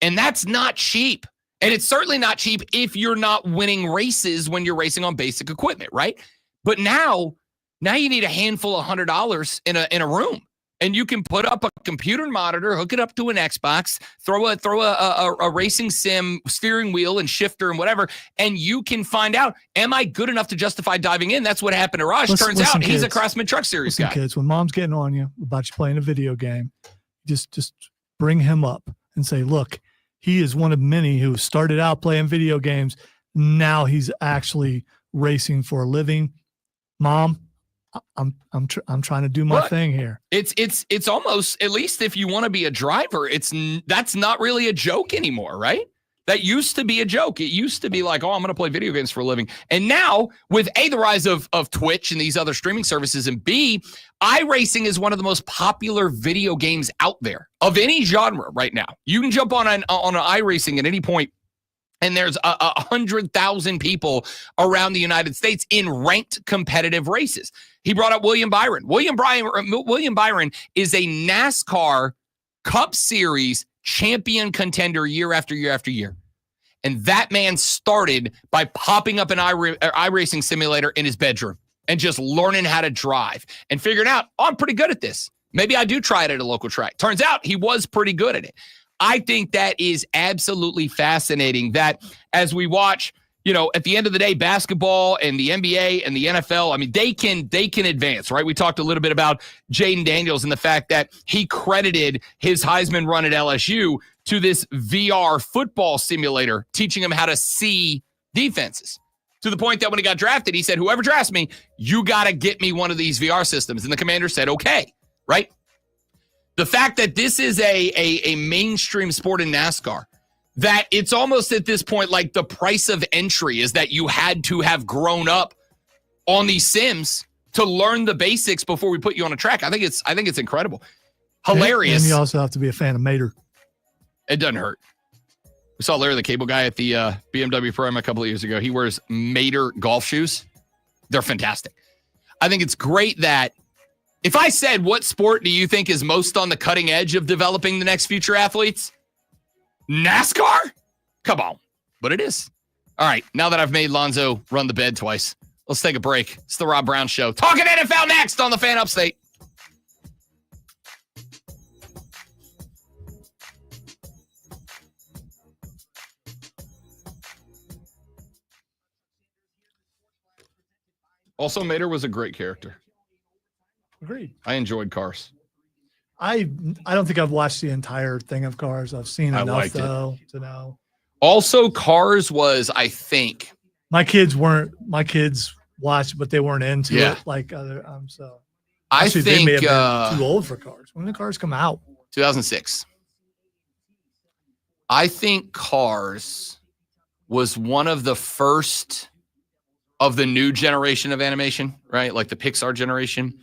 and that's not cheap. And it's certainly not cheap if you're not winning races when you're racing on basic equipment, right? But now you need a handful of $100 in a room. And you can put up a computer monitor, hook it up to an Xbox, throw a racing sim steering wheel and shifter and whatever, and you can find out, am I good enough to justify diving in? That's what happened to Raj. Turns out he's a Craftsman Truck Series guy. Kids, when mom's getting on you about you playing a video game, just bring him up and say, look, he is one of many who started out playing video games. Now he's actually racing for a living. Mom, I'm trying to do my thing here. It's almost, at least if you want to be a driver, that's not really a joke anymore, right? That used to be a joke. It used to be like, oh, I'm going to play video games for a living. And now with A, the rise of Twitch and these other streaming services, and B, iRacing is one of the most popular video games out there of any genre right now. You can jump on an iRacing at any point, and there's 100,000 people around the United States in ranked competitive races. He brought up William Byron. William Byron is a NASCAR Cup Series champion contender year after year after year. And that man started by popping up an iRacing simulator in his bedroom and just learning how to drive and figuring out, oh, I'm pretty good at this. Maybe I do try it at a local track. Turns out he was pretty good at it. I think that is absolutely fascinating that as we watch, at the end of the day, basketball and the NBA and the NFL, I mean, they can advance, right? We talked a little bit about Jaden Daniels and the fact that he credited his Heisman run at LSU to this VR football simulator, teaching him how to see defenses. To the point that when he got drafted, he said, whoever drafts me, you got to get me one of these VR systems. And the commander said, okay, right? The fact that this is a mainstream sport in NASCAR, that it's almost at this point like the price of entry is that you had to have grown up on these sims to learn the basics before we put you on a track. I think it's incredible. Hilarious. And you also have to be a fan of Mater. It doesn't hurt. We saw Larry the Cable Guy at the BMW Pro-Am a couple of years ago. He wears Mater golf shoes. They're fantastic. I think it's great that if I said, what sport do you think is most on the cutting edge of developing the next future athletes? NASCAR? Come on. But it is. All right. Now that I've made Lonzo run the bed twice, let's take a break. It's the Rob Brown Show. Talking NFL next on the Fan Upstate. Also, Mater was a great character. Agreed. I enjoyed Cars. I don't think I've watched the entire thing of Cars. I've seen enough though to know. Also, Cars was, I think, my kids watched, but they weren't into it like other. So I think they may have been too old for Cars. When did Cars come out? 2006. I think Cars was one of the first of the new generation of animation, right? Like the Pixar generation,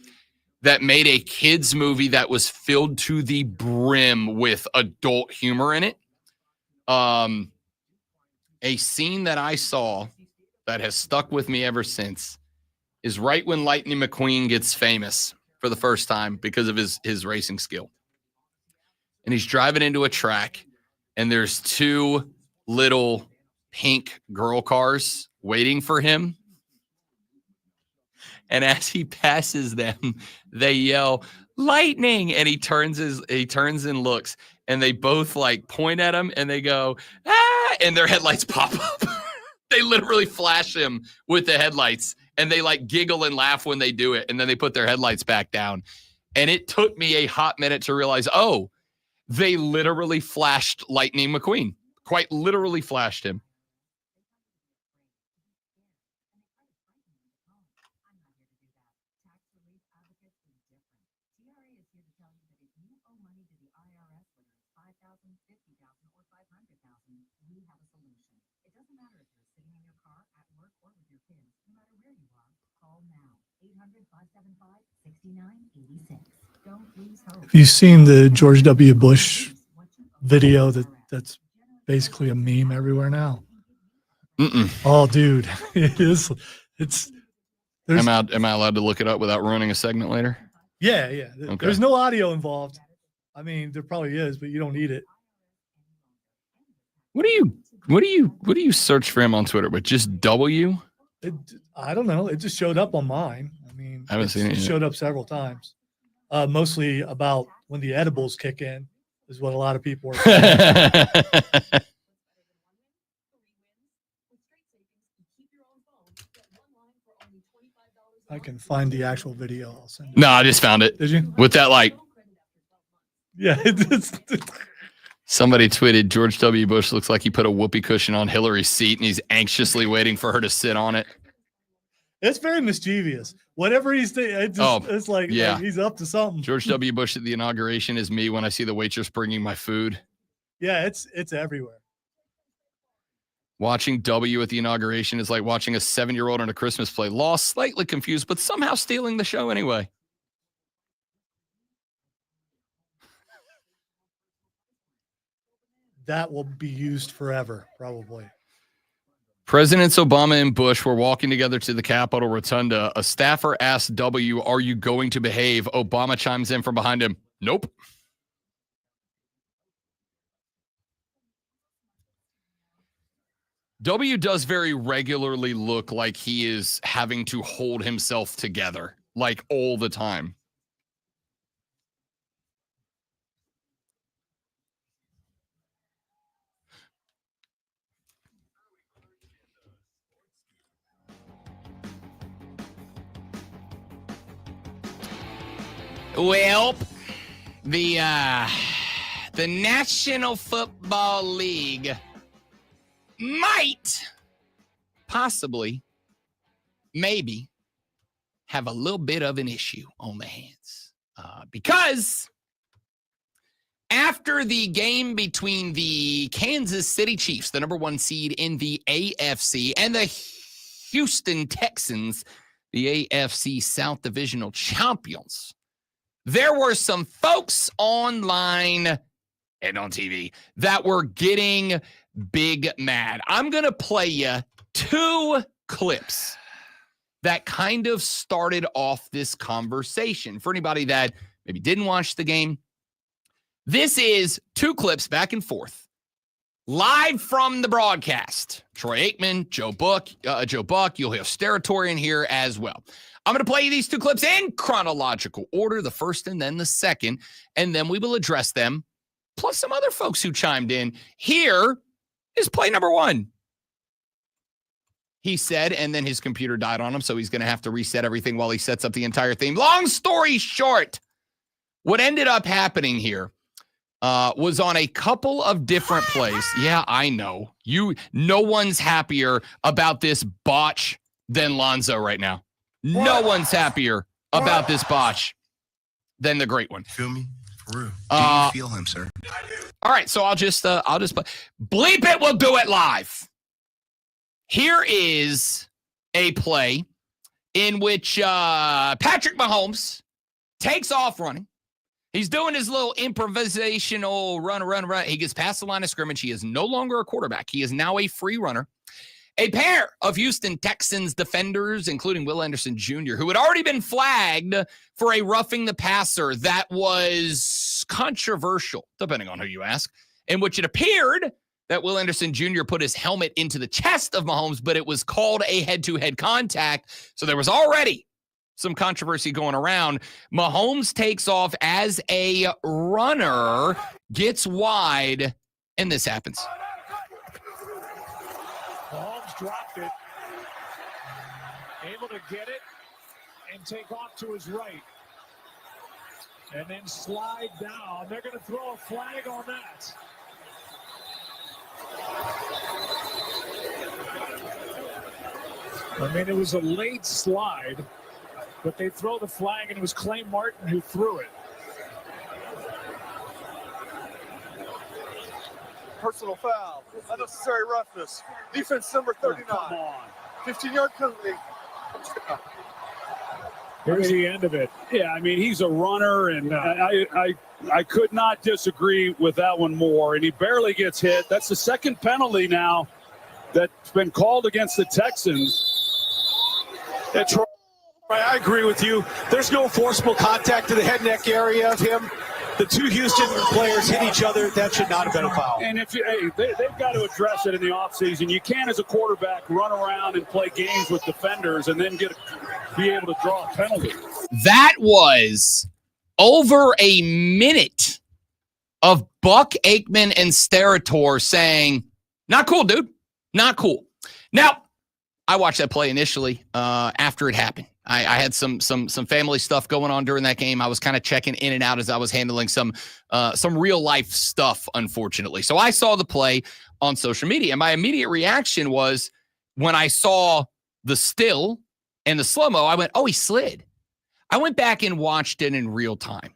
that made a kids movie that was filled to the brim with adult humor in it. A scene that I saw that has stuck with me ever since is right when Lightning McQueen gets famous for the first time because of his racing skill. And he's driving into a track, and there's two little pink girl cars waiting for him. And as he passes them, they yell, "Lightning!" And he turns and looks, and they both like point at him, and they go, "Ah!" And their headlights pop up. They literally flash him with the headlights, and they like giggle and laugh when they do it, and then they put their headlights back down. And it took me a hot minute to realize, oh, they literally flashed Lightning McQueen. Quite literally flashed him. Have you seen the George W. Bush video that's basically a meme everywhere now? Mm-mm. Oh, dude, it is. Am I allowed to look it up without ruining a segment later? Yeah. Okay. There's no audio involved. I mean, there probably is, but you don't need it. What do you search for him on Twitter? But just W? I don't know. It just showed up on mine. I mean, I haven't seen it yet. Showed up several times. Mostly about when the edibles kick in is what a lot of people are saying. I can find the actual video. I'll send it. No, I just found it. Did you? With that, like, yeah, Somebody tweeted George W. Bush looks like he put a whoopee cushion on Hillary's seat and he's anxiously waiting for her to sit on it. It's very mischievous. Whatever he's doing, it's like he's up to something. George W. Bush at the inauguration is me when I see the waitress bringing my food. Yeah, it's everywhere. Watching W at the inauguration is like watching a 7-year-old on a Christmas play. Lost, slightly confused, but somehow stealing the show anyway. That will be used forever, probably. Presidents Obama and Bush were walking together to the Capitol Rotunda. A staffer asked W, "Are you going to behave?" Obama chimes in from behind him, "Nope." W does very regularly look like he is having to hold himself together, like all the time. Well, the National Football League might possibly maybe have a little bit of an issue on the hands because after the game between the Kansas City Chiefs, the number 1 seed in the AFC, and the Houston Texans, the AFC South Divisional champions, there were some folks online and on TV that were getting big mad. I'm going to play you 2 clips that kind of started off this conversation. For anybody that maybe didn't watch the game, this is 2 clips back and forth, live from the broadcast. Troy Aikman, Joe Buck, you'll hear Steratore in here as well. I'm going to play you these 2 clips in chronological order, the first and then the second, and then we will address them, plus some other folks who chimed in. Here is play number 1. He said, and then his computer died on him, so he's going to have to reset everything while he sets up the entire theme. Long story short, what ended up happening here was on a couple of different plays. Yeah, I know. No one's happier about this botch than Lonzo right now. No one's happier about this botch than the great one. Feel me? For real. Do you feel him, sir? All right, so I'll just play. Bleep it, we'll do it live. Here is a play in which Patrick Mahomes takes off running. He's doing his little improvisational run. He gets past the line of scrimmage. He is no longer a quarterback. He is now a free runner. A pair of Houston Texans defenders, including Will Anderson Jr., who had already been flagged for a roughing the passer that was controversial, depending on who you ask, in which it appeared that Will Anderson Jr. put his helmet into the chest of Mahomes, but it was called a head-to-head contact. So there was already some controversy going around. Mahomes takes off as a runner, gets wide, and this happens. Mahomes dropped it, able to get it and take off to his right, and then slide down. They're going to throw a flag on that. I mean, it was a late slide, but they throw the flag, and it was Clay Martin who threw it. Personal foul. Unnecessary roughness. Defense number 39. Oh, come on. 15-yard penalty. Here's the end of it. Yeah, I mean, he's a runner, and I could not disagree with that one more. And he barely gets hit. That's the second penalty now that's been called against the Texans. Yeah, Troy, I agree with you. There's no forcible contact to the head neck area of him. The 2 Houston players hit each other. That should not have been a foul. And if they've got to address it in the offseason. You can't, as a quarterback, run around and play games with defenders and then be able to draw a penalty. That was over a minute of Buck, Aikman, and Steratore saying, "Not cool, dude. Not cool." Now, I watched that play initially after it happened. I had some family stuff going on during that game. I was kind of checking in and out as I was handling some real life stuff, unfortunately. So I saw the play on social media. And my immediate reaction was when I saw the still and the slow-mo, I went, oh, he slid. I went back and watched it in real time.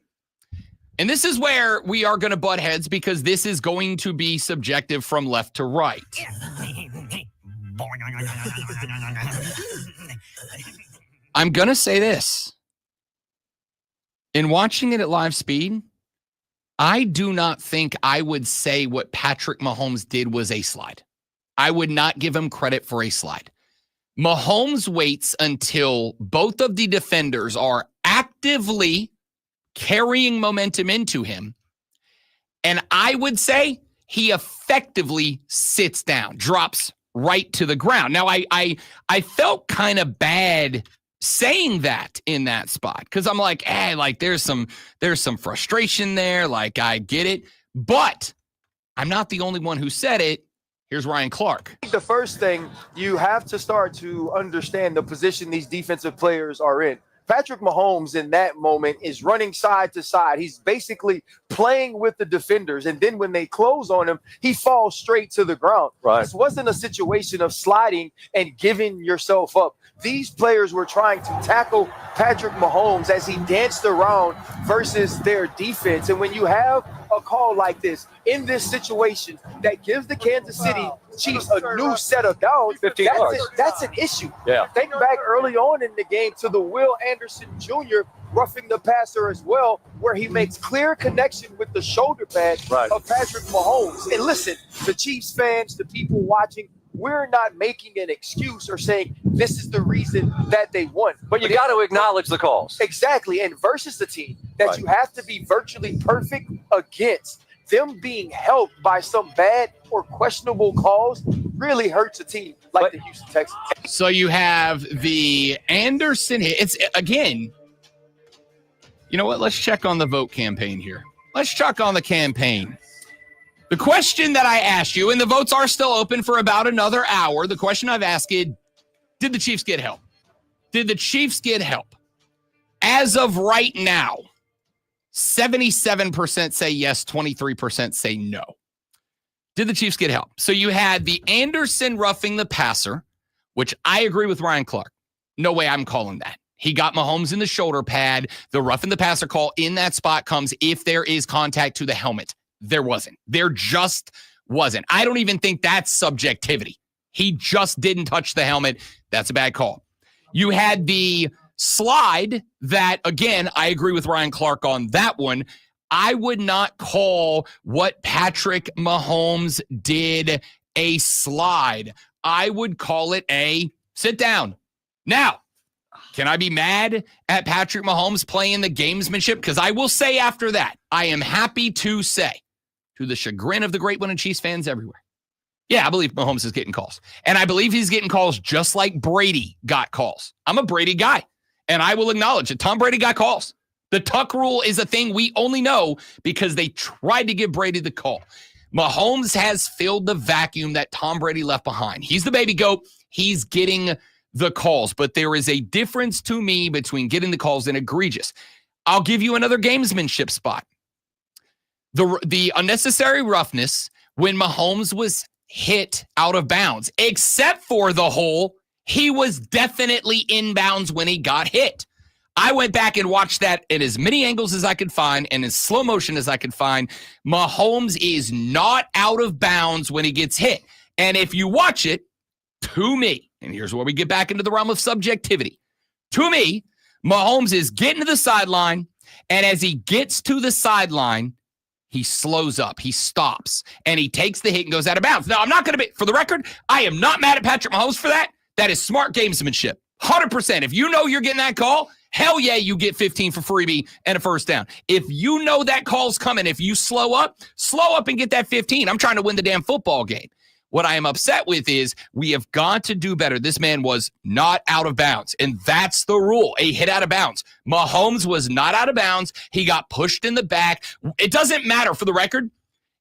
And this is where we are going to butt heads because this is going to be subjective from left to right. I'm going to say this. In watching it at live speed, I do not think I would say what Patrick Mahomes did was a slide. I would not give him credit for a slide. Mahomes waits until both of the defenders are actively carrying momentum into him. And I would say he effectively sits down, drops right to the ground. Now, I felt kind of bad saying that in that spot because I'm like, there's some frustration there. Like, I get it. But I'm not the only one who said it. Here's Ryan Clark. The first thing, you have to start to understand the position these defensive players are in. Patrick Mahomes in that moment is running side to side. He's basically playing with the defenders. And then when they close on him, he falls straight to the ground. Right. This wasn't a situation of sliding and giving yourself up. These players were trying to tackle Patrick Mahomes as he danced around versus their defense. And when you have a call like this in this situation that gives the Kansas City Chiefs a new set of downs, that's an issue. Yeah. Think back early on in the game to the Will Anderson Jr. roughing the passer as well, where he makes clear connection with the shoulder pad of Patrick Mahomes. And listen, the Chiefs fans, the people watching, we're not making an excuse or saying this is the reason that they won. But you got to acknowledge the calls. Exactly. And versus the team that you have to be virtually perfect against, them being helped by some bad or questionable calls really hurts a team like the Houston Texans. So you have the Anderson hit. It's, again, you know what? Let's check on the vote campaign here. Let's check on the campaign. The question that I asked you, and the votes are still open for about another hour. The question I've asked you, did the Chiefs get help? Did the Chiefs get help? As of right now, 77% say yes, 23% say no. Did the Chiefs get help? So you had the Anderson roughing the passer, which I agree with Ryan Clark. No way I'm calling that. He got Mahomes in the shoulder pad. The roughing the passer call in that spot comes if there is contact to the helmet. There wasn't. There just wasn't. I don't even think that's subjectivity. He just didn't touch the helmet. That's a bad call. You had the slide that, again, I agree with Ryan Clark on that one. I would not call what Patrick Mahomes did a slide. I would call it a sit down. Now, can I be mad at Patrick Mahomes playing the gamesmanship? Because I will say after that, I am happy to say, to the chagrin of the great one and Chiefs fans everywhere, yeah, I believe Mahomes is getting calls. And I believe he's getting calls just like Brady got calls. I'm a Brady guy, and I will acknowledge that Tom Brady got calls. The tuck rule is a thing we only know because they tried to give Brady the call. Mahomes has filled the vacuum that Tom Brady left behind. He's the baby goat. He's getting the calls. But there is a difference to me between getting the calls and egregious. I'll give you another gamesmanship spot. The unnecessary roughness when Mahomes was hit out of bounds, except for the hole, he was definitely inbounds when he got hit. I went back and watched that in as many angles as I could find and in slow motion as I could find. Mahomes is not out of bounds when he gets hit. And if you watch it, to me, and here's where we get back into the realm of subjectivity. To me, Mahomes is getting to the sideline, and as he gets to the sideline, he slows up, he stops, and he takes the hit and goes out of bounds. Now, I'm not going to be, for the record, I am not mad at Patrick Mahomes for that. That is smart gamesmanship. 100%. If you know you're getting that call, hell yeah, you get 15 for freebie and a first down. If you know that call's coming, if you slow up and get that 15. I'm trying to win the damn football game. What I am upset with is we have got to do better. This man was not out of bounds, and that's the rule, a hit out of bounds. Mahomes was not out of bounds. He got pushed in the back. It doesn't matter, for the record,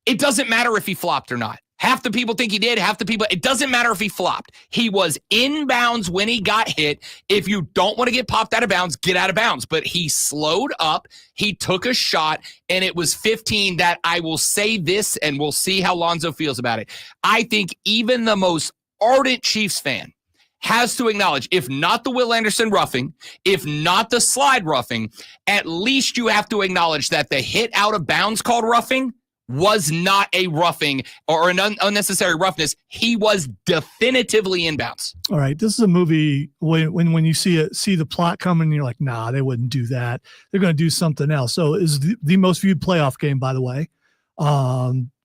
it doesn't matter if he flopped or not. Half the people think he did. Half the people, it doesn't matter if he flopped. He was in bounds when he got hit. If you don't want to get popped out of bounds, get out of bounds. But he slowed up. He took a shot, and it was 15 that I will say this, and we'll see how Lonzo feels about it. I think even the most ardent Chiefs fan has to acknowledge, if not the Will Anderson roughing, if not the slide roughing, at least you have to acknowledge that the hit out of bounds called roughing was not a roughing or an unnecessary roughness. He was definitively in bounds. All right, this is a movie when you see the plot coming, and you're like, nah, they wouldn't do that. They're going to do something else. So it's the most viewed playoff game, by the way.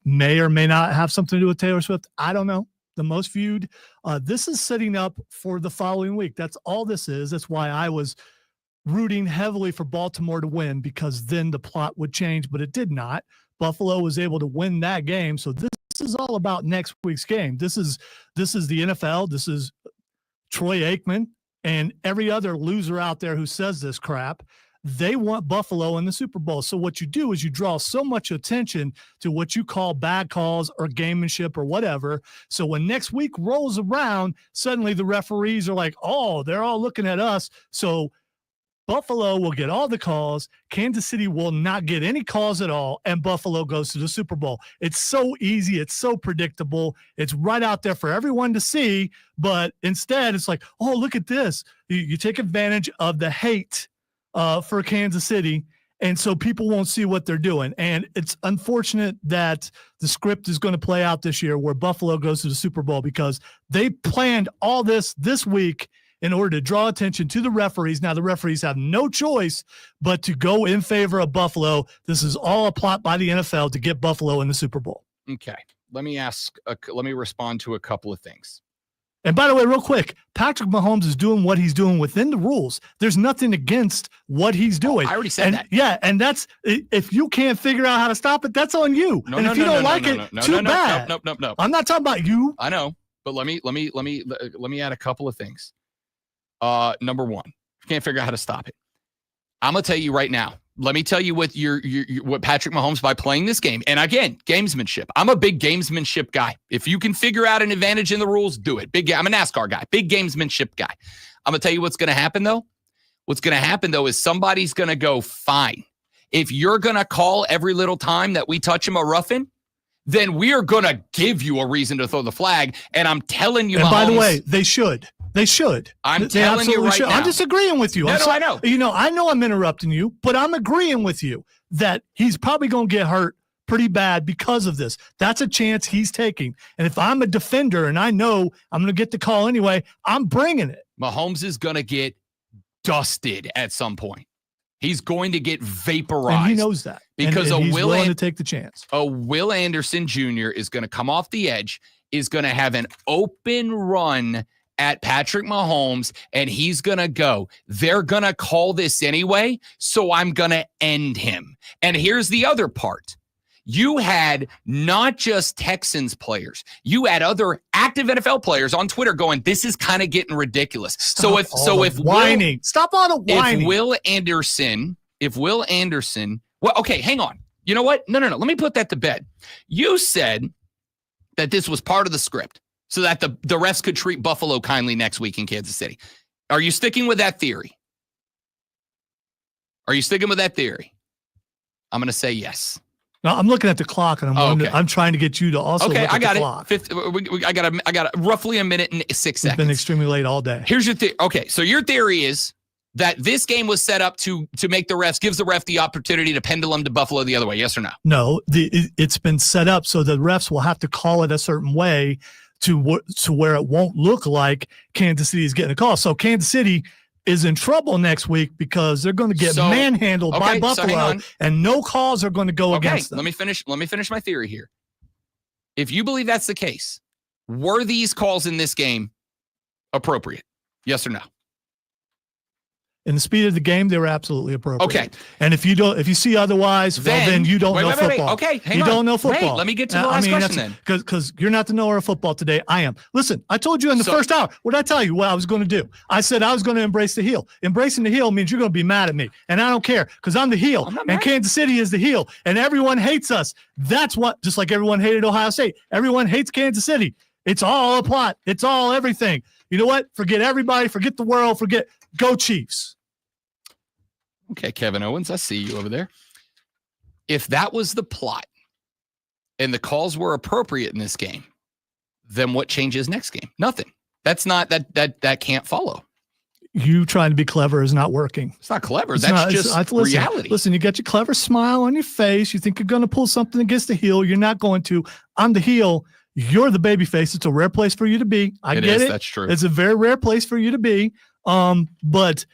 May or may not have something to do with Taylor Swift. I don't know. The most viewed. This is setting up for the following week. That's all this is. That's why I was rooting heavily for Baltimore to win, because then the plot would change, but it did not. Buffalo was able to win that game. So this is all about next week's game. This is the NFL. This is Troy Aikman and every other loser out there who says this crap. They want Buffalo in the Super Bowl. So what you do is you draw so much attention to what you call bad calls or gamemanship or whatever. So when next week rolls around, suddenly the referees are like, oh, they're all looking at us. So Buffalo will get all the calls. Kansas City will not get any calls at all, and Buffalo goes to the Super Bowl. It's so easy. It's so predictable. It's right out there for everyone to see, but instead it's like, oh, look at this. You take advantage of the hate for Kansas City, and so people won't see what they're doing. And it's unfortunate that the script is going to play out this year where Buffalo goes to the Super Bowl, because they planned all this week in order to draw attention to the referees. Now, the referees have no choice but to go in favor of Buffalo. This is all a plot by the NFL to get Buffalo in the Super Bowl. Okay. Let me respond to a couple of things. And by the way, real quick, Patrick Mahomes is doing what he's doing within the rules. There's nothing against what he's doing. I already said that. Yeah, and that's, if you can't figure out how to stop it, that's on you. If you don't like it, too bad. No. I'm not talking about you. I know, but let me add a couple of things. Number one, you can't figure out how to stop it. I'm gonna tell you right now. Let me tell you what what Patrick Mahomes, by playing this game, and again, gamesmanship. I'm a big gamesmanship guy. If you can figure out an advantage in the rules, do it. I'm a NASCAR guy, big gamesmanship guy. I'm gonna tell you what's gonna happen though. What's gonna happen though is somebody's gonna go, fine. If you're gonna call every little time that we touch him a roughing, then we are gonna give you a reason to throw the flag. And I'm telling you, and Mahomes, by the way, they should. They should. I'm telling you right now. I'm disagreeing with you. No, I know. I know I'm interrupting you, but I'm agreeing with you that he's probably going to get hurt pretty bad because of this. That's a chance he's taking. And if I'm a defender and I know I'm going to get the call anyway, I'm bringing it. Mahomes is going to get dusted at some point. He's going to get vaporized. And he knows that. Because and he's willing to take the chance. A Will Anderson Jr. is going to come off the edge, is going to have an open run at Patrick Mahomes, and he's going to go. They're going to call this anyway, so I'm going to end him. And here's the other part. You had not just Texans players. You had other active NFL players on Twitter going, this is kind of getting ridiculous. Stop whining. Stop all the whining. If Will Anderson, well, okay, hang on. You know what? No. Let me put that to bed. You said that this was part of the script, so that the refs could treat Buffalo kindly next week in Kansas City. Are you sticking with that theory? I'm going to say yes. No, I'm looking at the clock, and I'm trying to get you to also look at the clock. I got roughly a minute and 6 seconds. It's been extremely late all day. Here's your theory. Okay, so your theory is that this game was set up to make gives the ref the opportunity to pendulum to Buffalo the other way. Yes or no? No, it's been set up so the refs will have to call it a certain way to where it won't look like Kansas City is getting a call. So Kansas City is in trouble next week because they're going to get manhandled by Buffalo, and no calls are going to go against them. Let me finish my theory here. If you believe that's the case, were these calls in this game appropriate? Yes or no? In the speed of the game, they were absolutely appropriate. Okay. And if you see otherwise, then you don't know football. Okay, hang you on. don't know football. Wait, let me get to the last question then. Because you're not the knower of football today. I am. Listen, I told you in the first hour. What did I tell you what I was going to do? I said I was going to embrace the heel. Embracing the heel means you're going to be mad at me. And I don't care because I'm the heel. And Kansas City is the heel. And everyone hates us. That's what, just like everyone hated Ohio State. Everyone hates Kansas City. It's all a plot. It's all everything. You know what? Forget everybody. Forget the world. Go Chiefs. Okay, Kevin Owens, I see you over there. If that was the plot and the calls were appropriate in this game, then what changes next game? Nothing. That's not that can't follow. You trying to be clever is not working. It's not clever. That's just reality. Listen, you got your clever smile on your face. You think you're going to pull something against the heel. You're not going to. I'm the heel. You're the baby face. It's a rare place for you to be. I get it. That's true. It's a very rare place for you to be. But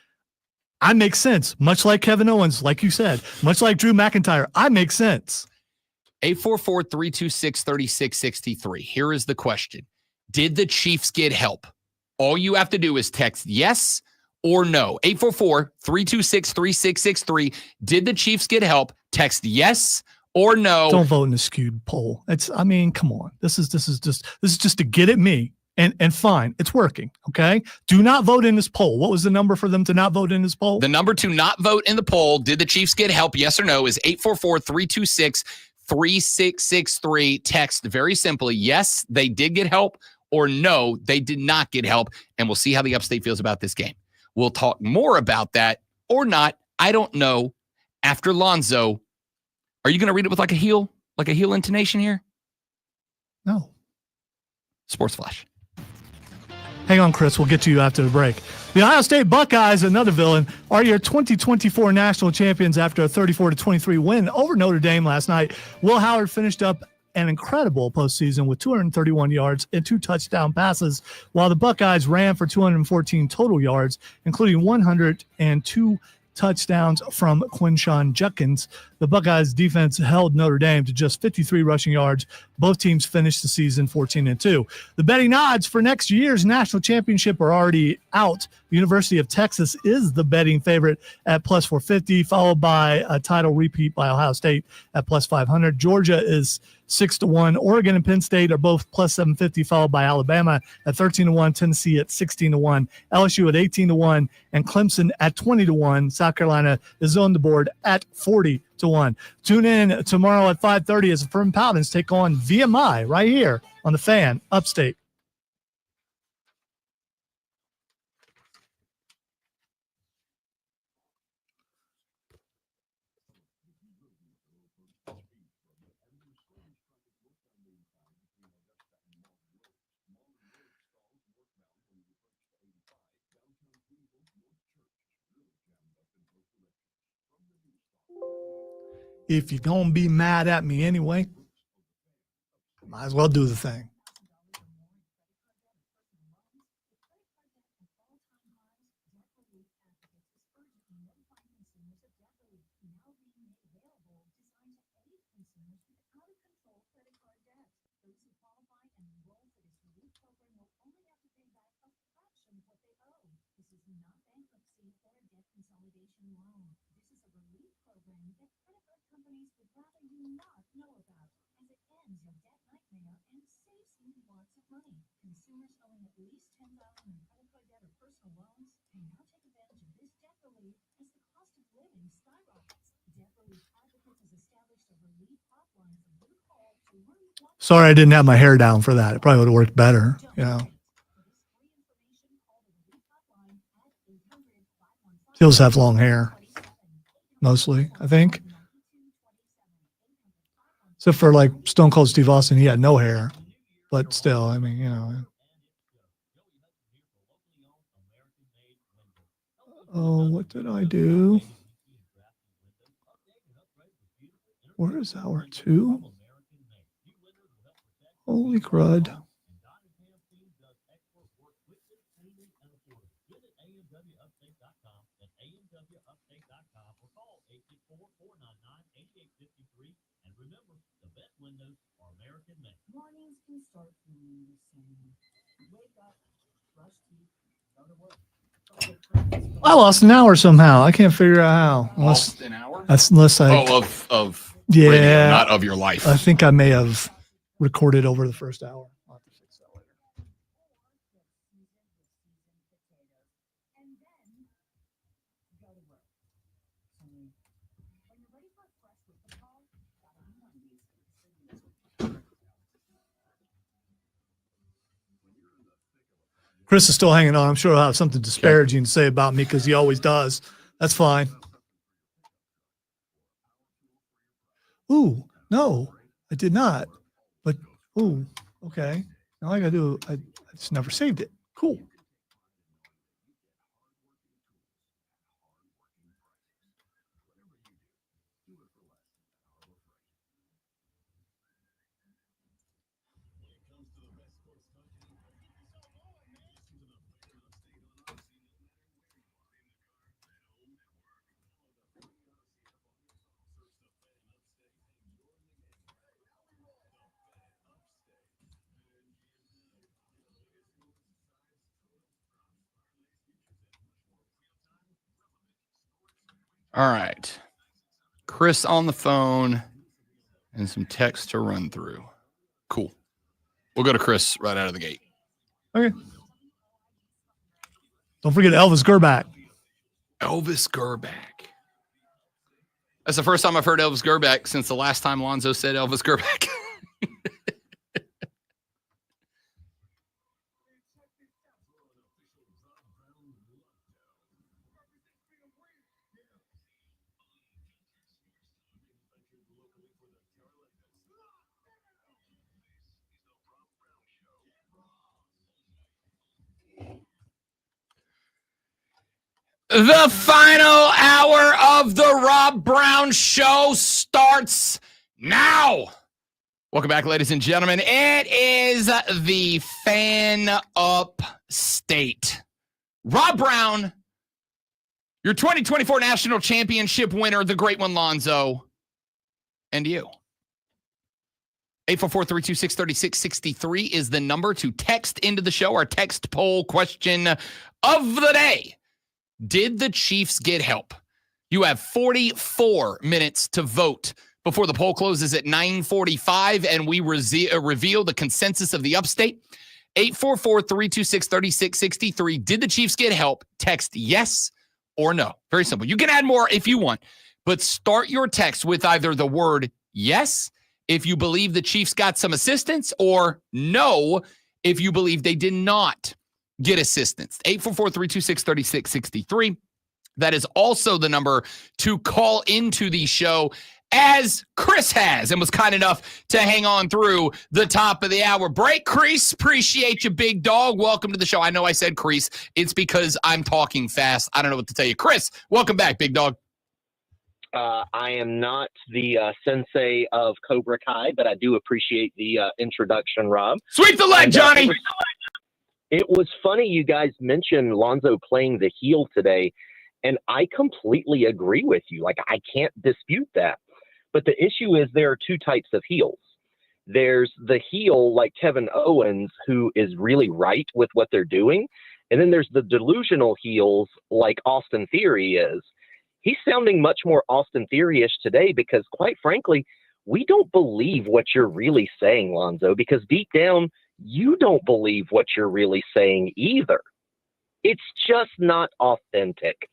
I make sense, much like Kevin Owens, like you said, much like Drew McIntyre. I make sense. 844-326-3663. Here is the question. Did the Chiefs get help? All you have to do is text yes or no. 844-326-3663. Did the Chiefs get help? Text yes or no. Don't vote in a skewed poll. Come on. This is just to get at me. And fine, it's working, okay? Do not vote in this poll. What was the number for them to not vote in this poll? The number to not vote in the poll, did the Chiefs get help, yes or no, is 844-326-3663. Text very simply, yes, they did get help, or no, they did not get help, and we'll see how the Upstate feels about this game. We'll talk more about that, or not, I don't know, after Lonzo. Are you going to read it with like a heel intonation here? No. Sports Flash. Hang on, Chris. We'll get to you after the break. The Ohio State Buckeyes, another villain, are your 2024 national champions after a 34-23 win over Notre Dame last night. Will Howard finished up an incredible postseason with 231 yards and 2 touchdown passes, while the Buckeyes ran for 214 total yards, including 102 touchdowns from Quinshon Judkins. The Buckeyes defense held Notre Dame to just 53 rushing yards. Both teams finished the season 14-2. The betting odds for next year's national championship are already out. The University of Texas is the betting favorite at plus 450, followed by a title repeat by Ohio State at plus 500. Georgia is 6-1. Oregon and Penn State are both plus 750, followed by Alabama at 13-1, Tennessee at 16-1, LSU at 18-1, and Clemson at 20-1. South Carolina is on the board at 40-1. Tune in tomorrow at 5:30 as the Firm Paladins take on VMI right here on the Fan Upstate. If you're going to be mad at me anyway, might as well do the thing. Sorry I didn't have my hair down for that. It probably would have worked better, you know. Heels have long hair, mostly, I think. Except for like Stone Cold Steve Austin, he had no hair. But still, I mean, you know. Oh, what did I do? Where is hour 2? Holy crud. I lost an hour somehow. I can't figure out how. Lost an hour? Unless I. Oh, of radio, not of your life. I think I may have recorded over the first hour. I'll have to fix that later. Chris is still hanging on. I'm sure he'll have something disparaging to say about me because he always does. That's fine. Ooh, no, I did not. But, ooh, okay. Now I got to do, I just never saved it. Cool. All right. Chris on the phone and some text to run through. Cool. We'll go to Chris right out of the gate. Okay. Don't forget Elvis Gerback. Elvis Gerback. That's the first time I've heard Elvis Gerback since the last time Lonzo said Elvis Gerback. The final hour of the Rob Brown Show starts now. Welcome back, ladies and gentlemen. It is the Fan Up State. Rob Brown, your 2024 National Championship winner, the great one, Lonzo, and you. 844-326-3663 is the number to text into the show. Our text poll question of the day. Did the Chiefs get help? You have 44 minutes to vote before the poll closes at 9:45, and we reveal the consensus of the upstate. 844-326-3663. Did the Chiefs get help? Text yes or no. Very simple. You can add more if you want, but start your text with either the word yes if you believe the Chiefs got some assistance, or no if you believe they did not get assistance. 844-326-3663. That is also the number to call into the show, as Chris has and was kind enough to hang on through the top of the hour break. Chris, appreciate you, big dog. Welcome to the show. I know I said Chris. It's because I'm talking fast. I don't know what to tell you. Chris, welcome back, big dog. I am not the sensei of Cobra Kai, but I do appreciate the introduction, Rob. Sweep the leg, Johnny. It was funny you guys mentioned Lonzo playing the heel today, and I completely agree with you. Like, I can't dispute that. But the issue is there are two types of heels. There's the heel like Kevin Owens, who is really right with what they're doing. And then there's the delusional heels like Austin Theory is. He's sounding much more Austin Theory-ish today because, quite frankly, we don't believe what you're really saying, Lonzo, because deep down, you don't believe what you're really saying either. It's just not authentic.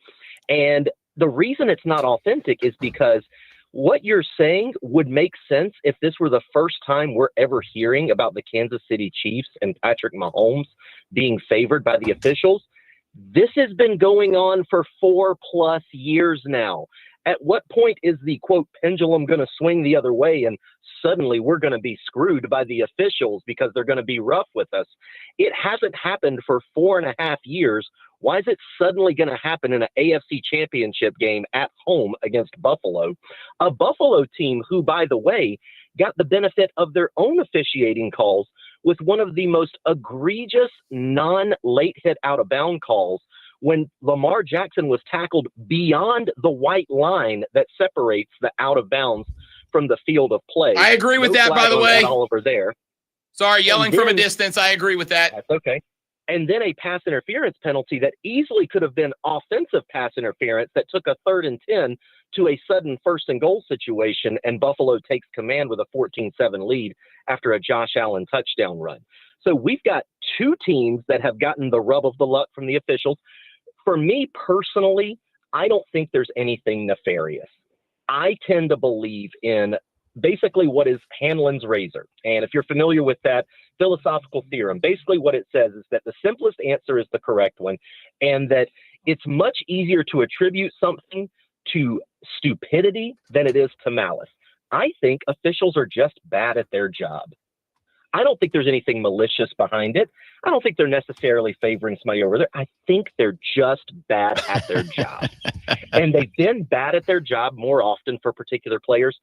And the reason it's not authentic is because what you're saying would make sense if this were the first time we're ever hearing about the Kansas City Chiefs and Patrick Mahomes being favored by the officials. This has been going on for 4+ years now. At what point is the, quote, pendulum going to swing the other way and suddenly we're going to be screwed by the officials because they're going to be rough with us? It hasn't happened for 4.5 years. Why is it suddenly going to happen in an AFC championship game at home against Buffalo? A Buffalo team who, by the way, got the benefit of their own officiating calls with one of the most egregious non-late hit out-of-bound calls when Lamar Jackson was tackled beyond the white line that separates the out-of-bounds from the field of play. I agree with that, by the way. All over there. Sorry, yelling from a distance. I agree with that. That's okay. and then a pass interference penalty that easily could have been offensive pass interference that took a 3rd and 10 to a sudden 1st and goal situation, and Buffalo takes command with a 14-7 lead after a Josh Allen touchdown run. So we've got 2 teams that have gotten the rub of the luck from the officials. For me personally, I don't think there's anything nefarious. I tend to believe in basically what is Hanlon's razor. And if you're familiar with that philosophical theorem, basically what it says is that the simplest answer is the correct one, and that it's much easier to attribute something to stupidity than it is to malice. I think officials are just bad at their job. I don't think there's anything malicious behind it. I don't think they're necessarily favoring somebody over there. I think they're just bad at their job. And they've been bad at their job more often for particular players.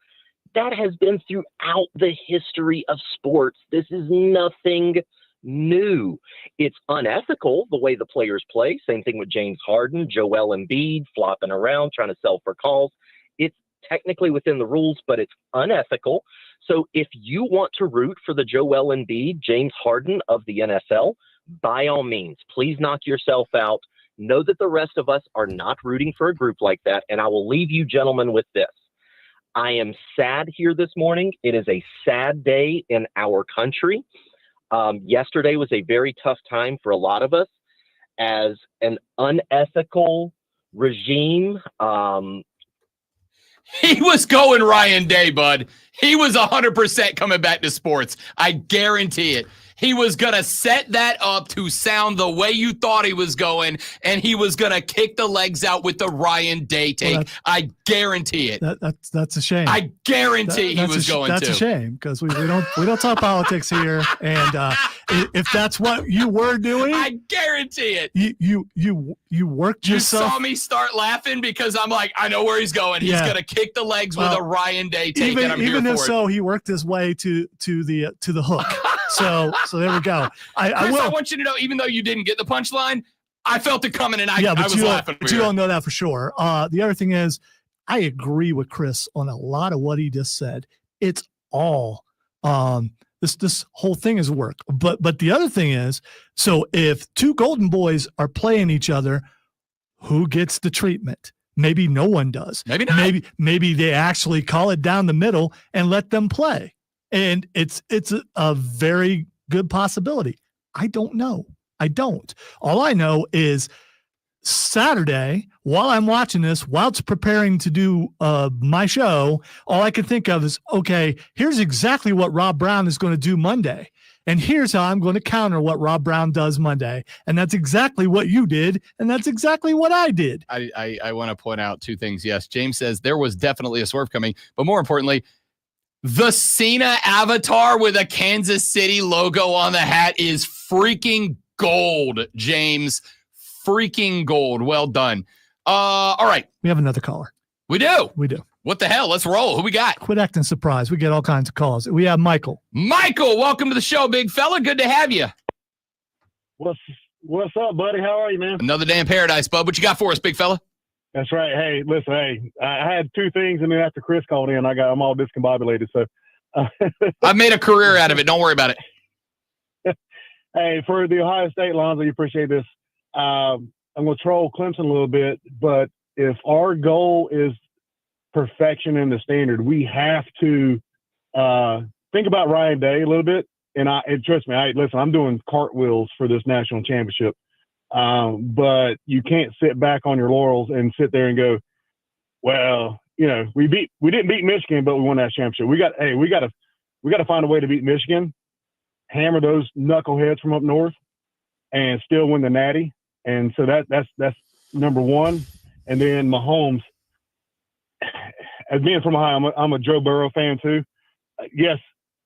That has been throughout the history of sports. This is nothing new. It's unethical the way the players play. Same thing with James Harden, Joel Embiid flopping around, trying to sell for calls. It's technically within the rules, but it's unethical. So if you want to root for the Joel Embiid, James Harden of the NFL, by all means, please knock yourself out. Know that the rest of us are not rooting for a group like that. And I will leave you gentlemen with this. I am sad here this morning. It is a sad day in our country. Yesterday was a very tough time for a lot of us as an unethical regime. He was going Ryan Day, bud. He was 100% coming back to sports. I guarantee it. He was going to set that up to sound the way you thought he was going, and he was going to kick the legs out with the Ryan Day take. Well, I guarantee it. That's a shame. I guarantee he was going to. That's a shame because we don't talk politics here, and if that's what you were doing, I guarantee it. You worked yourself. You saw me start laughing because I'm like, I know where he's going. He's going to kick the legs with a Ryan Day take, and I'm here for it. Even if so, he worked his way to the hook. So there we go. I want you to know, even though you didn't get the punchline, I felt it coming, and I was laughing. But you don't know that for sure. The other thing is, I agree with Chris on a lot of what he just said. It's all this whole thing is work. But the other thing is, so if 2 Golden Boys are playing each other, who gets the treatment? Maybe no one does. Maybe not. Maybe they actually call it down the middle and let them play. And it's a very good possibility. I don't know. I don't. All I know is Saturday, while I'm watching this, while it's preparing to do my show, all I can think of is, okay, here's exactly what Rob Brown is going to do Monday. And here's how I'm going to counter what Rob Brown does Monday. And that's exactly what you did. And that's exactly what I did. I want to point out 2 things. Yes, James says there was definitely a swerve coming. But more importantly, the Cena avatar with a Kansas City logo on the hat is freaking gold, James. Freaking gold. Well done. All right. We have another caller. We do. We do. What the hell? Let's roll. Who we got? Quit acting surprised. We get all kinds of calls. We have Michael. Michael, welcome to the show, big fella. Good to have you. What's up, buddy? How are you, man? Another day in paradise, bud. What you got for us, big fella? That's right. Hey, listen, I had 2 things, and then after Chris called in, I'm all discombobulated. So I've made a career out of it. Don't worry about it. Hey, for the Ohio State, Lonzo, you appreciate this. I'm going to troll Clemson a little bit, but if our goal is perfection in the standard, we have to think about Ryan Day a little bit. And trust me, listen, I'm doing cartwheels for this national championship. But you can't sit back on your laurels and sit there and go, well, we didn't beat Michigan, but we won that championship. We got to find a way to beat Michigan, hammer those knuckleheads from up north, and still win the Natty. And so that's number one. And then Mahomes, as being from Ohio, I'm a Joe Burrow fan too. Yes,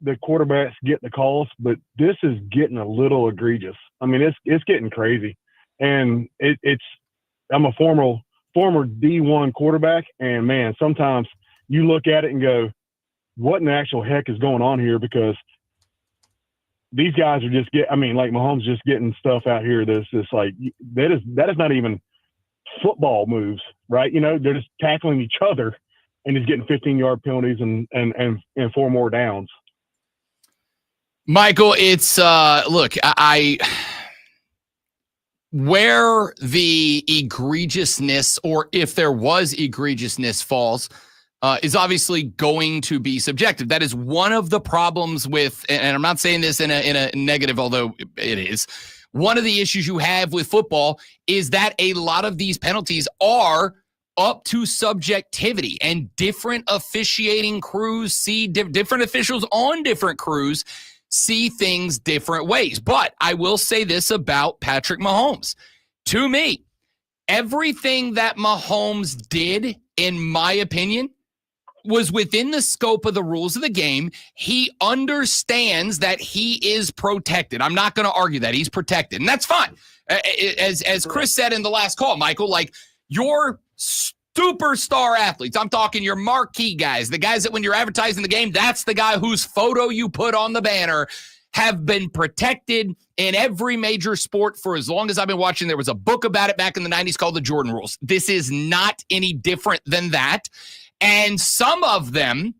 the quarterbacks get the calls, but this is getting a little egregious. I mean, it's getting crazy. And I'm a former D1 quarterback, and man, sometimes you look at it and go, what in the actual heck is going on here? Because these guys are just like Mahomes just getting stuff out here that's just like, that is not even football moves, right? They're just tackling each other and he's getting 15-yard penalties and 4 more downs. Michael, it's look, where the egregiousness, or if there was egregiousness, falls is obviously going to be subjective. That is one of the problems with, and I'm not saying this in a negative, although it is, one of the issues you have with football is that a lot of these penalties are up to subjectivity, and different officiating crews see different officials on different crews see things different ways. But I will say this about Patrick Mahomes. To me, everything that Mahomes did, in my opinion, was within the scope of the rules of the game. He understands that he is protected. I'm not going to argue that he's protected, and that's fine. As Chris said in the last call, Michael, like, your superstar athletes, I'm talking your marquee guys, the guys that when you're advertising the game, that's the guy whose photo you put on the banner, have been protected in every major sport for as long as I've been watching. There was a book about it back in the 90s called The Jordan Rules. This is not any different than that. And some of them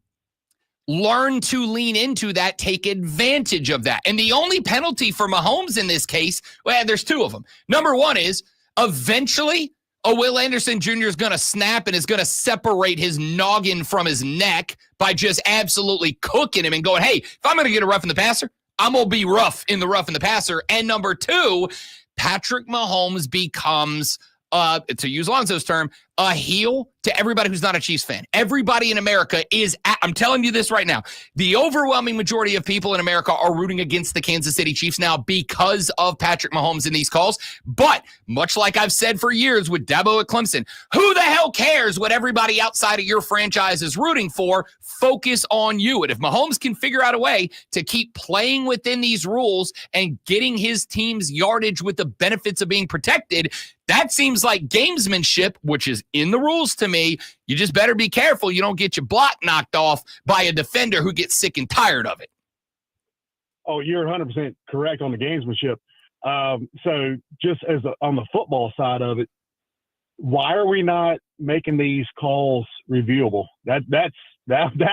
learn to lean into that, take advantage of that. And the only penalty for Mahomes in this case, well, there's two of them. Number one is eventually a Will Anderson Jr. is going to snap and is going to separate his noggin from his neck by just absolutely cooking him and going, hey, if I'm going to get a rough in the passer, I'm going to be rough in the rough in the passer. And number two, Patrick Mahomes becomes, to use Lonzo's term, a heel to everybody who's not a Chiefs fan. Everybody in America is, I'm telling you this right now, the overwhelming majority of people in America are rooting against the Kansas City Chiefs now because of Patrick Mahomes in these calls. But much like I've said for years with Dabo at Clemson, who the hell cares what everybody outside of your franchise is rooting for? Focus on you. And if Mahomes can figure out a way to keep playing within these rules and getting his team's yardage with the benefits of being protected, that seems like gamesmanship, which is in the rules to me. You just better be careful you don't get your block knocked off by a defender who gets sick and tired of it. Oh, you're 100% correct on the gamesmanship. So just as on the football side of it, why are we not making these calls reviewable? That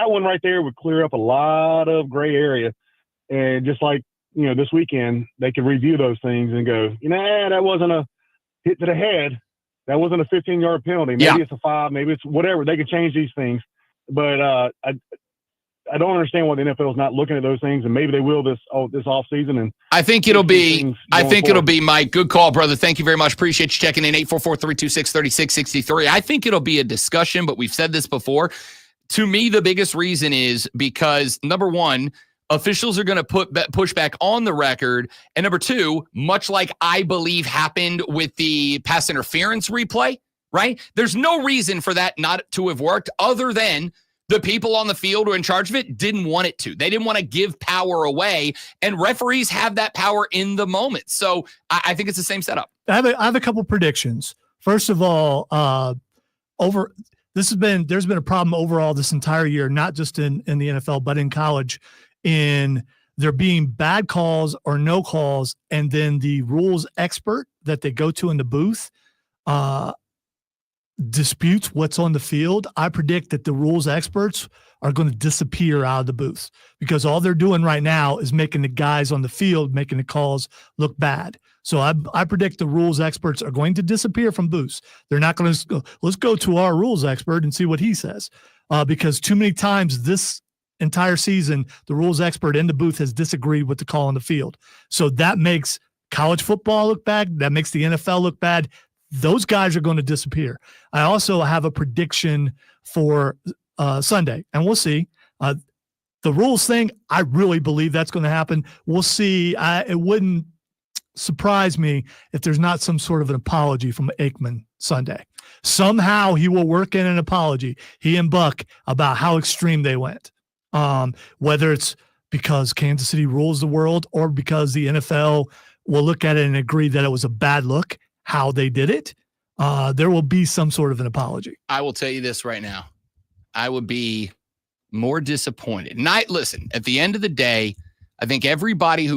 one right there would clear up a lot of gray area. And just like, this weekend, they could review those things and go, that wasn't a hit to the head. That wasn't a 15-yard penalty. Maybe it's a 5. Maybe it's whatever. They could change these things. But I don't understand why the NFL is not looking at those things, and maybe they will this offseason. And I think it'll be. It'll be, Mike. Good call, brother. Thank you very much. Appreciate you checking in. 844-326-3663. I think it'll be a discussion, but we've said this before. To me, the biggest reason is because, number one, officials are going to push back on the record. And number two, much like I believe happened with the pass interference replay, right? There's no reason for that not to have worked other than the people on the field who are in charge of it didn't want it to. They didn't want to give power away, and referees have that power in the moment. So I think it's the same setup. I have a couple predictions. First of all, there's been a problem overall this entire year, not just in the NFL, but in college, in there being bad calls or no calls, and then the rules expert that they go to in the booth disputes what's on the field. I predict that the rules experts are going to disappear out of the booth because all they're doing right now is making the guys on the field, making the calls look bad. So I predict the rules experts are going to disappear from booths. They're not going to let's go to our rules expert and see what he says, because too many times this entire season, the rules expert in the booth has disagreed with the call on the field. So that makes college football look bad. That makes the NFL look bad. Those guys are going to disappear. I also have a prediction for Sunday, and we'll see. The rules thing, I really believe that's going to happen. We'll see. It wouldn't surprise me if there's not some sort of an apology from Aikman Sunday. Somehow he will work in an apology, he and Buck, about how extreme they went. Whether it's because Kansas City rules the world or because the NFL will look at it and agree that it was a bad look, how they did it, there will be some sort of an apology. I will tell you this right now. I would be more disappointed. Listen, at the end of the day, I think everybody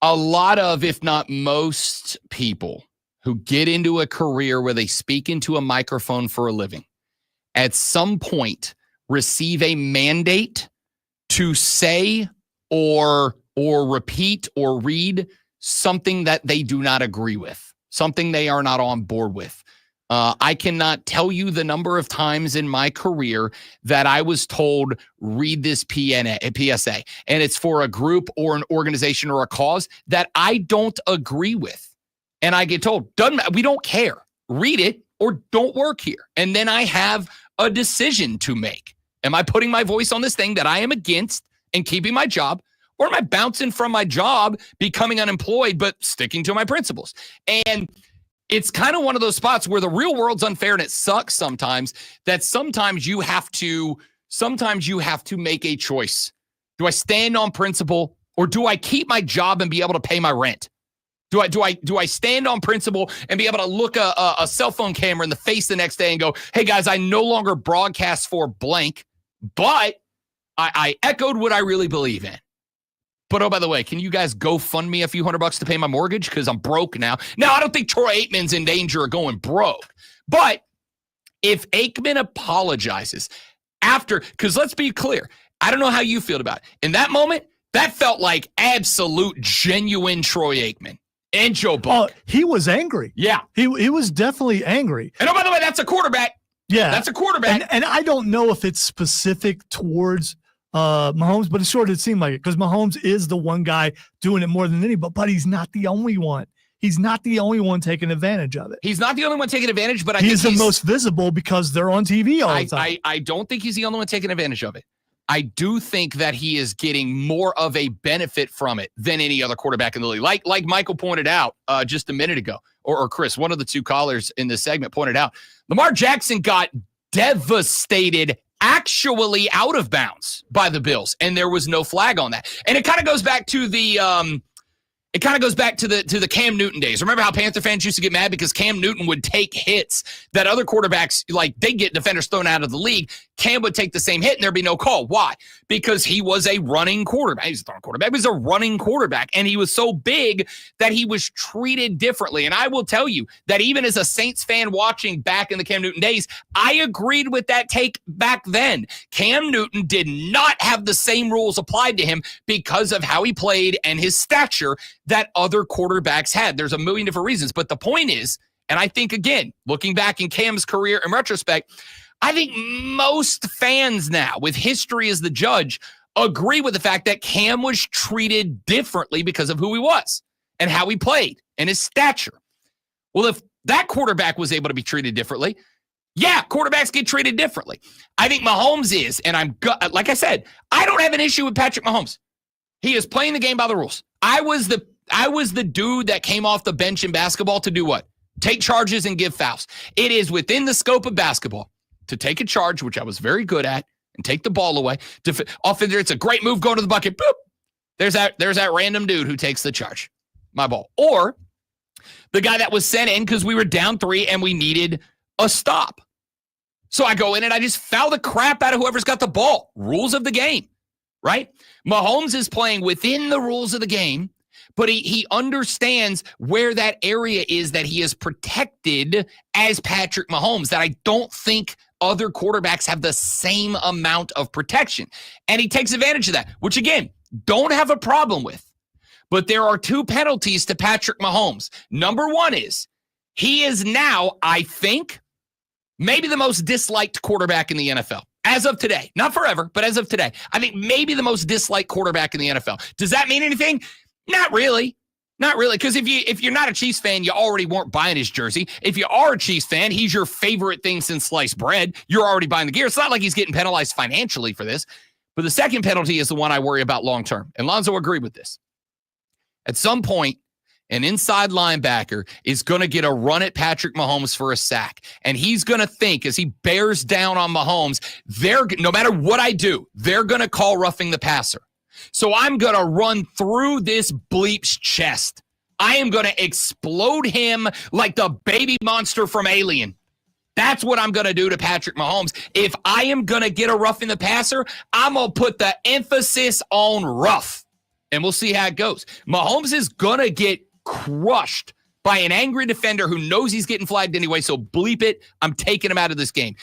a lot of, if not most people who get into a career where they speak into a microphone for a living, at some point receive a mandate to say or repeat or read something that they do not agree with. something they are not on board with. I cannot tell you the number of times in my career that I was told, read this PSA, and it's for a group or an organization or a cause that I don't agree with. And I get told, we don't care. Read it or don't work here. And then I have a decision to make. Am I putting my voice on this thing that I am against and keeping my job? Or am I bouncing from my job, becoming unemployed, but sticking to my principles? And it's kind of one of those spots where the real world's unfair and it sucks sometimes, that sometimes you have to make a choice. Do I stand on principle or do I keep my job and be able to pay my rent? Do I stand on principle and be able to look a cell phone camera in the face the next day and go, hey guys, I no longer broadcast for blank, but I echoed what I really believe in. But, oh, by the way, can you guys go fund me a few $100 to pay my mortgage? Because I'm broke now. Now, I don't think Troy Aikman's in danger of going broke. But if Aikman apologizes after, because let's be clear, I don't know how you feel about it. In that moment, that felt like absolute, genuine Troy Aikman and Joe Buck. He was angry. Yeah. He was definitely angry. And, oh, by the way, that's a quarterback. Yeah. That's a quarterback. And I don't know if it's specific towards Mahomes, but it sort of seemed like it because Mahomes is the one guy doing it more than anybody, but he's not the only one. He's not the only one taking advantage of it. He's not the only one taking advantage, but I think he's the most visible because they're on TV all the time. I don't think he's the only one taking advantage of it. I do think that he is getting more of a benefit from it than any other quarterback in the league. Like Michael pointed out just a minute ago, or Chris, one of the two callers in this segment pointed out, Lamar Jackson got devastated actually out of bounds by the Bills, and there was no flag on that. And it kind of goes back to the the Cam Newton days. Remember how Panther fans used to get mad because Cam Newton would take hits that other quarterbacks, like they get defenders thrown out of the league. Cam would take the same hit and there'd be no call. Why? Because he was a running quarterback. He's not a quarterback. He was a running quarterback, and he was so big that he was treated differently. And I will tell you that even as a Saints fan watching back in the Cam Newton days, I agreed with that take back then. Cam Newton did not have the same rules applied to him because of how he played and his stature that other quarterbacks had. There's a million different reasons. But the point is, and I think, again, looking back in Cam's career in retrospect, I think most fans now, with history as the judge, agree with the fact that Cam was treated differently because of who he was and how he played and his stature. Well, if that quarterback was able to be treated differently, yeah, quarterbacks get treated differently. I think Mahomes is, and like I said, I don't have an issue with Patrick Mahomes. He is playing the game by the rules. I was the dude that came off the bench in basketball to do what? Take charges and give fouls. It is within the scope of basketball to take a charge, which I was very good at, and take the ball away. Often it's a great move going to the bucket. Boop. There's that random dude who takes the charge. My ball. Or the guy that was sent in because we were down 3 and we needed a stop. So I go in and I just foul the crap out of whoever's got the ball. Rules of the game, right? Mahomes is playing within the rules of the game, but he understands where that area is that he is protected as Patrick Mahomes, that I don't think other quarterbacks have the same amount of protection. And he takes advantage of that, which, again, don't have a problem with. But there are 2 penalties to Patrick Mahomes. Number 1 is he is now, I think, maybe the most disliked quarterback in the NFL. As of today. Not forever, but as of today. I think maybe the most disliked quarterback in the NFL. Does that mean anything? Not really. Not really. Because if you're not a Chiefs fan, you already weren't buying his jersey. If you are a Chiefs fan, he's your favorite thing since sliced bread. You're already buying the gear. It's not like he's getting penalized financially for this. But the second penalty is the one I worry about long term. And Lonzo agreed with this. At some point, an inside linebacker is going to get a run at Patrick Mahomes for a sack. And he's going to think, as he bears down on Mahomes, no matter what I do, they're going to call roughing the passer. So I'm going to run through this bleep's chest. I am going to explode him like the baby monster from Alien. That's what I'm going to do to Patrick Mahomes. If I am going to get a roughing the passer, I'm going to put the emphasis on rough. And we'll see how it goes. Mahomes is going to get crushed by an angry defender who knows he's getting flagged anyway, so bleep it. I'm taking him out of this game.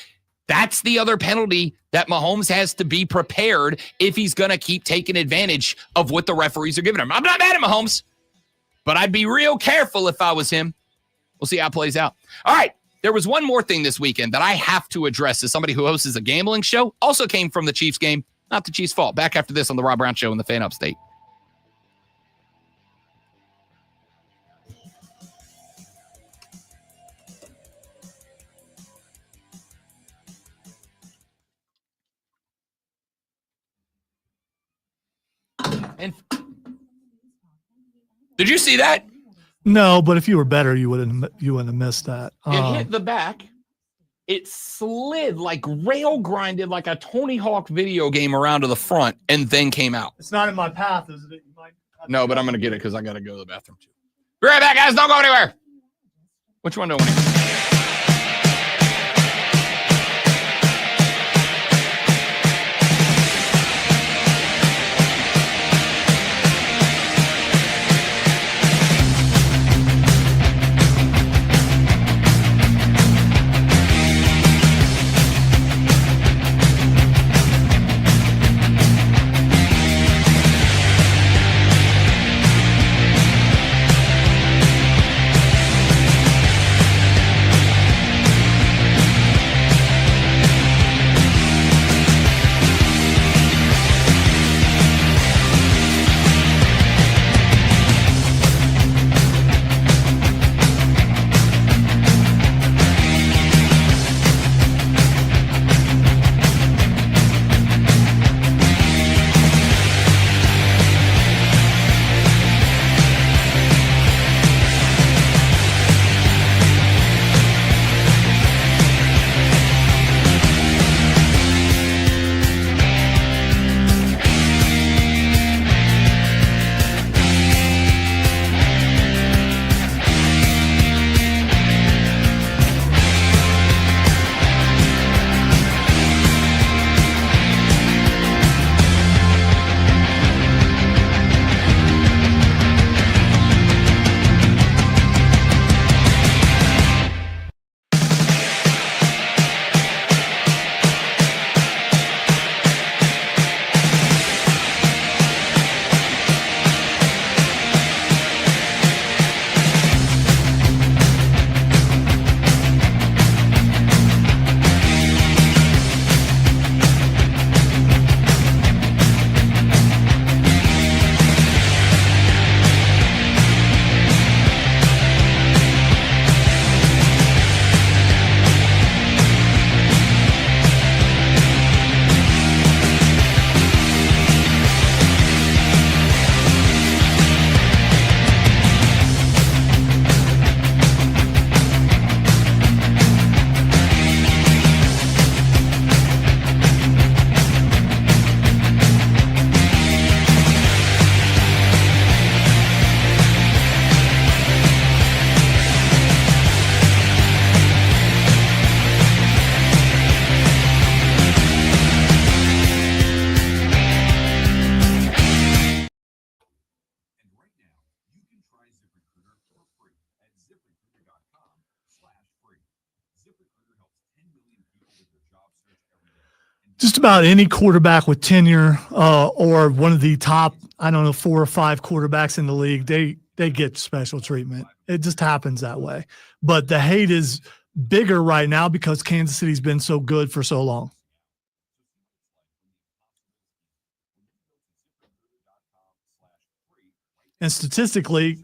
That's the other penalty that Mahomes has to be prepared if he's going to keep taking advantage of what the referees are giving him. I'm not mad at Mahomes, but I'd be real careful if I was him. We'll see how it plays out. All right. There was one more thing this weekend that I have to address as somebody who hosts a gambling show. Also came from the Chiefs game. Not the Chiefs' fault. Back after this on the Rob Brown Show in the Fan Upstate. And did you see that? No, but if you were better, you wouldn't have missed that. It hit the back. It slid like rail grinded like a Tony Hawk video game around to the front and then came out. It's not in my path, is it? No, but I'm going to get it because I got to go to the bathroom too. Be right back, guys. Don't go anywhere. Which one do I want to Just about any quarterback with tenure or one of the top, 4 or 5 quarterbacks in the league, they get special treatment. It just happens that way. But the hate is bigger right now because Kansas City's been so good for so long. And statistically,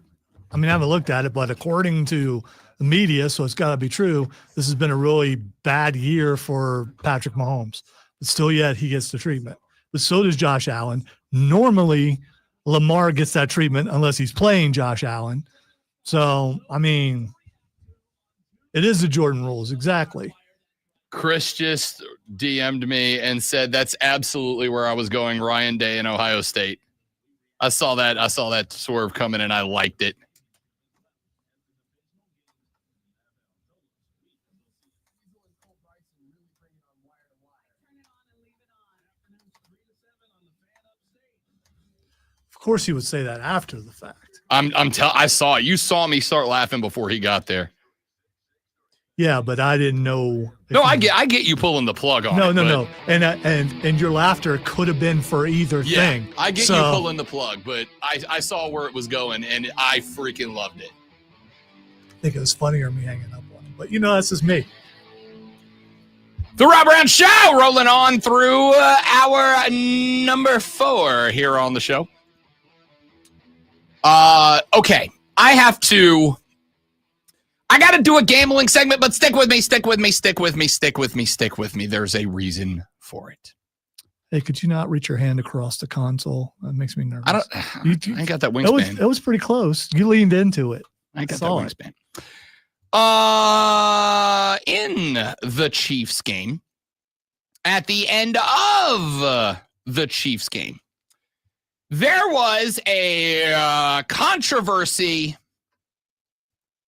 I haven't looked at it, but according to the media, so it's got to be true, this has been a really bad year for Patrick Mahomes. But still yet he gets the treatment. But so does Josh Allen. Normally, Lamar gets that treatment unless he's playing Josh Allen. So, it is the Jordan rules, exactly. Chris just DM'd me and said that's absolutely where I was going, Ryan Day in Ohio State. I saw that swerve coming and I liked it. Of course, he would say that after the fact. I saw it. You saw me start laughing before he got there. Yeah, but I didn't know. No, I get you pulling the plug on. No. And your laughter could have been for either thing. I get you pulling the plug, but I saw where it was going and I freaking loved it. think it was funnier me hanging up on him. But, that's just me. The Rob Brown Show rolling on through hour number 4 here on the show. Okay. I got to do a gambling segment, but stick with me. There's a reason for it. Hey, could you not reach your hand across the console? That makes me nervous. I ain't got that wingspan. It was pretty close. You leaned into it. I got that wingspan. In the Chiefs game, at the end of the Chiefs game, there was a controversy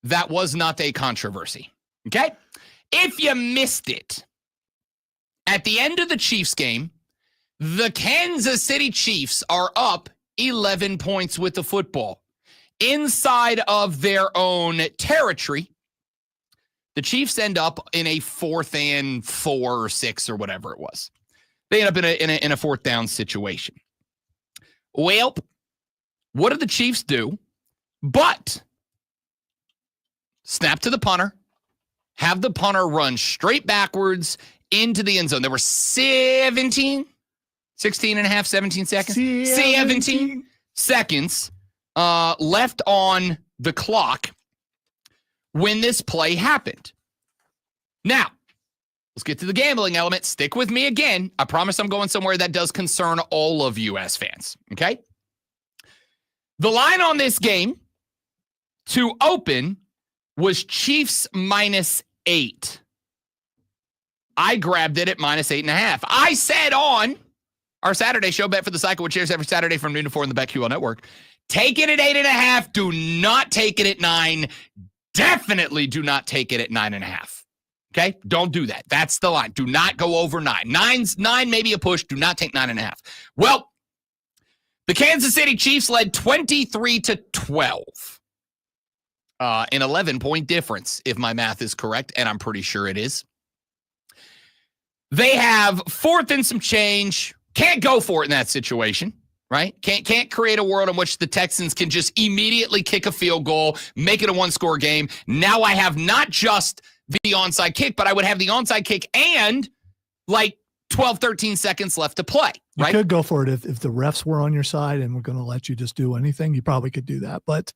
that was not a controversy. Okay? If you missed it, at the end of the Chiefs game, the Kansas City Chiefs are up 11 points with the football. Inside of their own territory, the Chiefs end up in a 4th and 4 or 6 or whatever it was. They end up in a 4th down situation. Well, what did the Chiefs do? But snap to the punter, have the punter run straight backwards into the end zone. There were 16 and a half, 17 seconds. 17 seconds left on the clock when this play happened. Now, let's get to the gambling element. Stick with me again. I promise I'm going somewhere that does concern all of you as fans, okay? The line on this game to open was Chiefs -8. I grabbed it at -8.5. I said on our Saturday show, Bet for the Cycle, which airs every Saturday from noon to 4 on the BetQL Network, take it at 8.5. Do not take it at 9. Definitely do not take it at 9.5. Okay? Don't do that. That's the line. Do not go over 9. 9 maybe a push. Do not take 9.5. Well, the Kansas City Chiefs led 23-12. An 11-point difference, if my math is correct, and I'm pretty sure it is. They have 4th and some change. Can't go for it in that situation, right? Can't create a world in which the Texans can just immediately kick a field goal, make it a 1-score game. Now I have not just the onside kick, but I would have the onside kick and like 12, 13 seconds left to play, right? You could go for it if the refs were on your side and were going to let you just do anything. You probably could do that, but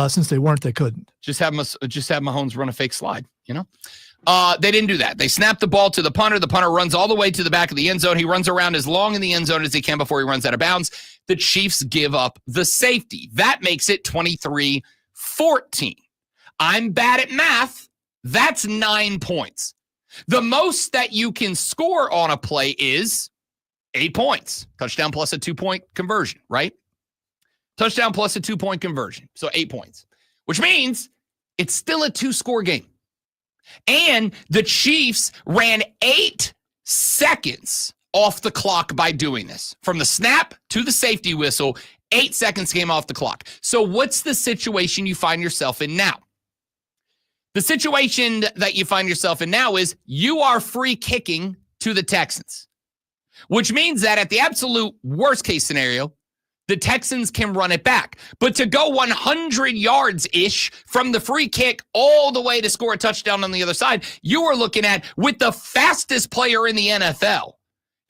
since they weren't, they couldn't. Just have Mahomes run a fake slide, They didn't do that. They snapped the ball to the punter. The punter runs all the way to the back of the end zone. He runs around as long in the end zone as he can before he runs out of bounds. The Chiefs give up the safety. That makes it 23-14. I'm bad at math. That's 9 points. The most that you can score on a play is 8 points. Touchdown plus a 2-point conversion, right? Touchdown plus a 2-point conversion. So 8 points, which means it's still a 2-score game. And the Chiefs ran 8 seconds off the clock by doing this. From the snap to the safety whistle, 8 seconds came off the clock. So what's the situation you find yourself in now? The situation that you find yourself in now is you are free kicking to the Texans, which means that at the absolute worst case scenario, the Texans can run it back. But to go 100 yards-ish from the free kick all the way to score a touchdown on the other side, you are looking at, with the fastest player in the NFL,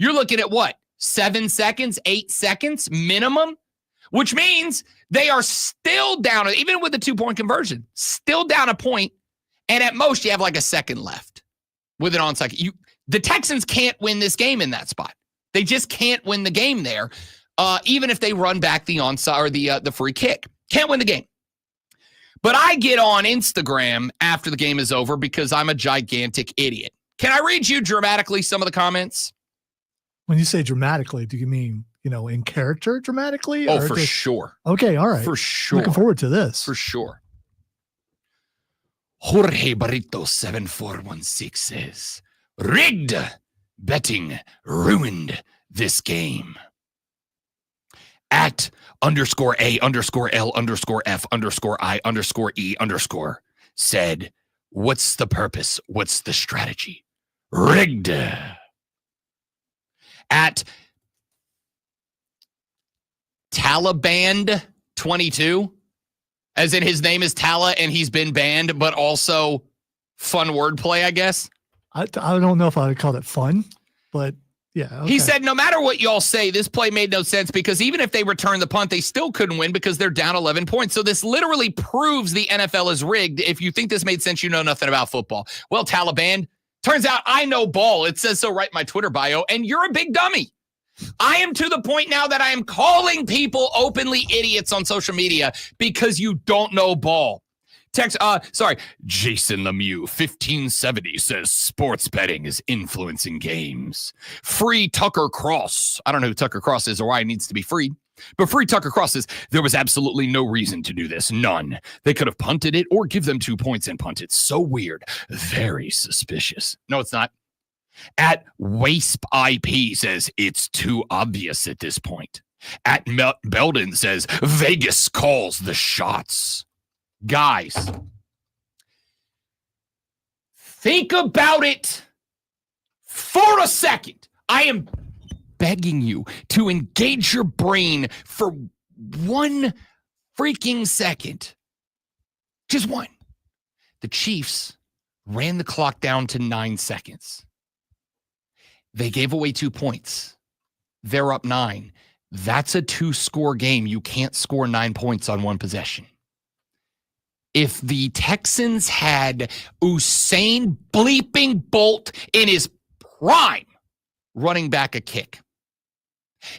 you're looking at what? 7 seconds, 8 seconds minimum? Which means they are still down, even with the 2-point conversion, still down a point. And at most, you have like a second left with an onside. The Texans can't win this game in that spot. They just can't win the game there. Even if they run back the onside or the free kick. Can't win the game. But I get on Instagram after the game is over because I'm a gigantic idiot. Can I read you dramatically some of the comments? When you say dramatically, do you mean, in character dramatically? Oh, for sure. Okay, all right. For sure. Looking forward to this. For sure. Jorge Barrito 7416 says, rigged betting ruined this game. At _A_L_F_I_E_ said, what's the purpose? What's the strategy? Rigged. At Taliban 22, As in his name is Tala and he's been banned, but also fun wordplay, I guess. I don't know if I would call it fun, but yeah. Okay. He said, no matter what y'all say, this play made no sense because even if they returned the punt, they still couldn't win because they're down 11 points. So this literally proves the NFL is rigged. If you think this made sense, you know nothing about football. Well, Taliban, turns out I know ball. It says so right in my Twitter bio, and you're a big dummy. I am to the point now that I am calling people openly idiots on social media because you don't know ball. Jason Lemieux, 1570 says sports betting is influencing games. Free Tucker Cross. I don't know who Tucker Cross is or why he needs to be freed. But Free Tucker Cross says there was absolutely no reason to do this. None. They could have punted it or give them 2 points and punt it. So weird. Very suspicious. No, it's not. At Wasp IP says it's too obvious at this point. At Belden says Vegas calls the shots. Guys, think about it for a second. I am begging you to engage your brain for 1 freaking second. Just one. The Chiefs ran the clock down to 9 seconds. They gave away 2 points. They're up 9. That's a 2-score game. You can't score 9 points on 1 possession. If the Texans had Usain bleeping Bolt in his prime running back a kick,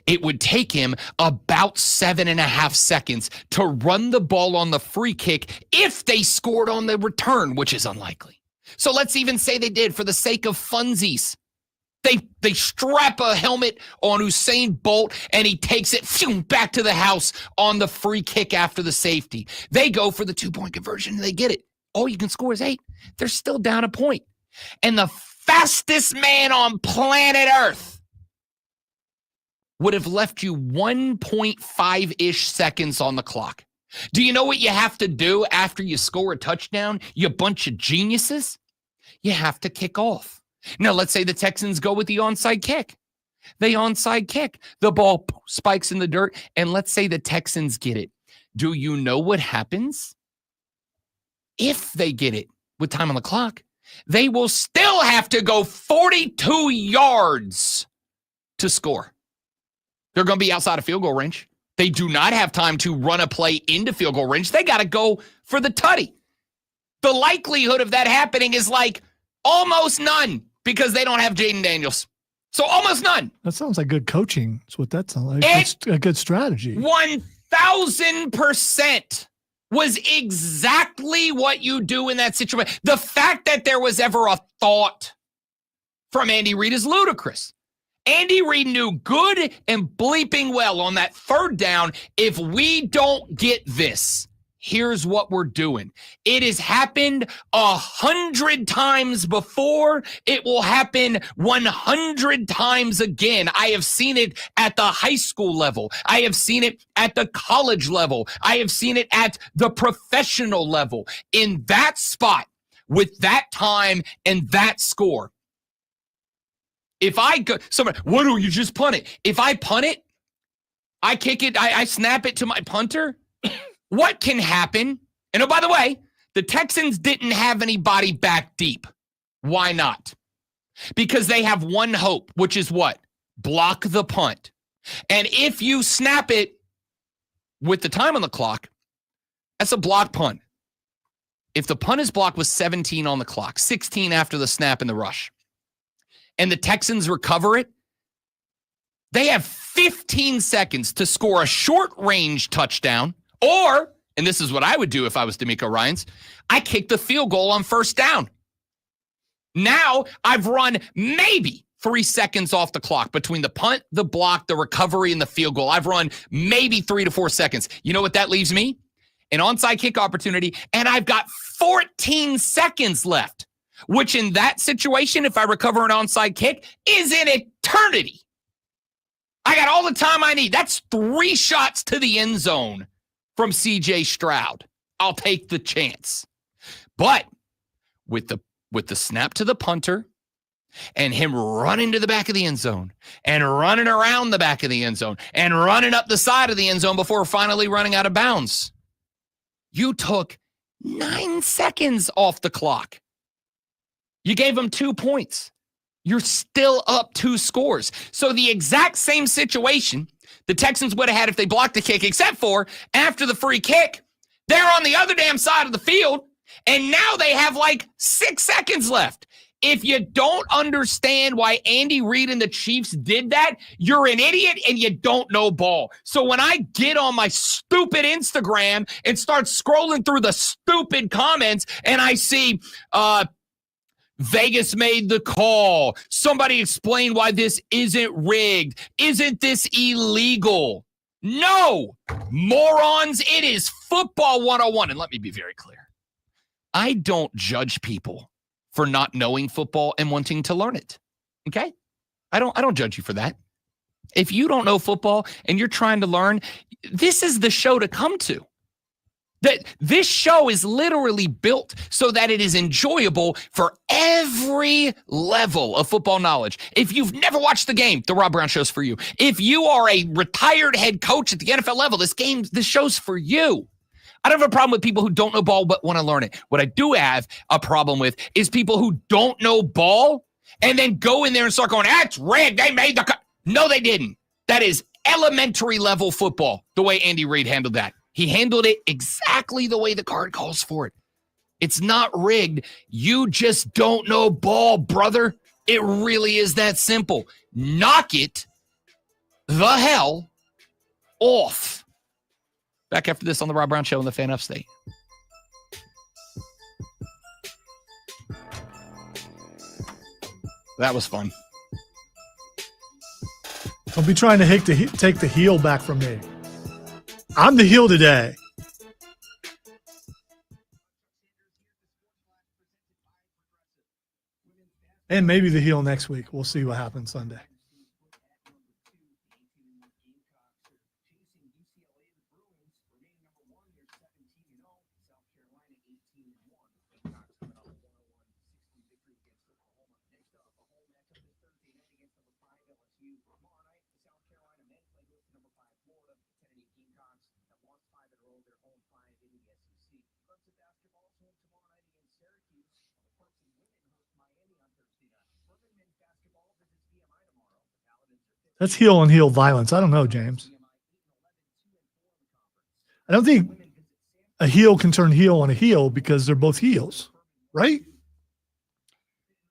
it would take him about 7.5 seconds to run the ball on the free kick if they scored on the return, which is unlikely. So let's even say they did for the sake of funsies. They strap a helmet on Usain Bolt and he takes it back to the house on the free kick after the safety. They go for the 2-point conversion and they get it. All you can score is 8. They're still down a point. And the fastest man on planet Earth would have left you 1.5-ish seconds on the clock. Do you know what you have to do after you score a touchdown, you bunch of geniuses? You have to kick off. Now, let's say the Texans go with the onside kick. They onside kick. The ball spikes in the dirt, and let's say the Texans get it. Do you know what happens? If they get it with time on the clock, they will still have to go 42 yards to score. They're going to be outside of field goal range. They do not have time to run a play into field goal range. They got to go for the tutty. The likelihood of that happening is like almost none because they don't have Jaden Daniels. So almost none. That sounds like good coaching. That's what that sounds like. It's a good strategy. 1,000% was exactly what you do in that situation. The fact that there was ever a thought from Andy Reid is ludicrous. Andy Reid knew good and bleeping well on that 3rd down, if we don't get this, here's what we're doing. It has happened 100 times before. It will happen 100 times again. I have seen it at the high school level. I have seen it at the college level. I have seen it at the professional level. In that spot, with that time and that score, if I go, somebody, why don't you just punt it? If I punt it, I kick it, I snap it to my punter, what can happen? And oh, by the way, the Texans didn't have anybody back deep. Why not? Because they have one hope, which is what? Block the punt. And if you snap it with the time on the clock, that's a block punt. If the punt is blocked with 17 on the clock, 16 after the snap and the rush, and the Texans recover it, they have 15 seconds to score a short-range touchdown, or, and this is what I would do if I was D'Amico Ryans, I kick the field goal on 1st down. Now I've run maybe 3 seconds off the clock between the punt, the block, the recovery, and the field goal. I've run maybe 3 to 4 seconds. You know what that leaves me? An onside kick opportunity, and I've got 14 seconds left, which in that situation, if I recover an onside kick, is an eternity. I got all the time I need. That's 3 shots to the end zone from C.J. Stroud. I'll take the chance. But with the snap to the punter and him running to the back of the end zone and running around the back of the end zone and running up the side of the end zone before finally running out of bounds, You took 9 seconds off the clock. You gave them 2 points. You're still up 2 scores. So the exact same situation the Texans would have had if they blocked the kick, except for after the free kick, they're on the other damn side of the field, and now they have like 6 seconds left. If you don't understand why Andy Reid and the Chiefs did that, you're an idiot and you don't know ball. So when I get on my stupid Instagram and start scrolling through the stupid comments and I see Vegas made the call, somebody explain why this isn't rigged, isn't this illegal? No, morons, it is football 101. And let me be very clear. I don't judge people for not knowing football and wanting to learn it. Okay? I don't judge you for that. If you don't know football and you're trying to learn, this is the show to come to. This show is literally built so that it is enjoyable for every level of football knowledge. If you've never watched the game, the Rob Brown Show's for you. If you are a retired head coach at the NFL level, this show's for you. I don't have a problem with people who don't know ball but want to learn it. What I do have a problem with is people who don't know ball and then go in there and start going, that's rigged. They made the cut. No, they didn't. That is elementary level football, the way Andy Reid handled that. He handled it exactly the way the card calls for it. It's not rigged. You just don't know ball, brother. It really is that simple. Knock it the hell off. Back after this on the Rob Brown Show on the Fan Upstate. That was fun. Don't be trying to take the heel back from me. I'm the heel today. And maybe the heel next week. We'll see what happens Sunday. That's heel on heel violence. I don't know, James. I don't think a heel can turn heel on a heel because they're both heels, right?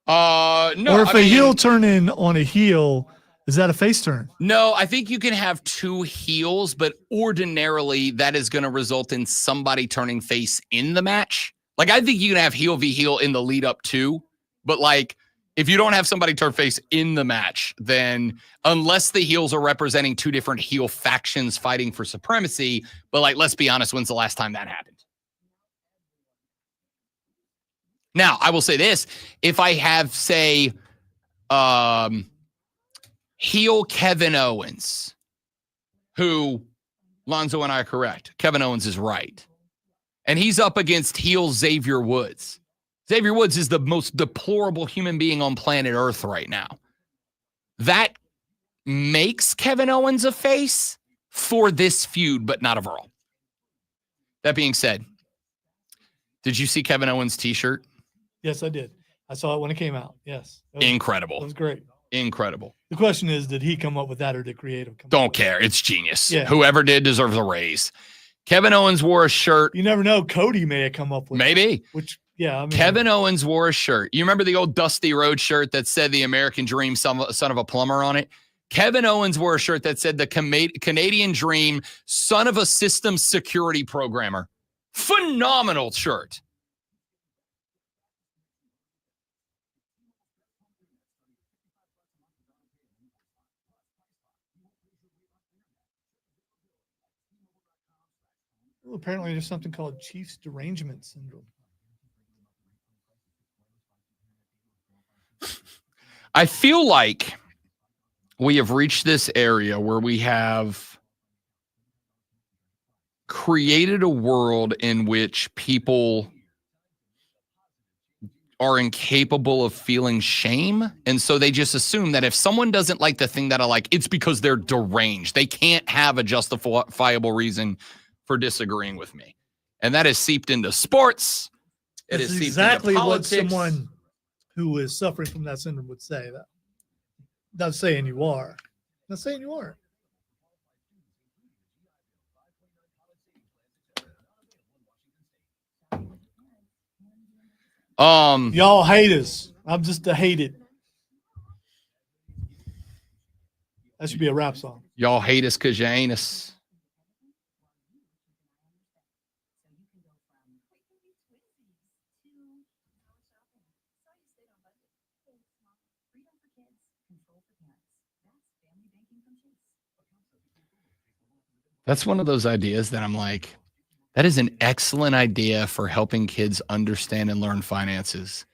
No. Or if a heel turn in on a heel, is that a face turn? No, I think you can have 2 heels, but ordinarily that is going to result in somebody turning face in the match. Like, I think you can have heel v heel in the lead up too, but like, if you don't have somebody turn face in the match, then unless the heels are representing 2 different heel factions fighting for supremacy, but like, let's be honest, when's the last time that happened? Now, I will say this. If I have, say, heel Kevin Owens, who Lonzo and I are correct. Kevin Owens is right. And he's up against heel Xavier Woods. Xavier Woods is the most deplorable human being on planet Earth right now. That makes Kevin Owens a face for this feud, but not overall. That being said, did you see Kevin Owens' t-shirt? Yes, I did. I saw it when it came out. Yes. Incredible. It was great. Incredible. The question is, did he come up with that or did creative come Don't care. It's genius. Yeah. Whoever did deserves a raise. Kevin Owens wore a shirt. You never know. Cody may have come up with Maybe. that, which, yeah. I mean, Kevin Owens wore a shirt. You remember the old Dusty Road shirt that said the American Dream, son of a plumber on it? Kevin Owens wore a shirt that said the Canadian Dream, son of a systems security programmer. Phenomenal shirt. Well, apparently there's something called Chiefs derangement syndrome. I feel like we have reached this area where we have created a world in which people are incapable of feeling shame. And so they just assume that if someone doesn't like the thing that I like, it's because they're deranged. They can't have a justifiable reason for disagreeing with me. And that has seeped into sports. It That's has seeped exactly into what politics. someone who is suffering from that syndrome would say. That. Not saying you are. Not saying you aren't. Y'all hate us. I'm just a hated. That should be a rap song. Y'all hate us because you ain't us. That's one of those ideas that I'm like, that is an excellent idea for helping kids understand and learn finances.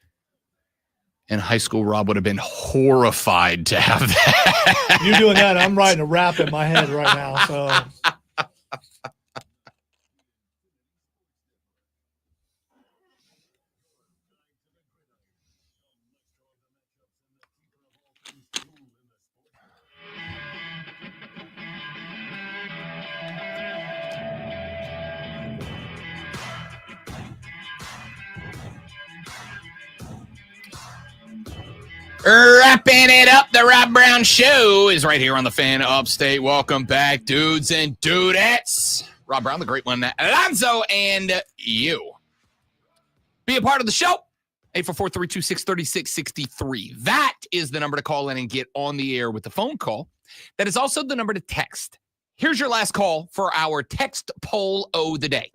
In high school, Rob would have been horrified to have that. You doing that, I'm writing a rap in my head right now. So Wrapping it up, the Rob Brown Show is right here on the Fan Upstate. Welcome back, dudes and dudettes. Rob Brown, the great one, Lonzo, and you. Be a part of the show. 844-326-3663. That is the number to call in and get on the air with the phone call. That is also the number to text. Here's your last call for our text poll of the day.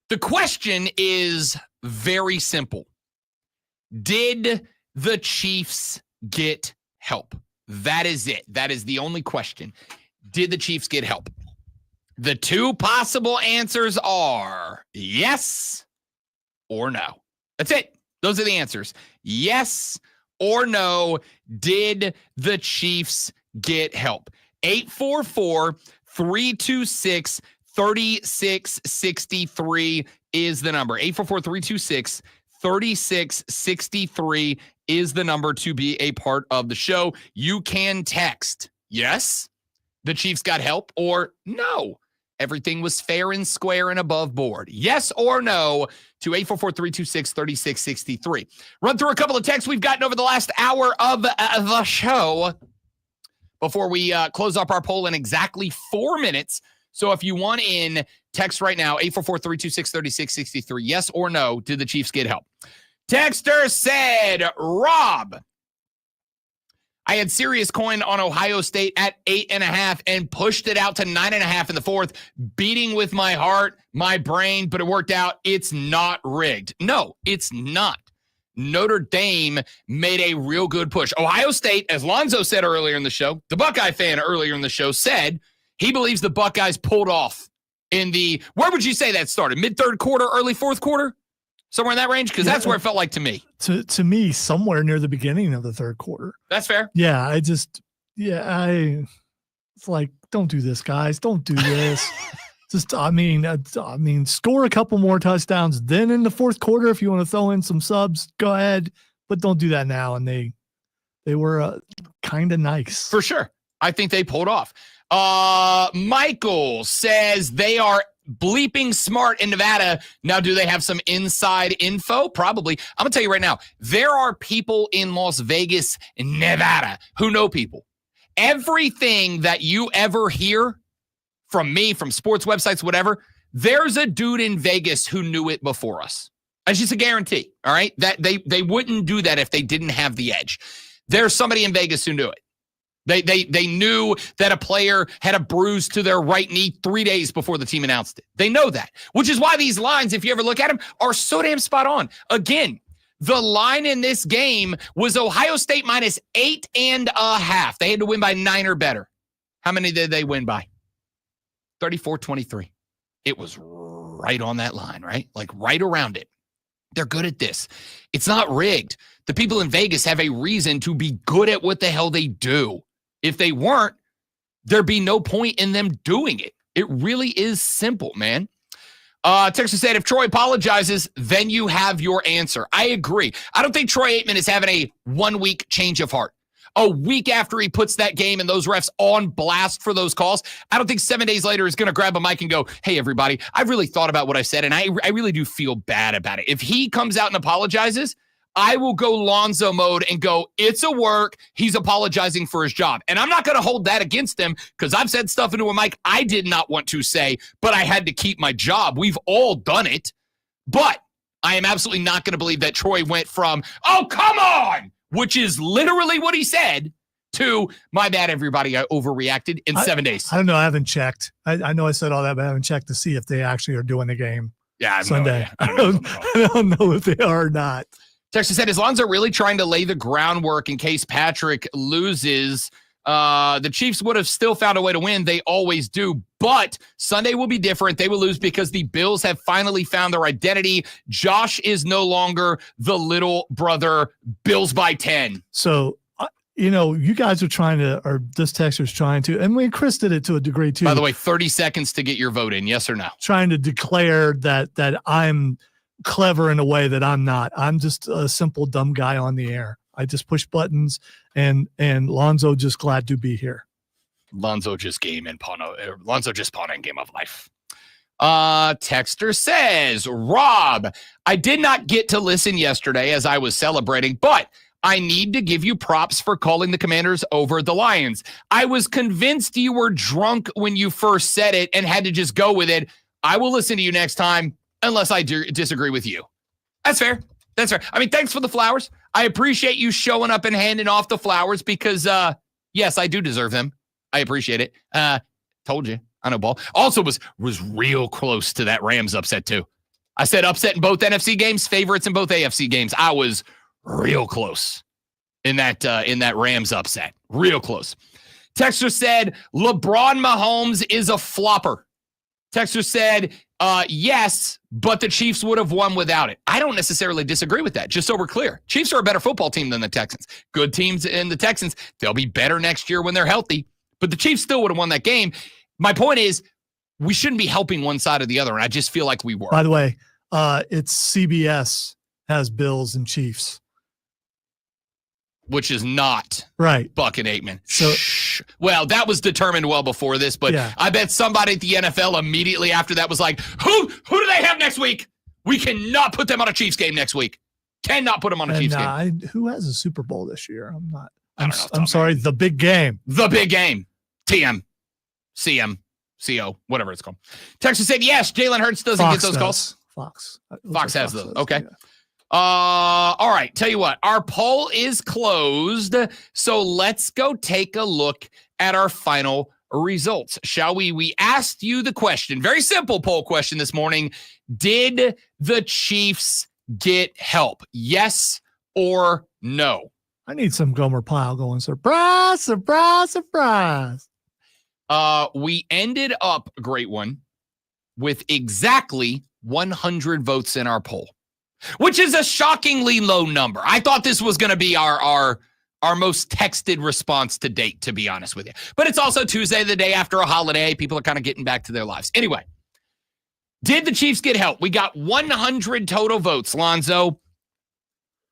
The question is very simple. Did the Chiefs get help? That is it. That is the only question. Did the Chiefs get help? The two possible answers are yes or no. That's it. Those are the answers. Yes or no. Did the Chiefs get help? 844-326-3663 is the number. 844-326-3663 is the number to be a part of the show. You can text yes, the Chiefs got help, or no, everything was fair and square and above board. Yes or no to 844-326-3663. Run through a couple of texts we've gotten over the last hour of the show before we close up our poll in exactly 4 minutes. So if you want in, text right now, 844-326-3663. Yes or no, did the Chiefs get help? Texter said, Rob, I had serious coin on Ohio State at 8.5 and pushed it out to 9.5 in the fourth, beating with my heart, my brain, but it worked out. It's not rigged. No, it's not. Notre Dame made a real good push. Ohio State, as Lonzo said earlier in the show, the Buckeye fan earlier in the show said he believes the Buckeyes pulled off in the, where would you say that started? Mid-third quarter, early fourth quarter? Somewhere in that range? Because that's where it felt like to me. To me, somewhere near the beginning of the third quarter. That's fair. Yeah, it's like, don't do this, guys. Don't do this. I mean, score a couple more touchdowns. Then in the fourth quarter, if you want to throw in some subs, go ahead. But don't do that now. And they were kind of nice. For sure. I think they pulled off. Michael says they are bleeping smart in Nevada. Now, do they have some inside info? Probably. I'm going to tell you right now, there are people in Las Vegas, Nevada, who know people. Everything that you ever hear from me, from sports websites, whatever, there's a dude in Vegas who knew it before us. That's just a guarantee, all right? That they wouldn't do that if they didn't have the edge. There's somebody in Vegas who knew it. They knew that a player had a bruise to their right knee 3 days before the team announced it. They know that, which is why these lines, if you ever look at them, are so damn spot on. Again, the line in this game was Ohio State minus 8.5. They had to win by 9 or better. How many did they win by? 34-23. It was right on that line, right? Like right around it. They're good at this. It's not rigged. The people in Vegas have a reason to be good at what the hell they do. If they weren't, there'd be no point in them doing it. It really is simple, man. Texas said, if Troy apologizes, then you have your answer. I agree. I don't think Troy Aikman is having a 1 week change of heart. a week after he puts that game and those refs on blast for those calls, I don't think 7 days later is going to grab a mic and go, hey, everybody, I've really thought about what I said, and I really do feel bad about it. If he comes out and apologizes, I will go Lonzo mode and go, it's a work. He's apologizing for his job. And I'm not going to hold that against him because I've said stuff into a mic I did not want to say, but I had to keep my job. We've all done it. But I am absolutely not going to believe that Troy went from, oh, come on, which is literally what he said, to, my bad, everybody, I overreacted in 7 days. I don't know. I haven't checked. I know I said all that, but I haven't checked to see if they actually are doing the game Sunday. I don't know if they are or not. Texas said, is Lonzo really trying to lay the groundwork in case Patrick loses? The Chiefs would have still found a way to win. They always do. But Sunday will be different. They will lose because the Bills have finally found their identity. Josh is no longer the little brother. Bills by 10. So, you guys are trying to, or this texter's trying to, and Chris did it to a degree too. By the way, 30 seconds to get your vote in. Yes or no? Trying to declare that I'm clever in a way that I'm not. I'm just a simple dumb guy on the air. I just push buttons, and Lonzo just glad to be here. Lonzo just game and Lonzo just pawn in game of life. Texter says, Rob, I did not get to listen yesterday as I was celebrating, but I need to give you props for calling the Commanders over the Lions. I was convinced you were drunk when you first said it and had to just go with it. I will listen to you next time unless I disagree with you. That's fair. That's fair. I mean, thanks for the flowers. I appreciate you showing up and handing off the flowers because, yes, I do deserve them. I appreciate it. Told you. I know ball. Also was real close to that Rams upset too. I said upset in both NFC games, favorites in both AFC games. I was real close in that Rams upset. Real close. Texter said, LeBron Mahomes is a flopper. Texter said, yes, but the Chiefs would have won without it. I don't necessarily disagree with that, just so we're clear. Chiefs are a better football team than the Texans. Good teams in the Texans. They'll be better next year when they're healthy, but the Chiefs still would have won that game. My point is, we shouldn't be helping one side or the other, and I just feel like we were. By the way, it's CBS has Bills and Chiefs. Which is not right. Buck and Aikman. So, well, that was determined well before this, but yeah. I bet somebody at the NFL immediately after that was like, who do they have next week? We cannot put them on a Chiefs game next week. Cannot put them on a Chiefs game. Who has a Super Bowl this year? I'm sorry. The big game. The big game. TM, CM, CO, whatever it's called. Texas said, yes, Jalen Hurts doesn't get those calls. Fox has those. Okay. Yeah. All right. Tell you what, our poll is closed. So let's go take a look at our final results. Shall we? We asked you the question, very simple poll question this morning. Did the Chiefs get help? Yes or no? I need some Gomer Pyle going, surprise, surprise, surprise. We ended up, a great one, with exactly 100 votes in our poll, which is a shockingly low number. I thought this was going to be our most texted response to date, to be honest with you. But it's also Tuesday, the day after a holiday. People are kind of getting back to their lives. Anyway, did the Chiefs get help? We got 100 total votes, Lonzo.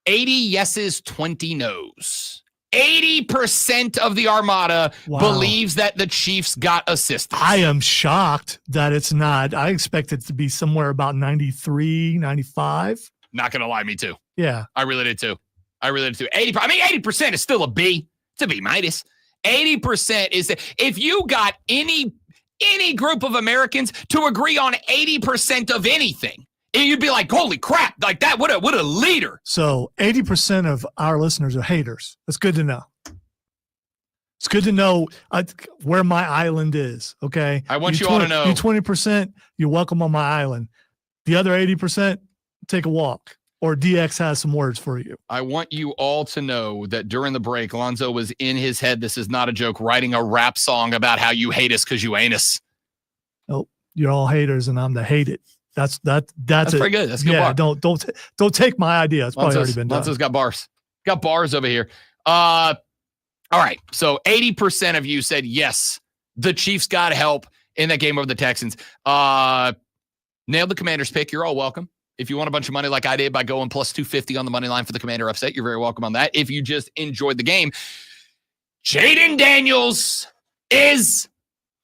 80 yeses, 20 nos. 80% of the Armada believes that the Chiefs got assistance. I am shocked that it's not. I expect it to be somewhere about 93, 95. Not going to lie, me too. Yeah. I really did too. 80% is still a B. It's a B minus. 80% is if you got any group of Americans to agree on 80% of anything, you'd be like, holy crap, like that, what a leader. So 80% of our listeners are haters. That's good to know. It's good to know where my island is, okay? I want you all to know. You 20%, you're welcome on my island. The other 80%, take a walk. Or DX has some words for you. I want you all to know that during the break, Lonzo was in his head, this is not a joke, writing a rap song about how you hate us because you ain't us. Nope, you're all haters and I'm the hated. That's pretty good. That's a good bar. Don't take my idea. It's probably already been done. Lonzo's got bars. Got bars over here. All right. So 80% of you said yes, the Chiefs got help in that game over the Texans. Nailed the Commanders pick. You're all welcome. If you want a bunch of money like I did by going plus 250 on the money line for the Commander upset, you're very welcome on that. If you just enjoyed the game, Jaden Daniels is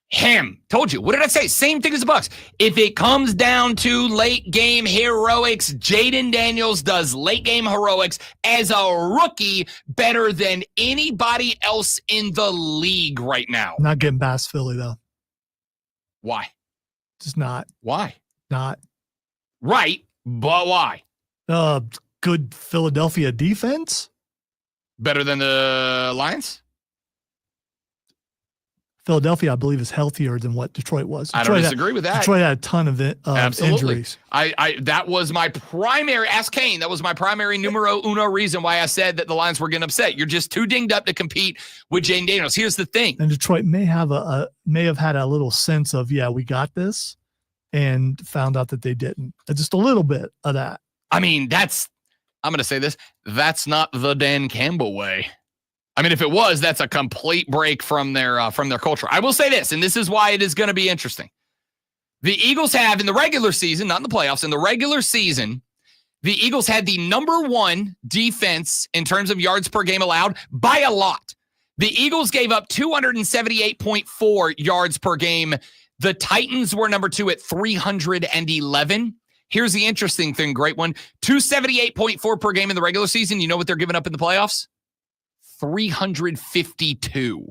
him. Told you. What did I say? Same thing as the Bucks. If it comes down to late game heroics, Jaden Daniels does late game heroics as a rookie better than anybody else in the league right now. Not getting past Philly, though. Why? Just not. Why? Not. Right, but why? Good Philadelphia defense. Better than the Lions? Philadelphia, I believe, is healthier than what Detroit was. I don't disagree with that. Detroit had a ton of Absolutely. injuries. I that was my primary, ask Kane, that was my primary numero uno reason why I said that the Lions were getting upset. You're just too dinged up to compete with Jaden Daniels. Here's the thing. And Detroit may have had a little sense of, yeah, we got this, and found out that they didn't. Just a little bit of that. I mean, I'm going to say this, that's not the Dan Campbell way. I mean, if it was, that's a complete break from their culture. I will say this, and this is why it is going to be interesting. The Eagles have, in the regular season, not in the playoffs, in the regular season, the Eagles had the number one defense in terms of yards per game allowed by a lot. The Eagles gave up 278.4 yards per game. The Titans were number two at 311. Here's the interesting thing, great one. 278.4 per game in the regular season. You know what they're giving up in the playoffs? 352.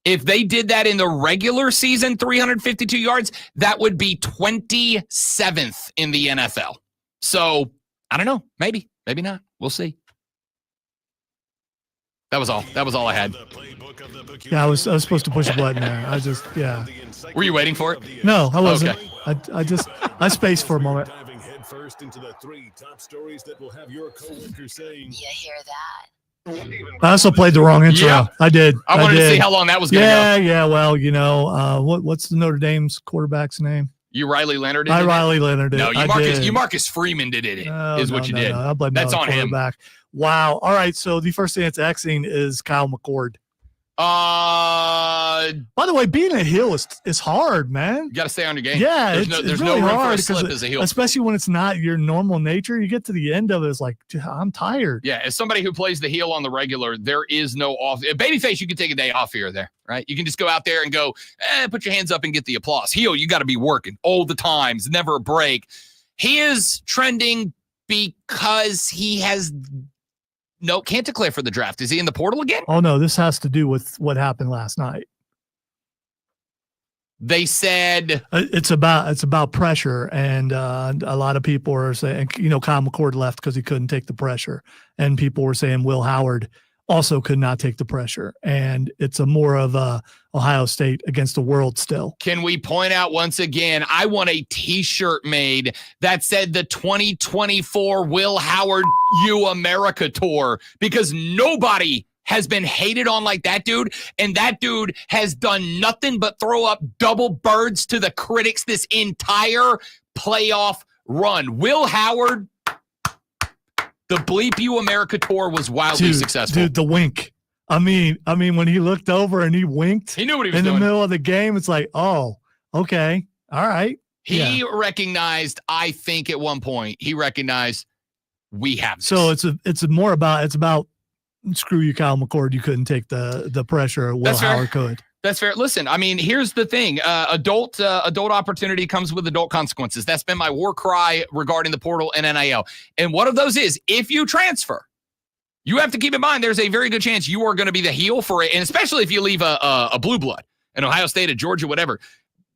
If they did that in the regular season, 352 yards, that would be 27th in the NFL. So, I don't know. Maybe. Maybe not. We'll see. That was all. That was all I had. Yeah, I was supposed to push a button there. Yeah. Were you waiting for it? No, I wasn't. Okay. I spaced for a moment. Diving headfirst into the 3 top stories that will have your coworkers saying, "You hear that?" I also played the wrong intro. Yeah. I did. I wanted to see how long that was going to go. Yeah. Well, what's the Notre Dame's quarterback's name? You Riley Leonard did Riley Leonard did. No, you Marcus Freeman did it. What you did. No. I blame That's that on him. quarterback. Wow. All right. So the first thing that's Xing is Kyle McCord. By the way, being a heel is hard, man. You got to stay on your game. Yeah, there's it's no really room for a hard slip as a heel. especially when it's not your normal nature. You get to the end of it, it's like, I'm tired. Yeah, as somebody who plays the heel on the regular, there is no off. Babyface, you can take a day off here or there, right? You can just go out there and go, put your hands up and get the applause. Heel, you got to be working all the times, never a break. He is trending because he has can't declare for the draft. Is he in the portal again? Oh no, this has to do with what happened last night. They said it's about pressure, and a lot of people are saying, Kyle McCord left because he couldn't take the pressure, and people were saying Will Howard also could not take the pressure, and it's a more of a Ohio State against the world still. Can we point out once again, I want a t-shirt made that said the 2024 Will Howard U America Tour, because nobody has been hated on like that dude, and that dude has done nothing but throw up double birds to the critics this entire playoff run. Will Howard, the Bleep You America Tour was wildly successful. Dude, the wink. I mean, when he looked over and he winked, he knew what he was in doing. the middle of the game. It's like, oh, okay, all right. He recognized, I think at one point, we have this. So it's about screw you, Kyle McCord. You couldn't take the pressure. Will Howard could. That's fair. Listen, I mean, here's the thing. Adult opportunity comes with adult consequences. That's been my war cry regarding the portal and NIL. And one of those is, if you transfer, you have to keep in mind there's a very good chance you are going to be the heel for it. And especially if you leave a blue blood, an Ohio State, a Georgia, whatever,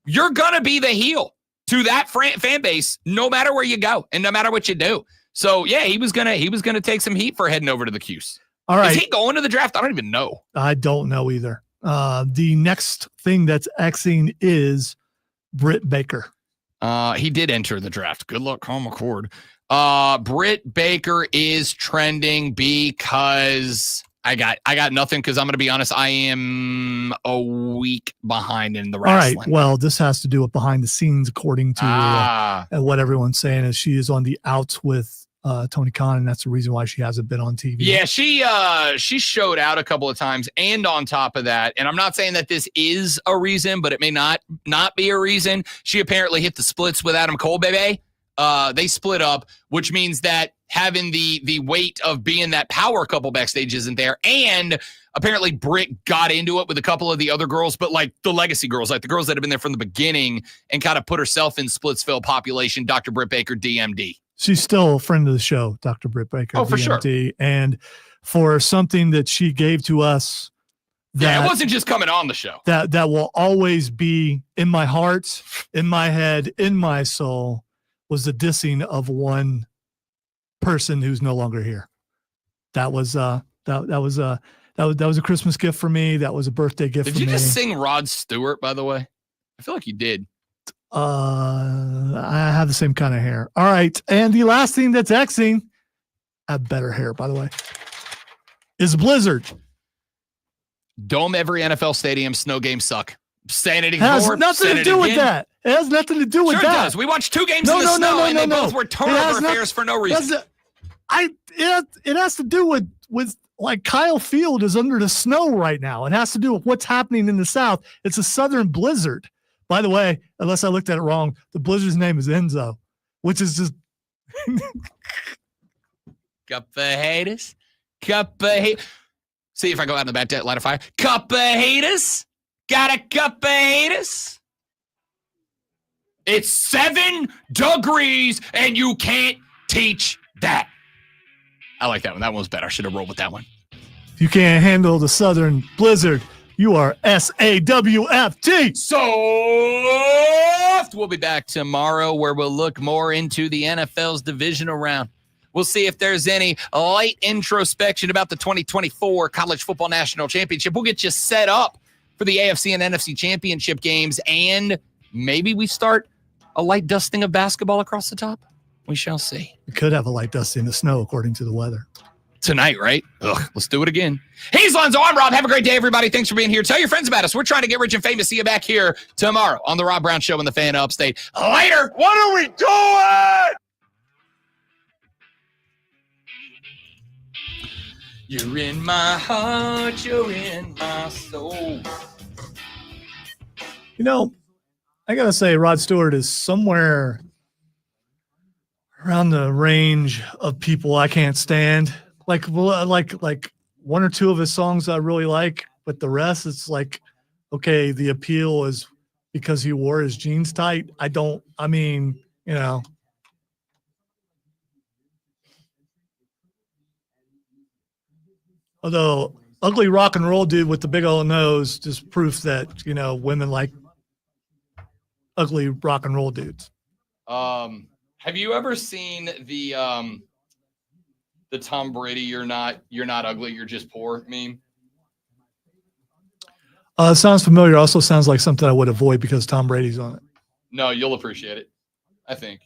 you're going to be the heel to that fan base no matter where you go and no matter what you do. So, yeah, he was gonna take some heat for heading over to the Cuse. All right. Is he going to the draft? I don't even know. I don't know either. The next thing that's Xing is Britt Baker. He did enter the draft. Good luck, Kyle McCord. Britt Baker is trending because I got nothing, because I'm going to be honest, I am a week behind in the wrestling. All right. Well, this has to do with behind the scenes, according to what everyone's saying, is she is on the outs with Tony Khan, and that's the reason why she hasn't been on TV. Yeah, she showed out a couple of times, and on top of that, and I'm not saying that this is a reason, but it may not be a reason. She apparently hit the splits with Adam Cole, baby. They split up, which means that having the weight of being that power couple backstage isn't there. And apparently Britt got into it with a couple of the other girls, but like the legacy girls, like the girls that have been there from the beginning and kind of put herself in Splitsville population, Dr. Britt Baker, DMD. She's still a friend of the show, Dr. Britt Baker. Oh, for DMD, sure. And for something that she gave to us, It wasn't just coming on the show. That will always be in my heart, in my head, in my soul, was the dissing of one person who's no longer here. That was that was a Christmas gift for me. That was a birthday gift for me. Did you just sing Rod Stewart, by the way? I feel like you did. I have the same kind of hair. All right. And the last thing that's Xing, I have better hair, by the way, is Blizzard. Dome every NFL stadium, snow games suck. Saying it It has before, nothing saying to it do with again. that. It has nothing to do with Sure that. it does. We watched 2 games in the snow, and they both were turnover affairs for no reason. It has to do with like Kyle Field is under the snow right now. It has to do with what's happening in the South. It's a southern blizzard. By the way, unless I looked at it wrong, the blizzard's name is Enzo, which is just Cup of haters. Cup of hate. See if I go out in the back deck, light a fire. Cup of haters. Got a cup of haters. It's 7 degrees and you can't teach that. I like that one. That one was better. I should have rolled with that one. if you can't handle the southern blizzard, you are SAWFT. Soft. We'll be back tomorrow where we'll look more into the NFL's divisional round. We'll see if there's any light introspection about the 2024 College Football National Championship. We'll get you set up for the AFC and NFC Championship games, and maybe we start a light dusting of basketball across the top. We shall see. We could have a light dusting in the snow according to the weather. Tonight, right? Ugh, let's do it again. He's Lonzo. I'm Rob. Have a great day, everybody. Thanks for being here. Tell your friends about us. We're trying to get rich and famous. See you back here tomorrow on the Rob Brown Show in the Fan Upstate. Later. What are we doing? You're in my heart. You're in my soul. You know, I got to say, Rod Stewart is somewhere around the range of people I can't stand. Like one or two of his songs I really like, but the rest, it's like, okay, the appeal is because he wore his jeans tight. Although ugly rock and roll dude with the big old nose just proof that, women like ugly rock and roll dudes. Have you ever seen the Tom Brady you're not ugly, you're just poor meme? Sounds familiar. Also sounds like something I would avoid because Tom Brady's on it. No, you'll appreciate it, I think.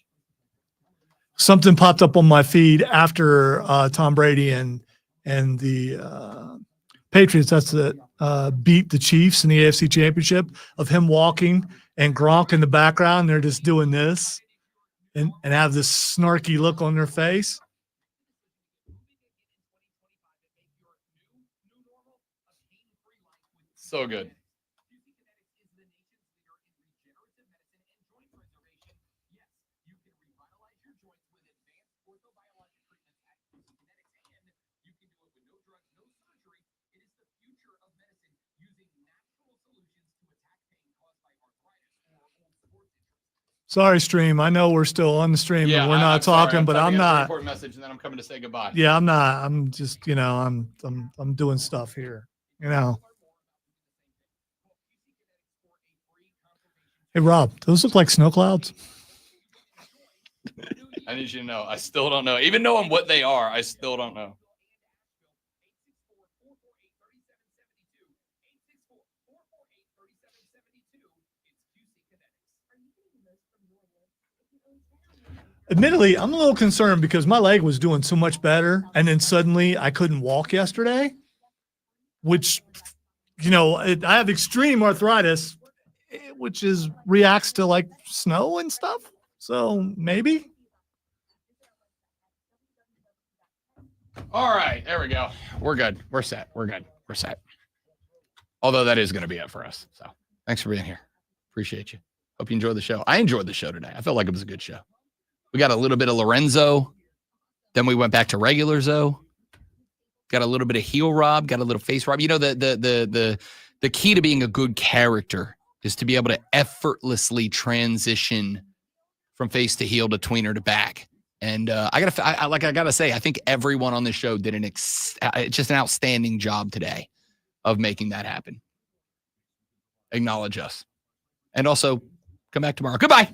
Something popped up on my feed after Tom Brady and the Patriots. That's beat the Chiefs in the AFC Championship, of him walking and Gronk in the background. They're just doing this and have this snarky look on their face. So good. Sorry, stream. I know we're still on the stream and we're not talking, but I'm not. Important message, and then I'm coming to say goodbye. Yeah, I'm not. I'm just, I'm doing stuff here. Hey, Rob, those look like snow clouds. I need you to know. I still don't know. Even knowing what they are, I still don't know. Admittedly, I'm a little concerned because my leg was doing so much better, and then suddenly I couldn't walk yesterday, which, I have extreme arthritis, which reacts to like snow and stuff. So maybe. All right, there we go. We're good. We're set. We're good. We're set. Although that is going to be it for us. So thanks for being here. Appreciate you. Hope you enjoyed the show. I enjoyed the show today. I felt like it was a good show. We got a little bit of Lorenzo Then we went back to regular Zoe. Got a little bit of heel Rob, got a little face Rob. You know, the key to being a good character is to be able to effortlessly transition from face to heel to tweener to back. And I gotta say, I think everyone on the show did just an outstanding job today of making that happen. Acknowledge us. And also come back tomorrow. Goodbye.